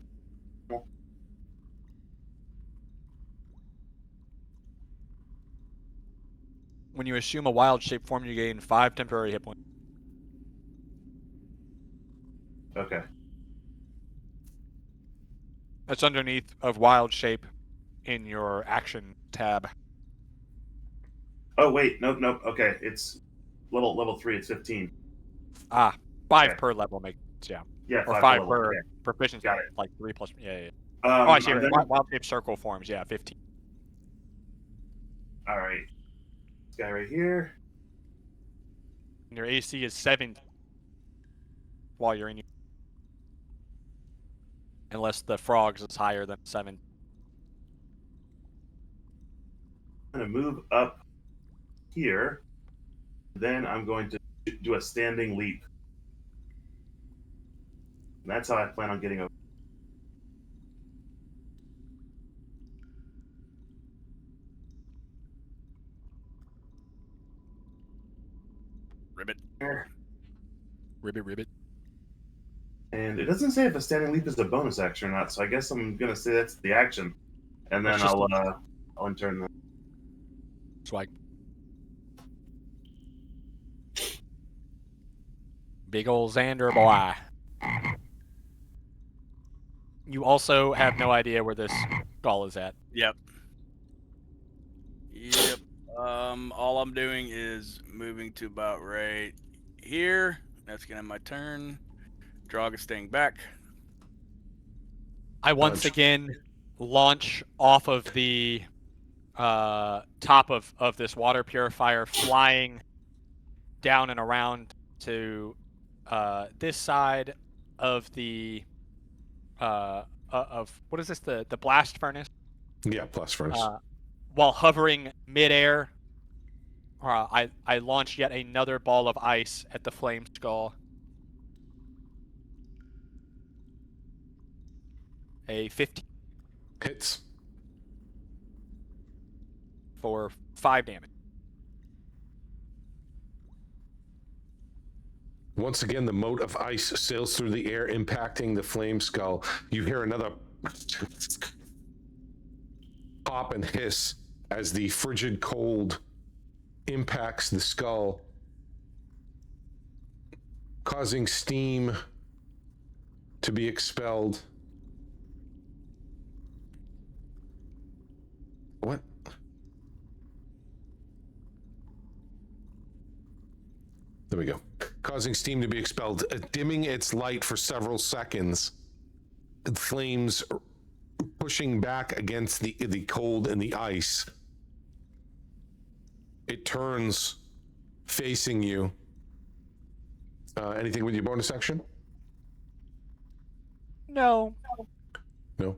When you assume a wild shape form, you gain 5 temporary hit points. Okay. That's underneath of wild shape in your action tab. Oh wait, nope. Okay, it's level 3. It's 15. 5 Okay. per level makes Yeah, or 5 5 level. per Okay. proficiency. Got it. Like 3 plus. Yeah. Oh, I see. Right. Wild shape circle forms. Yeah, 15. All right. This guy right here. And your AC is 7 while you're in. Unless the frogs is higher than 7. I'm gonna move up here. Then I'm going to do a standing leap. And that's how I plan on getting over. Ribbit. Ribbit. And it doesn't say if a standing leap is a bonus action or not, so I guess I'm gonna say that's the action. And then It's just I'll turn the Swag. Big ol' Xander boy. You also have no idea where this skull is at. Yep. All I'm doing is moving to about right here. That's gonna end my turn. Drog is staying back. I once again launch off of the top of this water purifier, flying down and around to this side of the of what is this, the blast furnace? Yeah, plus furnace. While hovering midair, I launch yet another ball of ice at the flame skull. A 15 Hits. for 5 damage. Once again, the mote of ice sails through the air, impacting the flame skull. You hear another pop and hiss as the frigid cold impacts the skull, causing steam to be expelled. What? There we go. Causing steam to be expelled, dimming its light for several seconds. Flames pushing back against the cold and the ice. It turns facing you. Anything with your bonus action? No. No.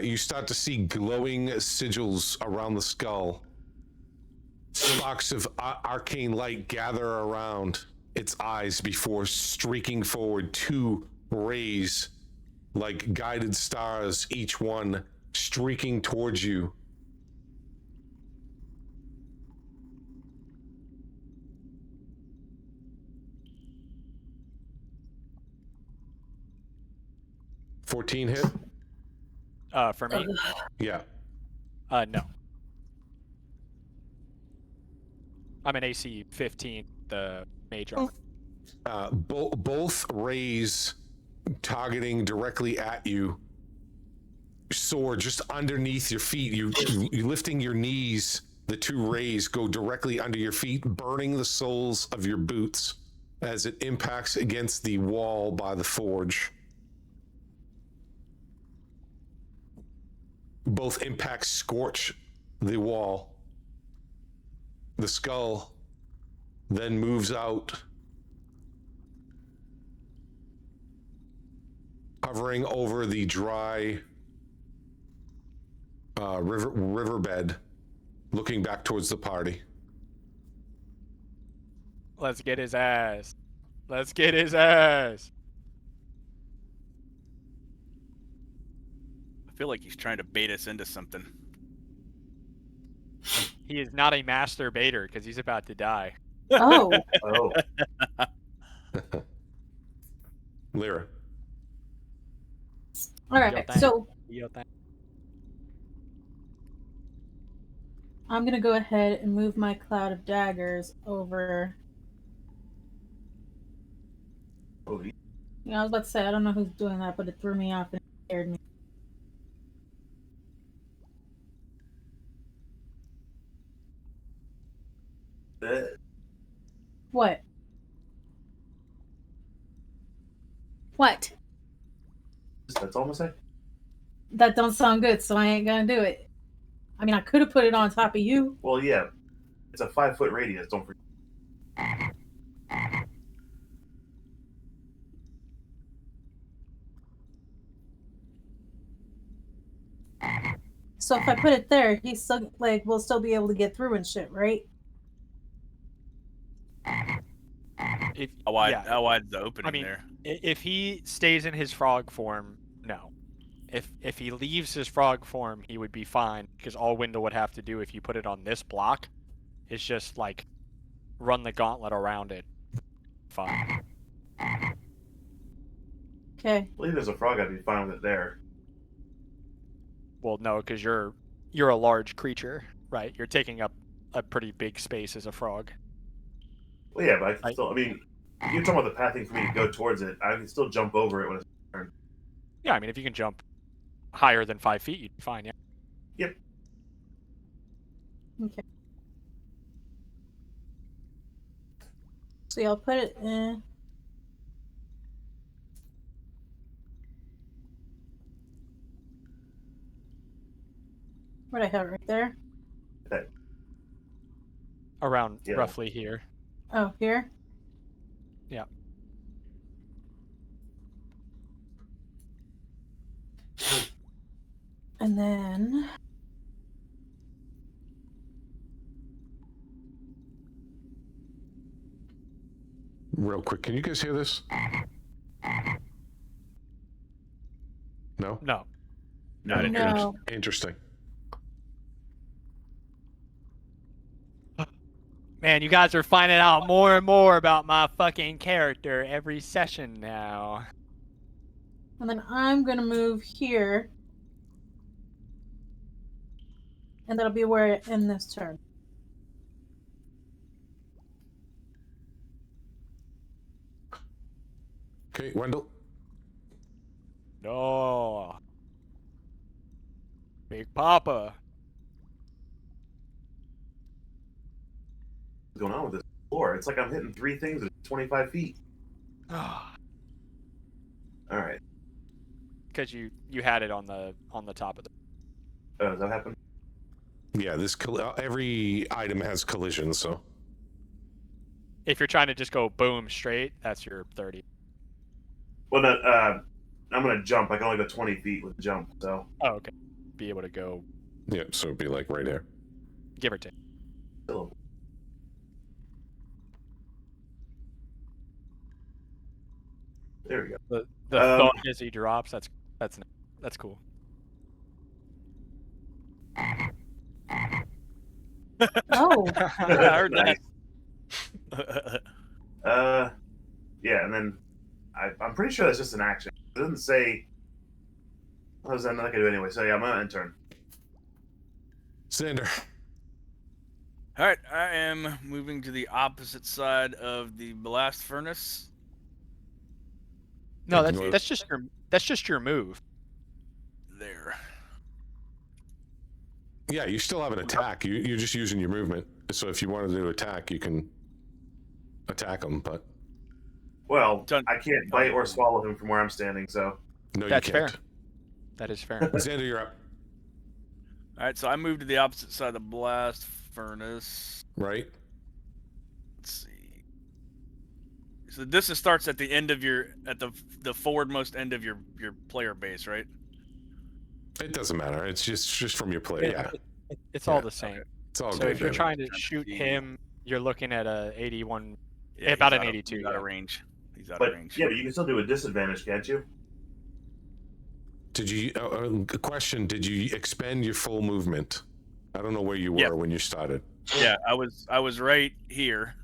You start to see glowing sigils around the skull. Sparks of arcane light gather around its eyes before streaking forward, 2 rays like guided stars, each one streaking towards you. $14 hit? For me? Yeah. No. I'm an AC 15, the mage armor. Both rays targeting directly at you soar just underneath your feet. You lifting your knees, the 2 rays go directly under your feet, burning the soles of your boots as it impacts against the wall by the forge. Both impacts scorch the wall. The skull then moves out, hovering over the dry riverbed, looking back towards the party. Let's get his ass. Let's get his ass. I feel like he's trying to bait us into something. He is not a master baiter because he's about to die. Oh, Oh, Lyra. all right. So I'm gonna go ahead and move my cloud of daggers over. oh, I was about to say I don't know who's doing that, but it threw me off and it scared me. What? What? That's all I'm gonna say. That don't sound good, so I ain't gonna do it. I mean, I could have put it on top of you. Well, yeah, it's a 5-foot radius. Don't forget. So if I put it there, he's still like we'll still be able to get through and shit, right? If, How wide? yeah, How wide's the opening I mean, there? if he stays in his frog form, no. If he leaves his frog form, he would be fine because all Wendell would have to do if you put it on this block is just like run the gauntlet around it. Fine. Okay. I believe there's a frog. I'd be fine with it there. Well, no, because you're a large creature, right? You're taking up a pretty big space as a frog. Well, yeah, but I can still. I mean, you're talking about the pathing for me to go towards it. I can still jump over it when it's turn. Yeah, I mean, if you can jump higher than 5 feet, you'd be fine. Yeah. Yep. Okay. So I'll put it in. Where'd I have it? Right there? Okay. Around Yeah. roughly here. Oh, here? Yeah. And then Real quick, can you guys hear this? No? No. No, I didn't hear that. no. Interesting. Man, you guys are finding out more and more about my fucking character every session now. And then I'm gonna move here. And that'll be where I end this turn. Okay, Wendell. No. Big Papa. What's going on with this floor? It's like I'm hitting 3 things at 25 feet. All right. Because you had it on the top of the. Does that happen? Yeah, this every item has collision, so If you're trying to just go boom straight, that's your 30. Well, no, I'm gonna jump. I can only go 20 feet with the jump, so. Oh, okay. Be able to go, yeah, so it'd be like right here. give or take. Still. There we go. The thought as he drops. That's cool. Oh, I heard that. Yeah, and then I'm pretty sure that's just an action. It doesn't say. What was that not gonna do anyway? So yeah, I'm gonna end turn. Sander. All right, I am moving to the opposite side of the blast furnace. No, Yeah, that's just your move. There. Yeah, you still have an attack. You're just using your movement. So if you wanted to attack, you can attack them, but Well, Done. I can't bite or swallow him from where I'm standing, so. no, That's you can't. fair. That is fair. Xander, you're up. All right, so I moved to the opposite side of the blast furnace. Right? Let's see. So this starts at the end of at the forwardmost end of your player base, right? It doesn't matter. It's just from your play. Yeah, It's all Yeah. the same. it's all So good. if you're man. trying to shoot him, you're looking at a 81. Yeah, About he's an out of- 82, He's out of yeah. range. He's out But of range. yeah, but you can still do a disadvantage, can't you? Did you? Question: Did you expend your full movement? I don't know where you were Yeah. when you started. Yeah, I was right here.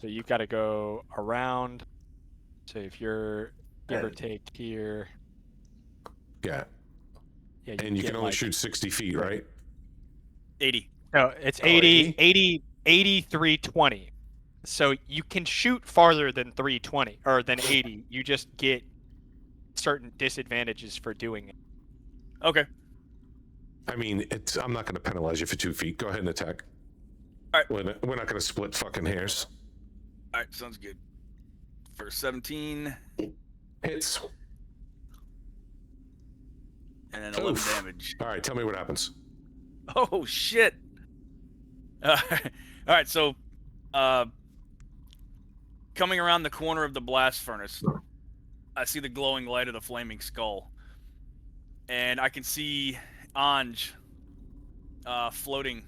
So you've got to go around. So if you're give or And- take here, Yeah, yeah, and you get can only like, shoot 60 feet, right? 80. No, it's Oh, 80, 80? 80, 320. So you can shoot farther than 320 or than 80. You just get certain disadvantages for doing it. Okay. I mean, I'm not going to penalize you for 2 feet. Go ahead and attack. All right. We're not going to split fucking hairs. All right, sounds good. For 17 Hits. and then 11 Oof. damage. All right, tell me what happens. Oh shit. All right, so coming around the corner of the blast furnace, I see the glowing light of the flaming skull. And I can see Anj floating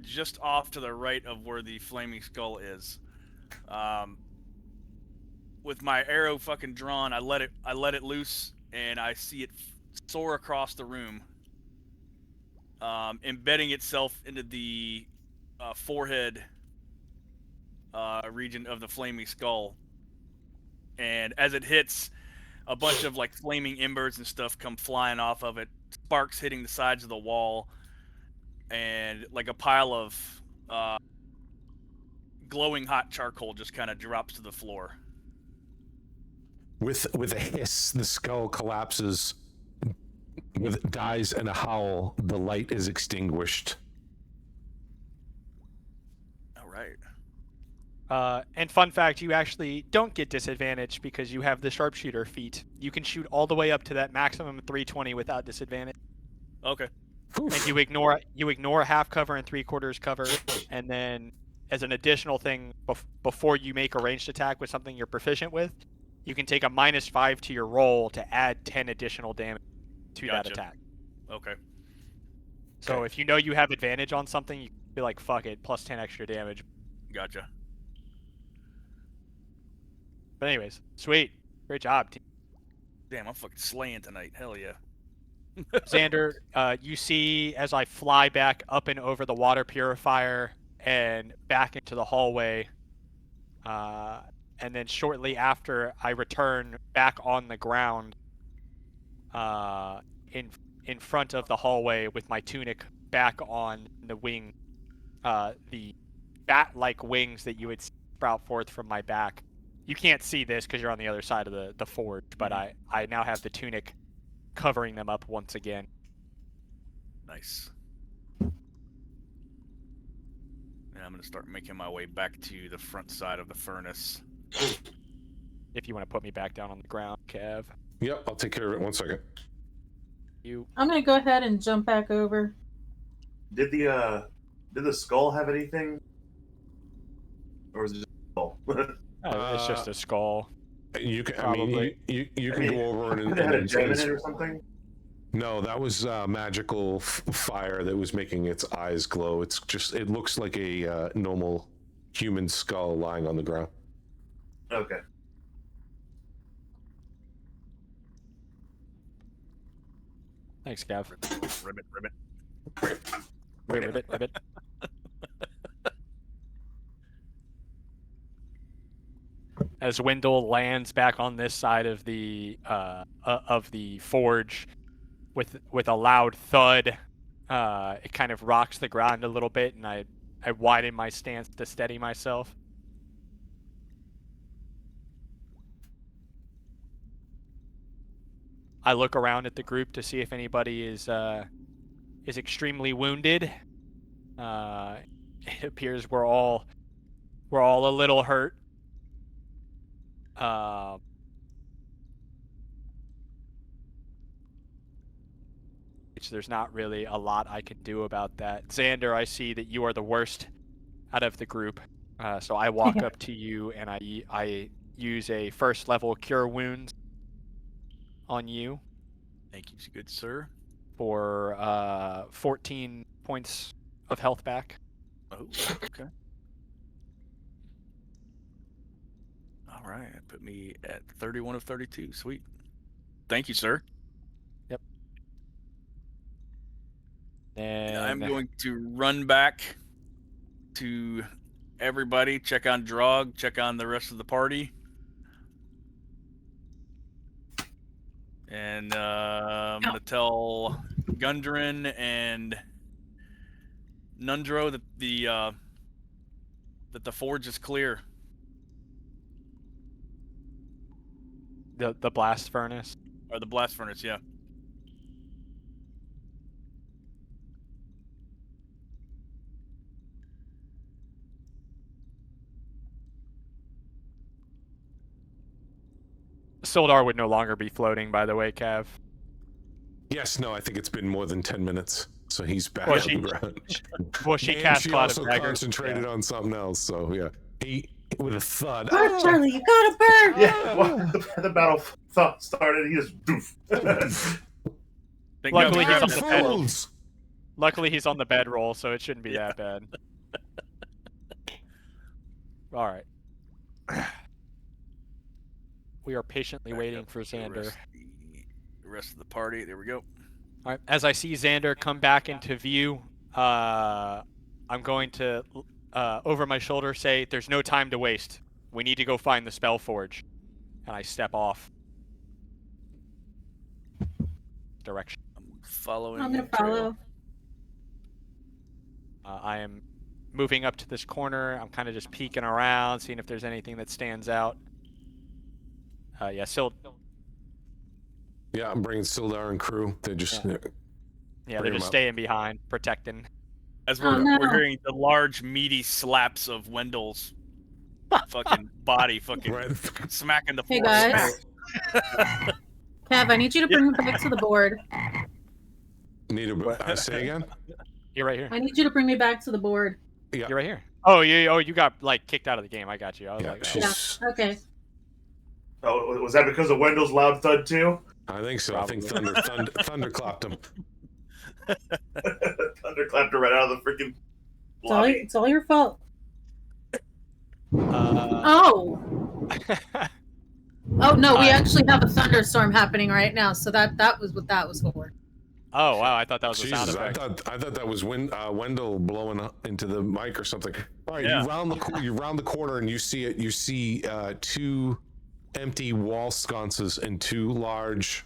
just off to the right of where the flaming skull is. With my arrow fucking drawn, I let it loose, and I see it soar across the room, embedding itself into the forehead region of the flaming skull. And as it hits, a bunch of like flaming embers and stuff come flying off of it, sparks hitting the sides of the wall, and like a pile of glowing hot charcoal just kind of drops to the floor. With a hiss, the skull collapses. With dies and a howl, the light is extinguished. All right. And fun fact, you actually don't get disadvantage because you have the sharpshooter feat. You can shoot all the way up to that maximum of 320 without disadvantage. Okay. And you ignore half cover and 3/4 cover, and then as an additional thing, before you make a ranged attack with something you're proficient with, you can take a -5 to your roll to add 10 additional damage to that Gotcha. attack. Okay. So if you know you have advantage on something, you can be like, fuck it, plus 10 extra damage. Gotcha. But anyways, sweet. Great job, team. Damn, I'm fucking slaying tonight. Hell yeah. Xander, you see as I fly back up and over the water purifier and back into the hallway, and then shortly after I return back on the ground in front of the hallway with my tunic back on the wing, the bat-like wings that you would sprout forth from my back. You can't see this because you're on the other side of the forge, but I now have the tunic covering them up once again. Nice. And I'm going to start making my way back to the front side of the furnace. If you want to put me back down on the ground, Kev. Yep, I'll take care of it. 1 second. I'm gonna go ahead and jump back over. Did the skull have anything, or was it just a skull? It's just a skull. You can. I Probably. mean, you I can mean, go over and. Could it have had a gem in it or something? No, that was magical fire that was making its eyes glow. It looks like a normal human skull lying on the ground. Okay. Thanks, Kev. Ribbit, ribbit. Ribbit. As Wendell lands back on this side of the forge, with a loud thud, it kind of rocks the ground a little bit, and I widen my stance to steady myself. I look around at the group to see if anybody is extremely wounded. It appears we're all a little hurt. Which there's not really a lot I can do about that. Xander, I see that you are the worst out of the group, so I walk up to you and I use a first level cure wounds on you. Thank you, good sir. For 14 points of health back. Oh, okay. All All right, that put me at 31 of 32. Sweet. Thank you, sir. And I'm going to run back to everybody, check on Drog, check on the rest of the party. And I'm going to tell Gundren and Nundro that the forge is clear. the blast furnace. Or the blast furnace, yeah. Sildar would no longer be floating, by the way, Cav. Yes, no, I think it's been more than 10 minutes, so he's back Well, on she- the ground. Well, she And cast she Cloud also of Daggers. concentrated on something else, so yeah. He, with a thud. Burn, "Ah!" Charlie, you gotta burn. Yeah, well, the battle started. He just doof. Think Luckily, Gundren he's on grabbed the the bed. pole. Fools! Luckily, he's on the bedroll, so it shouldn't be Yeah. that bad. All right. We are patiently Back waiting up for to the Xander. rest of the party. There we go. All right. As I see Xander come back into view, I'm going to, over my shoulder, say, "There's no time to waste. We need to go find the spell forge." And I step off. Direction. I'm following. I'm gonna the trail. follow. I am moving up to this corner. I'm kind of just peeking around, seeing if there's anything that stands out. Yeah, Yeah, I'm bringing Sildar and crew. They're just. Yeah, Bring they're 'em just up. staying behind, protecting. As Oh, we're no. hearing the large, meaty slaps of Wendell's fucking body, fucking Right. smacking the Hey floor. guys, Cav, I need you to bring me back to the board. Need a say again? You're right here. I need you to bring me back to the board. You're right here. Oh, you got like kicked out of the game. I got you. I was Yeah, like, oh. she's. Okay. Oh, was that because of Wendell's loud thud too? I think so. I think thunderclapped him. Thunderclapped her right out of the freaking lobby. It's all your fault. Uh, Oh. Oh no, we I- actually have a thunderstorm happening right now, so that was what that was for. oh wow, I thought that was a sound Jesus, I effect. thought that was Wendell blowing into the mic or something. All right, Yeah. you round the corner and you see it. You see two empty wall sconces and two large,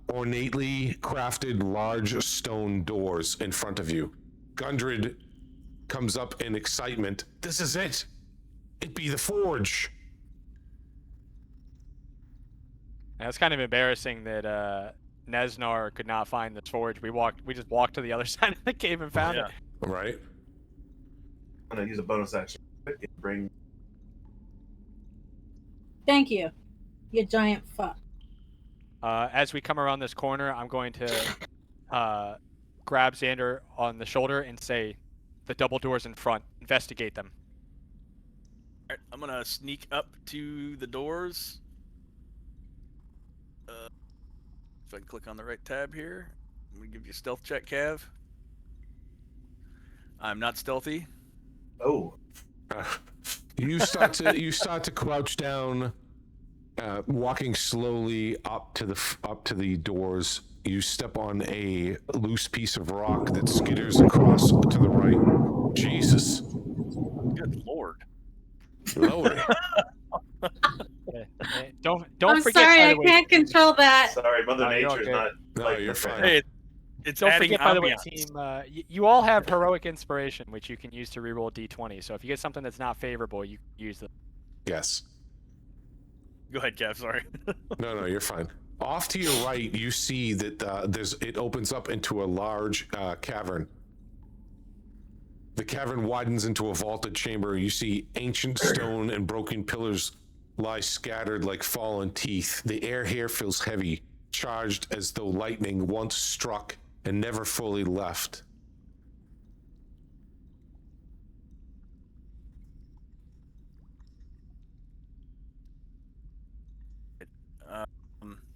ornately crafted large stone doors in front of you. Gundred comes up in excitement. This is it. It be the forge. And it's kind of embarrassing that Nesnar could not find the forge. We just walked to the other side of the cave and found Yeah. it. All right. I'm gonna use a bonus action. Bring. Thank you, you giant fuck. As we come around this corner, I'm going to grab Xander on the shoulder and say, "The double doors in front. Investigate them." Alright, I'm gonna sneak up to the doors. If I can click on the right tab here, I'm gonna give you a stealth check, Cav. I'm not stealthy. Oh, You start to crouch down, walking slowly up to the doors. You step on a loose piece of rock that skitters across to the right. Jesus, Good lord. Lord. Don't I'm forget. sorry, by I the way, can't control that. sorry, Mother No, you're Nature's okay. not. No, like you're this. fine. Hey, it's Don't adding forget, by the way, ambiance. team. You all have heroic inspiration, which you can use to reroll d20. So if you get something that's not favorable, you use them. Yes. Go ahead, Cav. Sorry. No, you're fine. Off to your right, you see that it opens up into a large cavern. The cavern widens into a vaulted chamber. You see ancient stone and broken pillars lie scattered like fallen teeth. The air here feels heavy, charged as though lightning once struck and never fully left.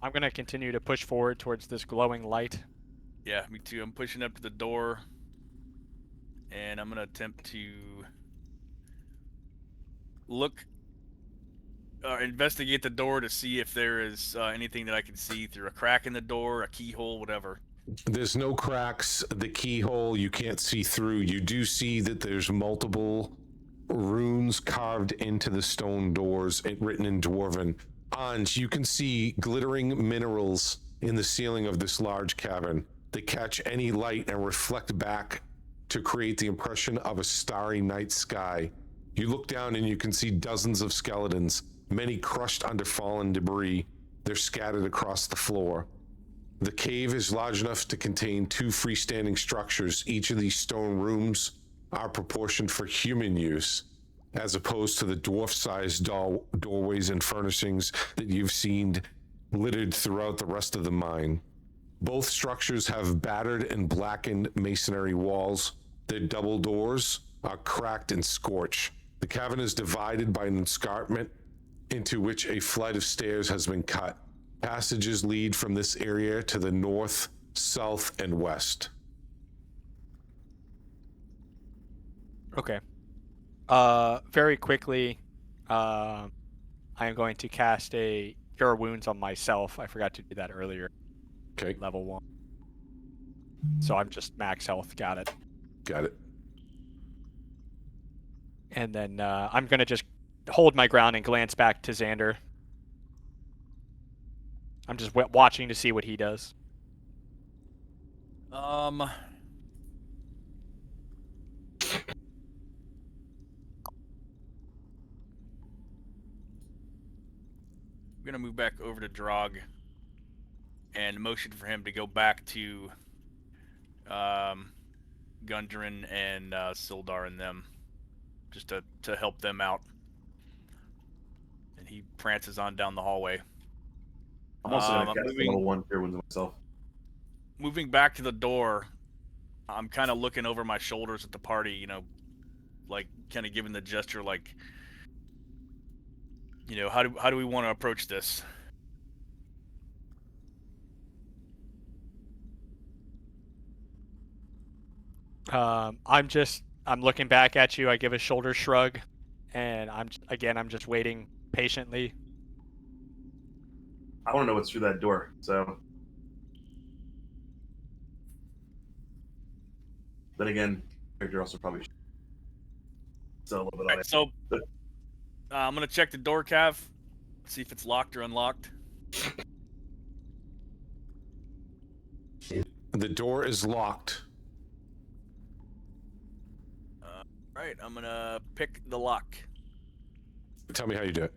I'm gonna continue to push forward towards this glowing light. Yeah, me too. I'm pushing up to the door, and I'm gonna attempt to look investigate the door to see if there is anything that I can see through a crack in the door, a keyhole, whatever. There's no cracks. The keyhole you can't see through. You do see that there's multiple runes carved into the stone doors and written in Dwarven. And you can see glittering minerals in the ceiling of this large cavern. They catch any light and reflect back to create the impression of a starry night sky. You look down and you can see dozens of skeletons, many crushed under fallen debris. They're scattered across the floor. The cave is large enough to contain 2 freestanding structures. Each of these stone rooms are proportioned for human use, as opposed to the dwarf-sized doorways and furnishings that you've seen littered throughout the rest of the mine. Both structures have battered and blackened masonry walls. Their double doors are cracked and scorched. The cavern is divided by an escarpment into which a flight of stairs has been cut. Passages lead from this area to the north, south, and west. Okay. Very quickly, I am going to cast a Cure Wounds on myself. I forgot to do that earlier. Okay, Level 1. So I'm just max health. Got it. got it. And then I'm going to just hold my ground and glance back to Xander. I'm just watching to see what he does. I'm gonna move back over to Drog and motion for him to go back to Gundren and Sildar and them, just to help them out. And he prances on down the hallway. I'm also going to I'm cast moving- level 1 Cure Wounds myself. Moving back to the door, I'm kind of looking over my shoulders at the party, you know, like kind of giving the gesture, like, you know, how do we want to approach this? I'm looking back at you. I give a shoulder shrug, and I'm just waiting patiently. I want to know what's through that door, so. Then again, character also probably so a little bit on Alright, it. so I'm gonna check the door, Cav, see if it's locked or unlocked. The door is locked. Right, I'm gonna pick the lock. Tell me how you do it.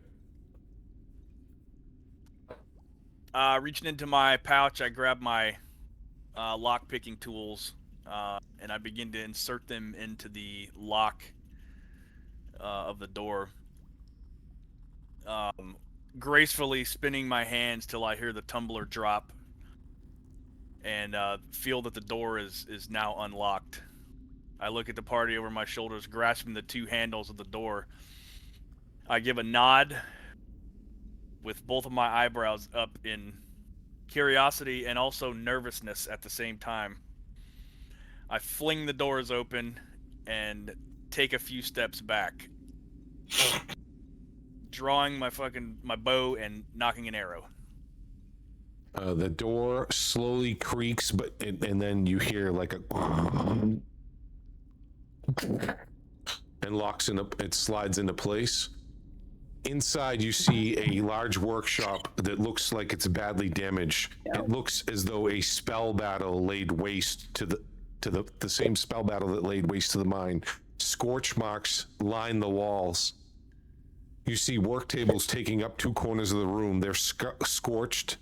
Reaching into my pouch, I grab my lock picking tools, and I begin to insert them into the lock of the door. Gracefully spinning my hands till I hear the tumbler drop, and feel that the door is now unlocked. I look at the party over my shoulders, grasping the 2 handles of the door. I give a nod with both of my eyebrows up in curiosity and also nervousness at the same time. I fling the doors open and take a few steps back, drawing my bow and knocking an arrow. The door slowly creaks, and then you hear like a and locks in. It slides into place. Inside, you see a large workshop that looks like it's badly damaged. It looks as though a spell battle laid waste to the same spell battle that laid waste to the mine. Scorch marks line the walls. You see work tables taking up 2 corners of the room. They're scorched,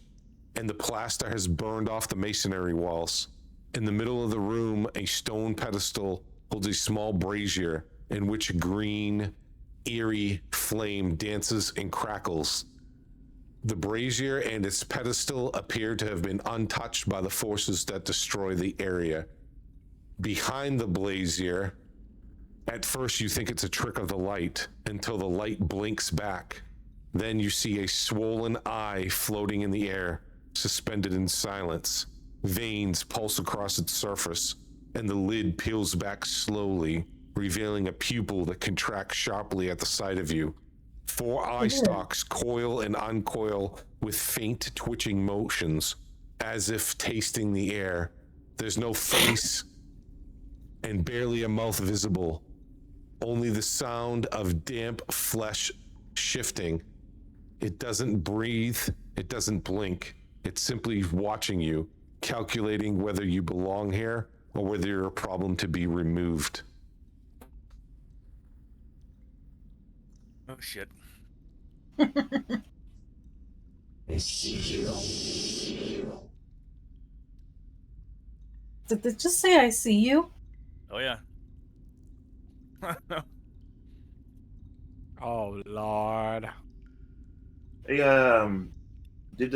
and the plaster has burned off the masonry walls. In the middle of the room, a stone pedestal holds a small brazier in which a green, eerie flame dances and crackles. The brazier and its pedestal appear to have been untouched by the forces that destroy the area. Behind the brazier, at first you think it's a trick of the light until the light blinks back. Then you see a swollen eye floating in the air, suspended in silence. Veins pulse across its surface, and the lid peels back slowly, revealing a pupil that contracts sharply at the sight of you. 4 eye stalks coil and uncoil with faint twitching motions, as if tasting the air. There's no face and barely a mouth visible. Only the sound of damp flesh shifting. It doesn't breathe. It doesn't blink. It's simply watching you, calculating whether you belong here or whether you're a problem to be removed. Oh shit. I see you. Did it just say I see you? Oh yeah. Oh Lord. Hey, did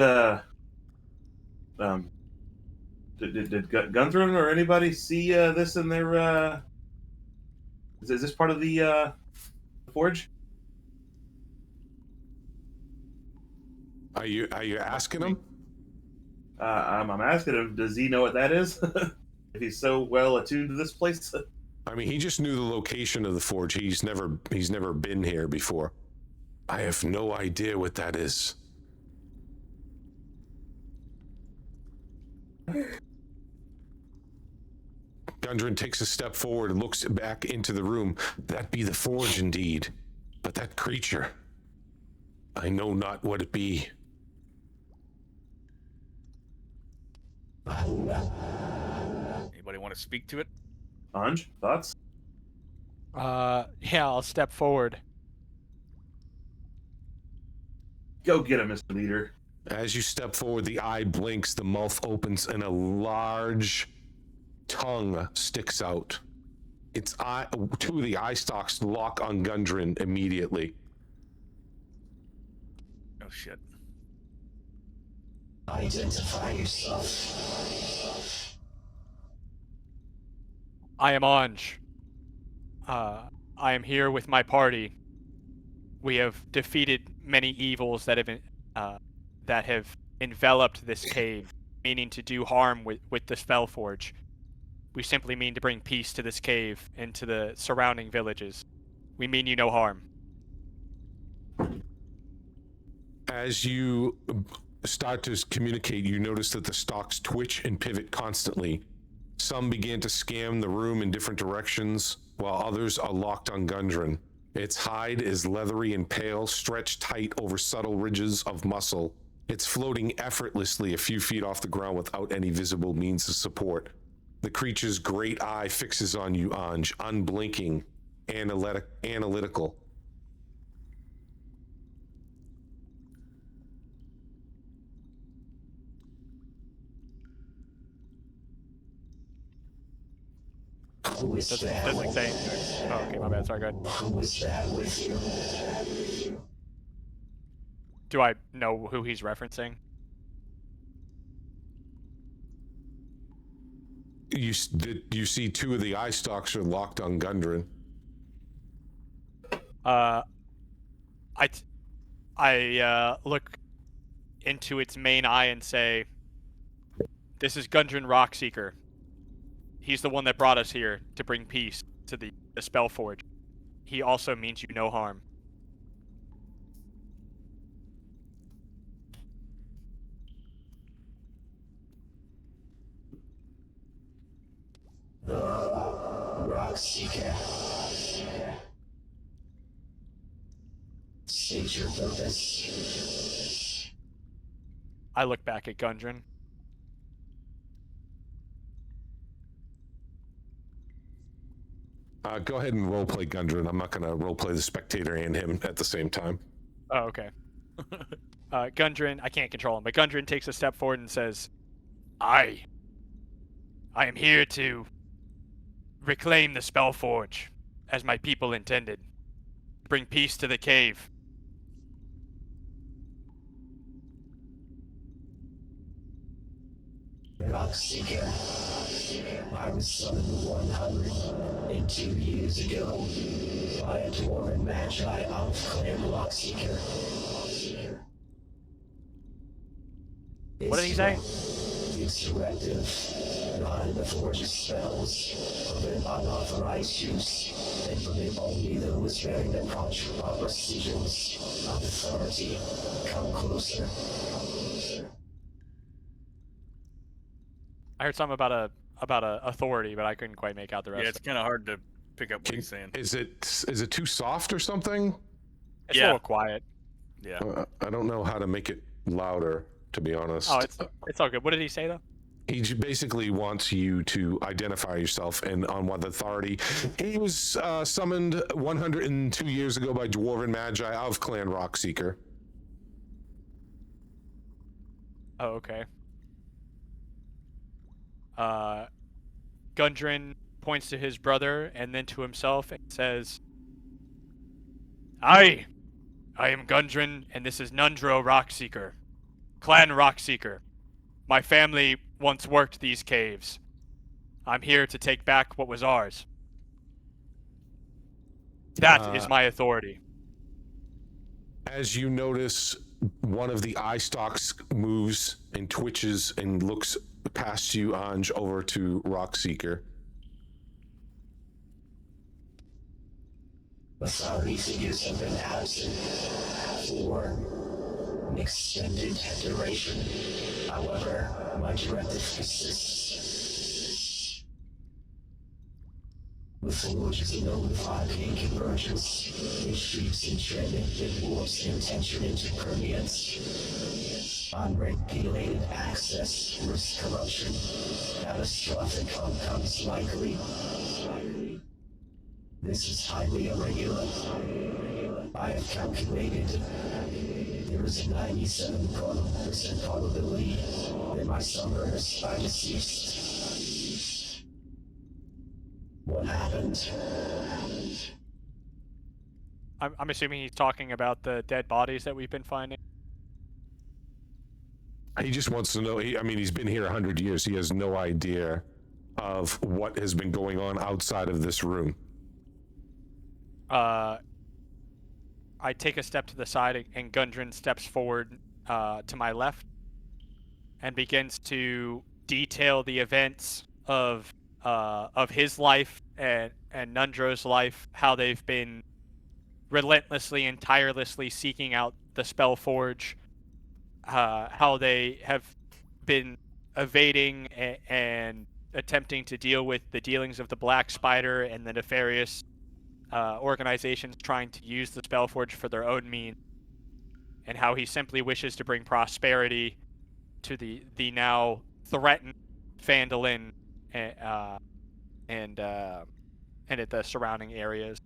Gundren or anybody see this in their? Is this part of the forge? Are you asking him? I'm asking him. Does he know what that is? If he's so well attuned to this place. I mean, he just knew the location of the forge. He's never been here before. I have no idea what that is. Gundren takes a step forward and looks back into the room. That be the forge indeed. But that creature, I know not what it be. Anybody want to speak to it? Anj, thoughts? Yeah, I'll step forward. Go get him, Mr. Leader. As you step forward, the eye blinks, the mouth opens, and a large tongue sticks out. Its eye, 2 of the eye stalks lock on Gundren immediately. Oh shit. Identify yourself. I am Anj. I am here with my party. We have defeated many evils that have enveloped this cave, meaning to do harm with the Spellforge. We simply mean to bring peace to this cave and to the surrounding villages. We mean you no harm. As you start to communicate, you notice that the stalks twitch and pivot constantly. Some begin to scan the room in different directions, while others are locked on Gundren. Its hide is leathery and pale, stretched tight over subtle ridges of muscle. It's floating effortlessly a few feet off the ground without any visible means of support. The creature's great eye fixes on you, Anj, unblinking, analytical. Who is that? Doesn't say anything. Oh, okay, my bad. Sorry, go ahead. Who is that with you? Do I know who he's referencing? You see 2 of the eye stalks are locked on Gundren. I look into its main eye and say, "This is Gundren Rockseeker. He's the one that brought us here to bring peace to the Spellforge. He also means you no harm." Rockseeker. State your purpose. I look back at Gundren. Go ahead and roleplay Gundren. I'm not going to roleplay the spectator and him at the same time. Oh, okay. Gundren, I can't control him, but Gundren takes a step forward and says, I am here to reclaim the Spellforge, as my people intended. Bring peace to the cave. Rockseeker. I was summoned 102 years ago by a dwarven magi of Clan Rockseeker. What did he say? The Magic's directive. Behind the Forge's spells, prevent unauthorized use, and permit only those bearing the proper sigils of authority. Come closer. I heard something about a authority, but I couldn't quite make out the rest. Yeah, it's kind of hard to pick up what Can- he's saying. Is it too soft or something? It's a Yeah. little quiet. Yeah. I don't know how to make it louder, to be honest. Oh, it's all good. What did he say though? Basically wants you to identify yourself and on what authority. He was summoned 102 years ago by Dwarven Magi of Clan Rockseeker. Oh, okay. Gundren points to his brother and then to himself and says, I am Gundren, and this is Nundro Rockseeker, Clan Rockseeker. My family once worked these caves. I'm here to take back what was ours. That is my authority. As you notice, one of the eye stalks moves and twitches and looks past you, Anj, over to Rockseeker. Authority figures have been absent for an extended duration. However, my directive persists. The Forge is a known 5K convergence. It shoots enchantment that warps intention into permeance. Unregulated access risks corruption. Catastrophic outcomes likely. This is highly irregular. I have calculated there is a 97% probability that my summoners are deceased. What happened? I'm assuming he's talking about the dead bodies that we've been finding. He just wants to know. He's been here 100 years. He has no idea of what has been going on outside of this room. I take a step to the side, and Gundren steps forward to my left and begins to detail the events of his life and Nundro's life, how they've been relentlessly and tirelessly seeking out the Spellforge, how they have been evading and attempting to deal with the dealings of the Black Spider and the nefarious organizations trying to use the Spellforge for their own means, and how he simply wishes to bring prosperity to the now threatened Phandalin and at the surrounding areas.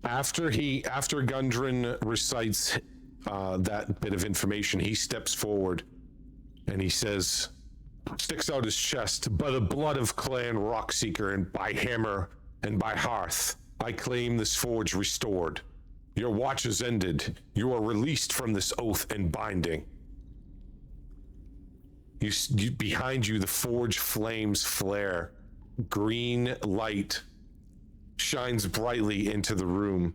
After Gundren recites that bit of information, he steps forward and he says, sticks out his chest, by the blood of Clan Rockseeker and by hammer and by hearth, I claim this forge restored. Your watch is ended. You are released from this oath and binding. You behind you, the forge flames flare. Green light shines brightly into the room.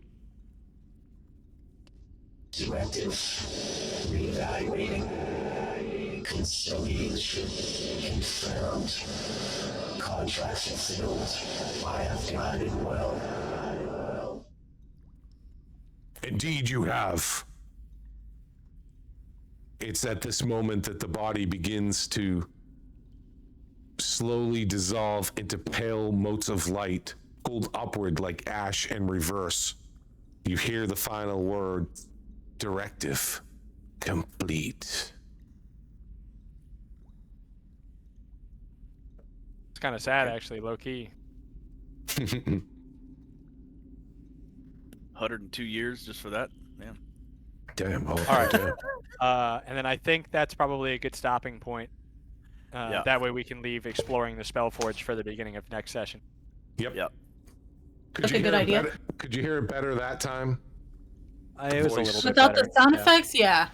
Directive. Reevaluating. Conciliation confirmed. Contract fulfilled. I have guided well. Indeed, you have. It's at this moment that the body begins to slowly dissolve into pale motes of light, pulled upward like ash and reverse. You hear the final word, directive complete. It's kind of sad, actually, low key. 102 years just for that, man. Damn. Oh, All right. damn. And then I think that's probably a good stopping point. Yeah. That way we can leave exploring the Spellforge for the beginning of next session. Yep. Yep. Could That's you a hear good it idea. better- Could you hear it better that time? It was a voice. little bit Without better. the sound yeah. effects, yeah.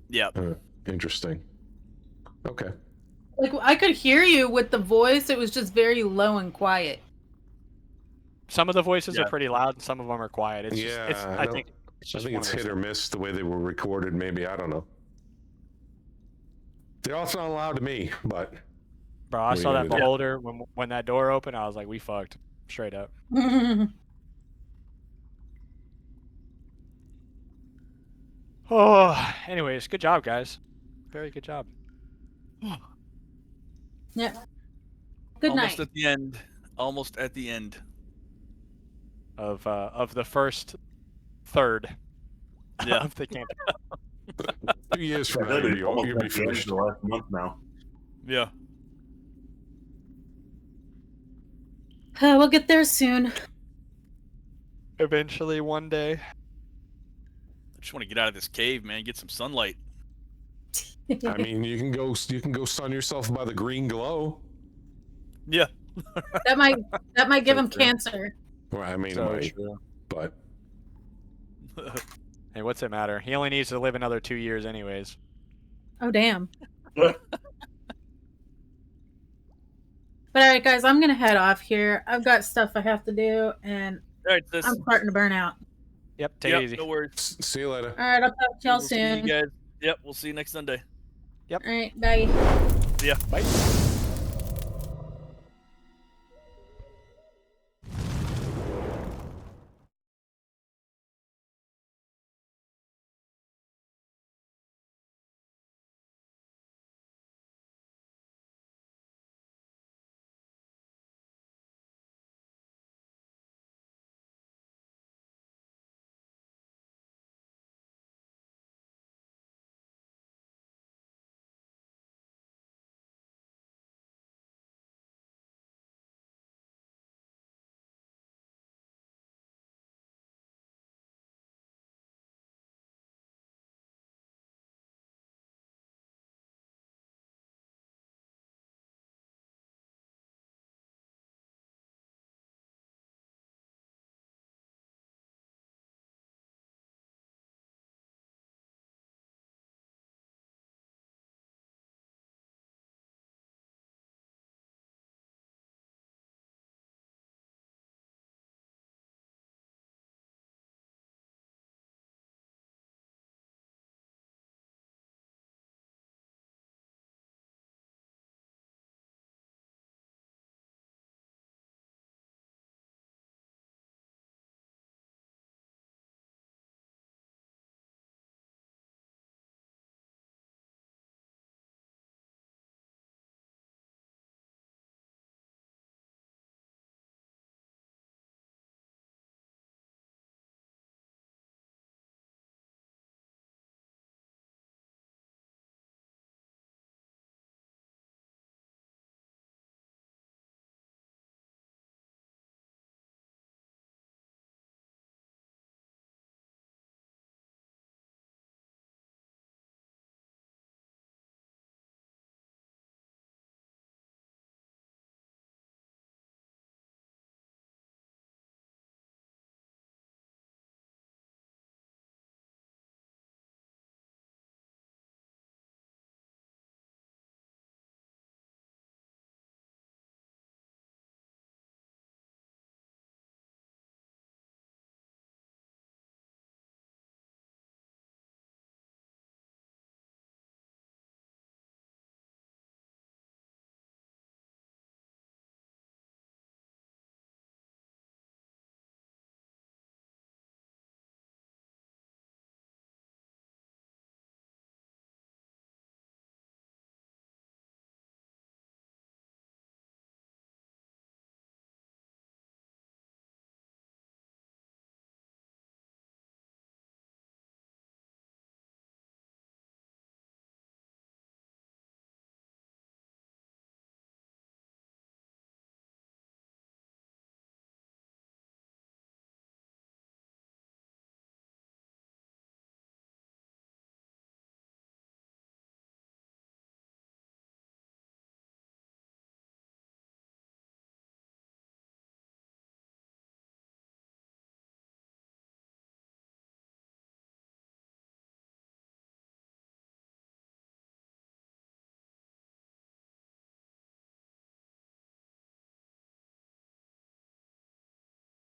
Yep. Interesting. Okay. Like I could hear you with the voice. It was just very low and quiet. Some of the voices Yeah. are pretty loud, and some of them are quiet. It's just, Yeah, it's, I I don't- think it's I just think one it's of those hit or things. miss the way they were recorded. Maybe, I don't know. They're also not allowed to me, but Bro, I What are saw you that gonna do? beholder when that door opened. I was like, we fucked. Straight up. Oh, anyways, good job, guys. Very good job. Yeah. Good Almost night. at the end. Almost at the end. Of the first third Yeah. of the campaign. 2 years from now, That'd be you'll almost be like the end of finished. the last month now. Yeah. We'll get there soon. Eventually, one day. I just want to get out of this cave, man. Get some sunlight. I mean, you can go sun yourself by the green glow. Yeah. that might give him True. cancer. Well, I mean, it So might, true. but Hey, what's it matter? He only needs to live another 2 years, anyways. Oh damn. But all right, guys, I'm gonna head off here. I've got stuff I have to do, and All right, this. I'm starting to burn out. Yep, take Yep, it easy. no worries. see you later. All right, I'll talk to y'all We'll see you soon. guys. Yep, we'll see you next Sunday. All right, bye. Yeah. Bye.